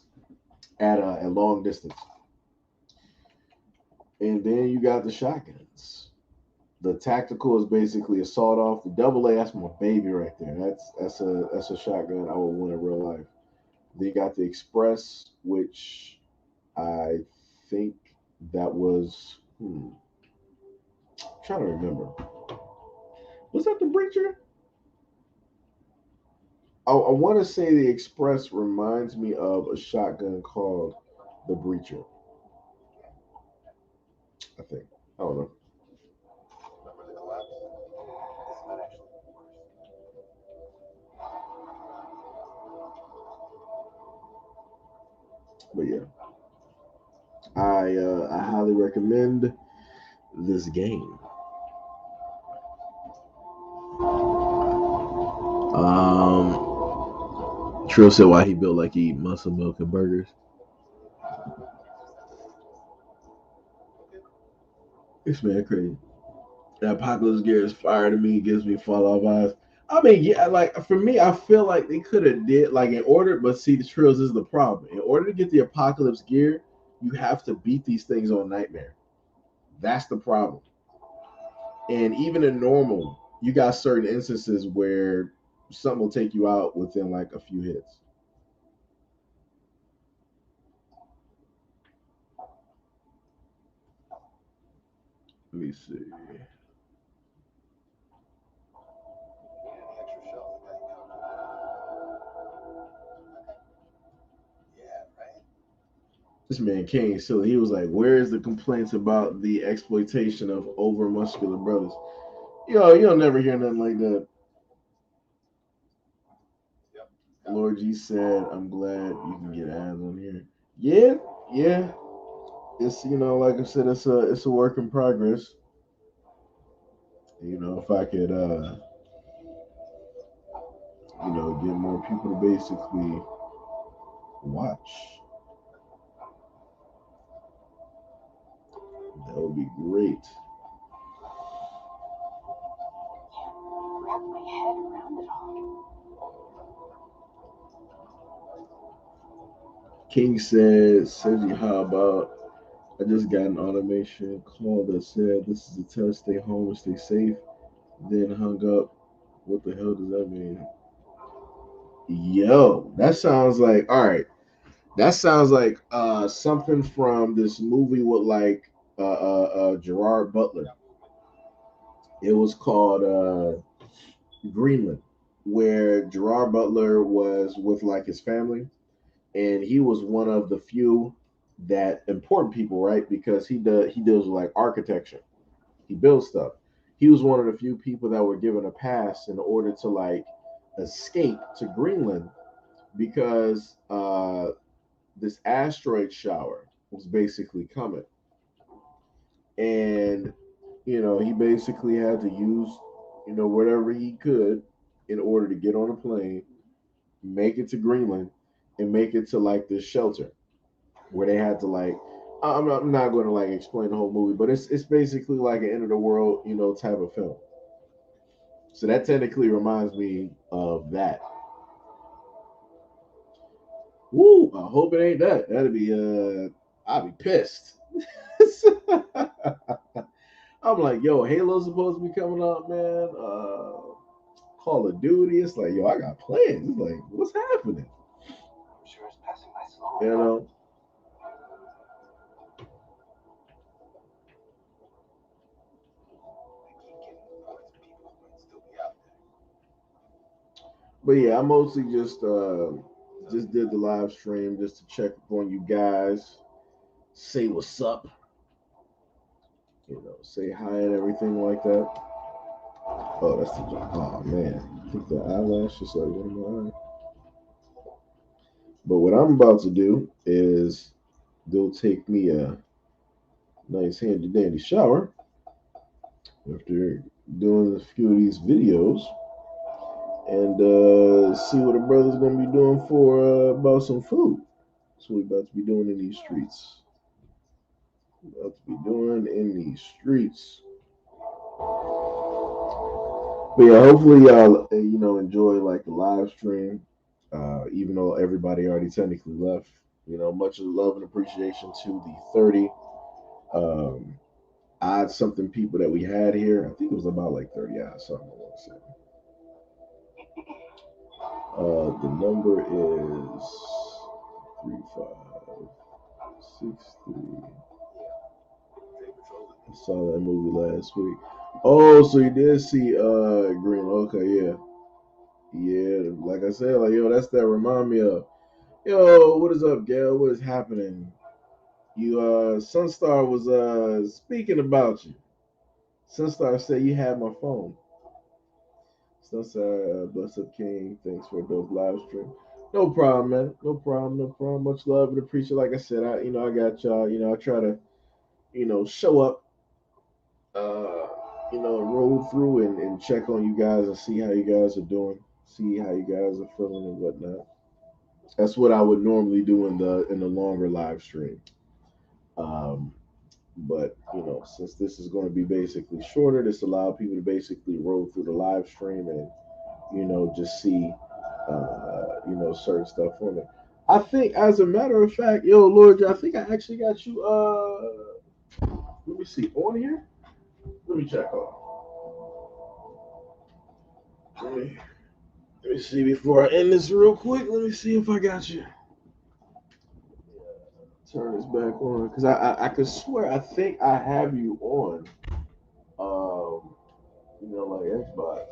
at a long distance, and then you got the shotguns. The tactical is basically a sawed off. The double A, that's my baby right there. That's a shotgun I would want in real life. Then you got the express, which I think that was I'm trying to remember. Was that the Breacher? I want to say the Express reminds me of a shotgun called the Breacher. I think. I don't know. But yeah, I highly recommend this game. Trill said why he built like he eat muscle milk and burgers. This man crazy. That Apocalypse Gear is fire to me. Gives me fall off eyes. I mean, yeah, like for me, I feel like they could have did like in order, but see, the Trills is the problem. In order to get the Apocalypse Gear, you have to beat these things on Nightmare. That's the problem. And even in normal, you got certain instances where something will take you out within like a few hits. Let me see. This man King, so he was like, "Where's the complaints about the exploitation of over muscular brothers?" Yo, you'll never hear nothing like that. Lord G said, "I'm glad you can get ads on here." Yeah, yeah. It's like I said, it's a work in progress. If I could, get more people to basically watch, that would be great. King said, "Sergi, how about I just got an automation call that said this is a test, stay home and stay safe." Then hung up. What the hell does that mean? Yo, that sounds like all right. That sounds like something from this movie with like Gerard Butler. It was called Greenland, where Gerard Butler was with like his family, and he was one of the few that important people, right? Because he deals with like architecture. He builds stuff. He was one of the few people that were given a pass in order to like escape to Greenland because this asteroid shower was basically coming, and he basically had to use whatever he could in order to get on a plane, make it to Greenland, and make it to like this shelter where they had to like. I'm not going to like explain the whole movie, but it's basically like an end of the world type of film. So that technically reminds me of that. Woo! I hope it ain't that. That'd be I'd be pissed. I'm like, yo, Halo's supposed to be coming out, man. Call of Duty. It's like, yo, I got plans. It's like, what's happening? You know. But yeah, I mostly just did the live stream just to check up on you guys, say what's up, say hi and everything like that. Oh, that's the oh man, I think the eyelash is like one of my eye. But what I'm about to do is go take me a nice handy dandy shower after doing a few of these videos and see what the brother's gonna be doing for about some food. That's what we about to be doing in these streets. About to be doing in these streets. But yeah, hopefully y'all enjoy like the live stream. Even though everybody already technically left, much love and appreciation to the 30 um, odd something people that we had here. I think it was about like 30 odd something. I want to say. The number is 3563. I saw that movie last week. Oh, so you did see Green. Okay, yeah. Yeah, like I said, like yo, that's that remind me of. Yo, what is up, Gail? What is happening? You Sunstar was speaking about you. Sunstar said you had my phone. Sunstar, bless up King. Thanks for a dope live stream. No problem, man. No problem, no problem. Much love and appreciate. Like I said, I got y'all, I try to, show up roll through and check on you guys and see how you guys are doing, see how you guys are feeling and whatnot. That's what I would normally do in the longer live stream. Um, but since this is going to be basically shorter, this allows people to basically roll through the live stream and just see certain stuff on it. I think, as a matter of fact, yo, Lord, I think I actually got you. Let me see on here. Let me check on. Let me Let me see before I end this real quick. Let me see if I got you. Turn this back on because I could swear I think I have you on. Like Xbox.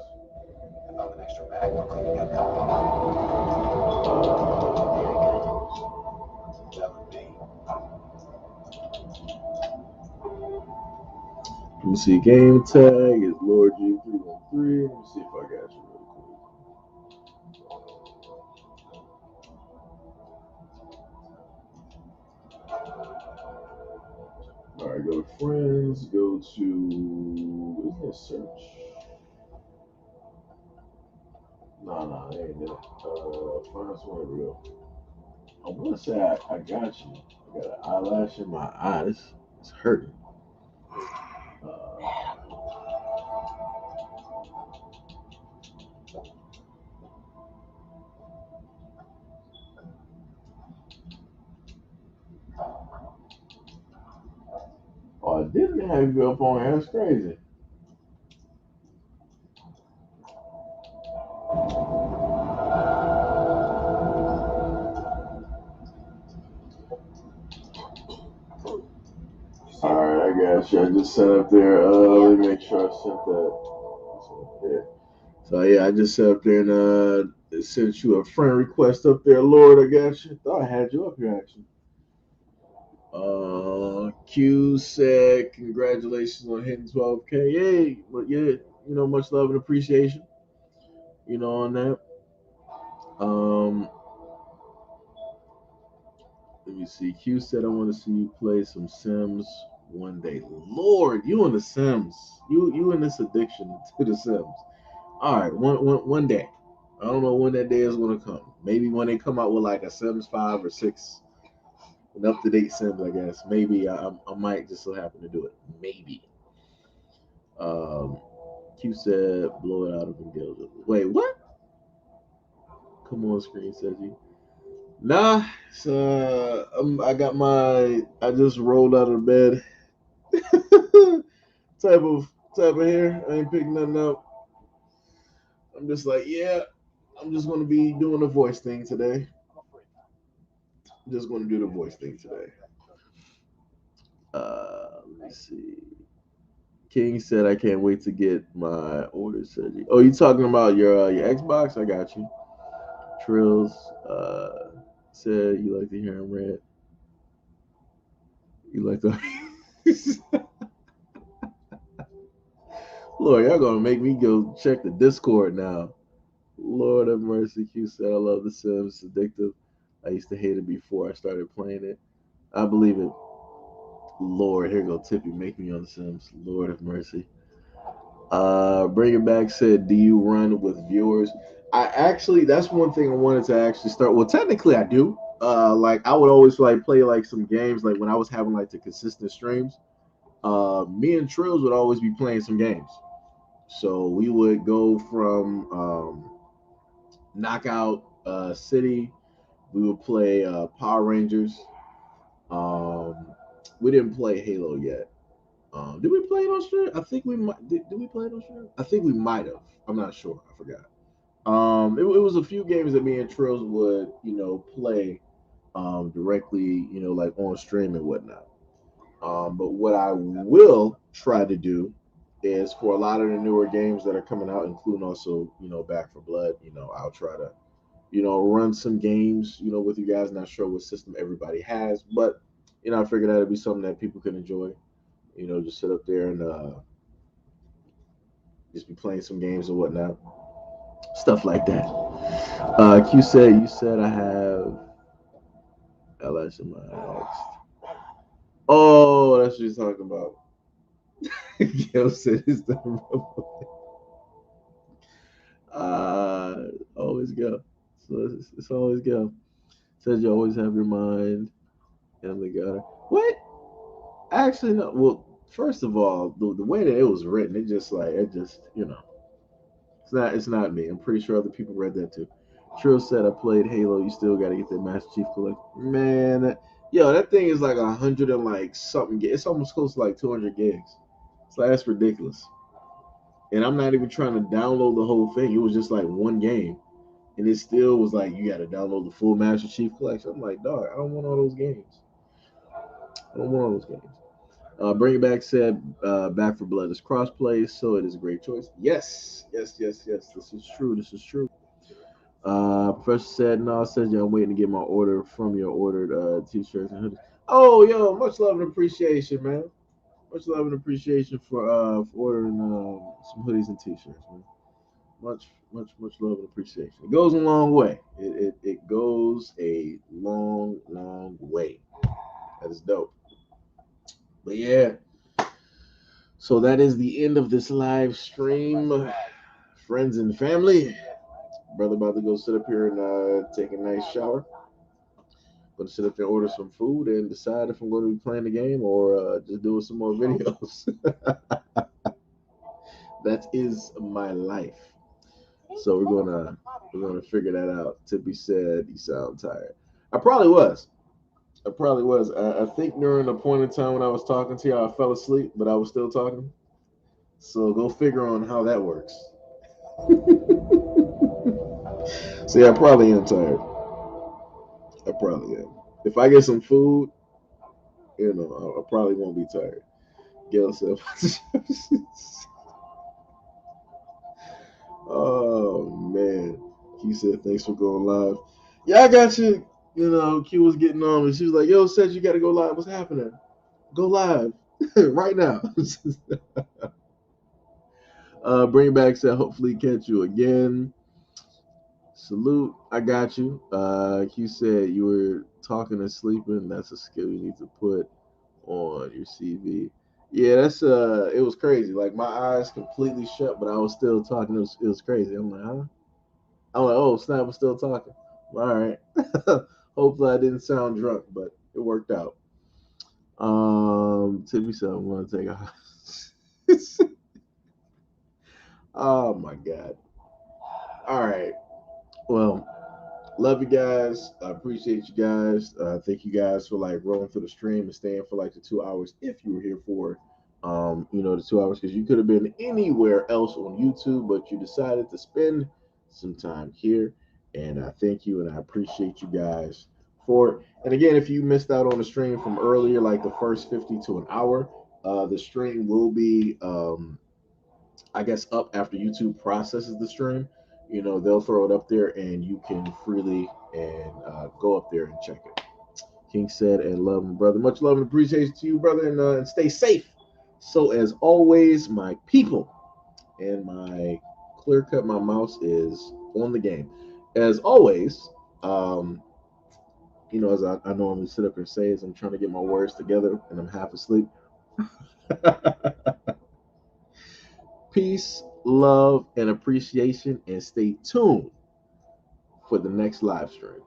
About an extra bag for cleaning up that would be. Let me see. Game tag is Lord G313. Let me see if I got you real quick. All right, go to friends. Go to business search. Nah, that ain't it. Find somewhere real. I want to say I got you. I got an eyelash in my eye. It's hurting. Uh, I didn't have you up on here. That's crazy. All right, I got you. I just set up there. Let me make sure I sent that. Yeah. So yeah, I just set up there and sent you a friend request up there. Lord, I got you. Thought I had you up here actually. Q said congratulations on hitting 12K. Yay! But yeah, much love and appreciation. On that. Um, Let me see. Q said I want to see you play some Sims one day. Lord, you in the Sims. You in this addiction to the Sims. All right, one day. I don't know when that day is gonna come. Maybe when they come out with like a Sims 5 or 6, an up to date Sims, I guess. Maybe I might just so happen to do it. Maybe. Um, Q said blow it out of Engage. Wait, what? Come on, screen says he. Nah, so I just rolled out of bed. type of hair. I ain't picking nothing up. I'm just like, yeah, I'm just gonna be doing the voice thing today. I'm just gonna do the voice thing today. Let me see. King said I can't wait to get my order. Said, oh, you talking about your Xbox? I got you. Trills said you like to hear him rant. You like to. Lord, y'all gonna make me go check the Discord now. Lord have mercy. Q said I love The Sims. It's addictive. I used to hate it before I started playing it. I believe it. Lord, here go Tippy make me on The Sims. Lord have mercy. Bring It Back said, do you run with viewers? I actually, that's one thing I wanted to actually start. Well, technically, I do. Like I would always like play like some games. Like when I was having like the consistent streams, me and Trills would always be playing some games. So we would go from Knockout City. We would play Power Rangers. Um, we didn't play Halo yet. Did we play it on stream? I think we might. Did we play it on stream? I think we might have. I'm not sure. I forgot. It was a few games that me and Trills would, play directly, like on stream and whatnot. But what I will try to do is for a lot of the newer games that are coming out, including also, Back for Blood. I'll try to, run some games, with you guys. Not sure what system everybody has, but I figured that'd be something that people could enjoy. Just sit up there and just be playing some games and whatnot, stuff like that. Q said, you said I have LS in my ex. Oh, that's what you're talking about. Gail said it's the always go. So it's always go. Says you always have your mind and the gutter. What? Actually, no. Well, first of all, the way that it was written, it's not me. I'm pretty sure other people read that too. Trill said I played Halo. You still got to get that Master Chief Collection. Man, that thing is like 100 and like something. It's almost close to like 200 gigs. It's like that's ridiculous. And I'm not even trying to download the whole thing. It was just like one game, and it still was like you got to download the full Master Chief Collection. I'm like, dog, I don't want all those games. I don't want all those games. Bring It Back said, Back for Blood is crossplay, so it is a great choice. Yes, yes, yes, yes. This is true. This is true. Professor said, no, says, yeah, I'm waiting to get my order from your ordered t-shirts and hoodies. Oh, yo, much love and appreciation, man. Much love and appreciation for ordering some hoodies and t-shirts, man. Much, much, much love and appreciation. It goes a long way. It goes a long, long way. That is dope. But yeah, so that is the end of this live stream, friends and family. Brother about to go sit up here and take a nice shower. Gonna sit up there, order some food, and decide if I'm going to be playing the game or just doing some more videos. That is my life. So we're gonna figure that out. Tippy said you sound tired. I probably was. I think during the point in time when I was talking to you, I fell asleep, but I was still talking. So go figure on how that works. See, I probably am tired. I probably am. If I get some food, I probably won't be tired. Gail said, oh, man. Q said, thanks for going live. Yeah, I got you. Q was getting on me. She was like, yo, said you got to go live. What's happening? Go live right now. Bring Back said, hopefully catch you again. Salute. I got you. Q said you were talking and sleeping. That's a skill you need to put on your CV. Yeah, it was crazy. Like my eyes completely shut, but I was still talking. It was crazy. I'm like, huh? I'm like, oh snap, I'm still talking. All right. Hopefully I didn't sound drunk, but it worked out. Tippy said I'm gonna take a oh my god. All right. Well, love you guys. I appreciate you guys. Thank you guys for like rolling through the stream and staying for like the 2 hours if you were here for the 2 hours, because you could have been anywhere else on YouTube, but you decided to spend some time here. And I thank you and I appreciate you guys for it. And again, if you missed out on the stream from earlier, like the first 50 to an hour, the stream will be I guess up after YouTube processes the stream. They'll throw it up there and you can freely and go up there and check it. King said, and love my brother. Much love and appreciation to you, brother, and stay safe. So as always, my people, and my clear cut, my mouse is on the game. As always, as I normally sit up and say, as I'm trying to get my words together and I'm half asleep. Peace, love, and appreciation, and stay tuned for the next live stream.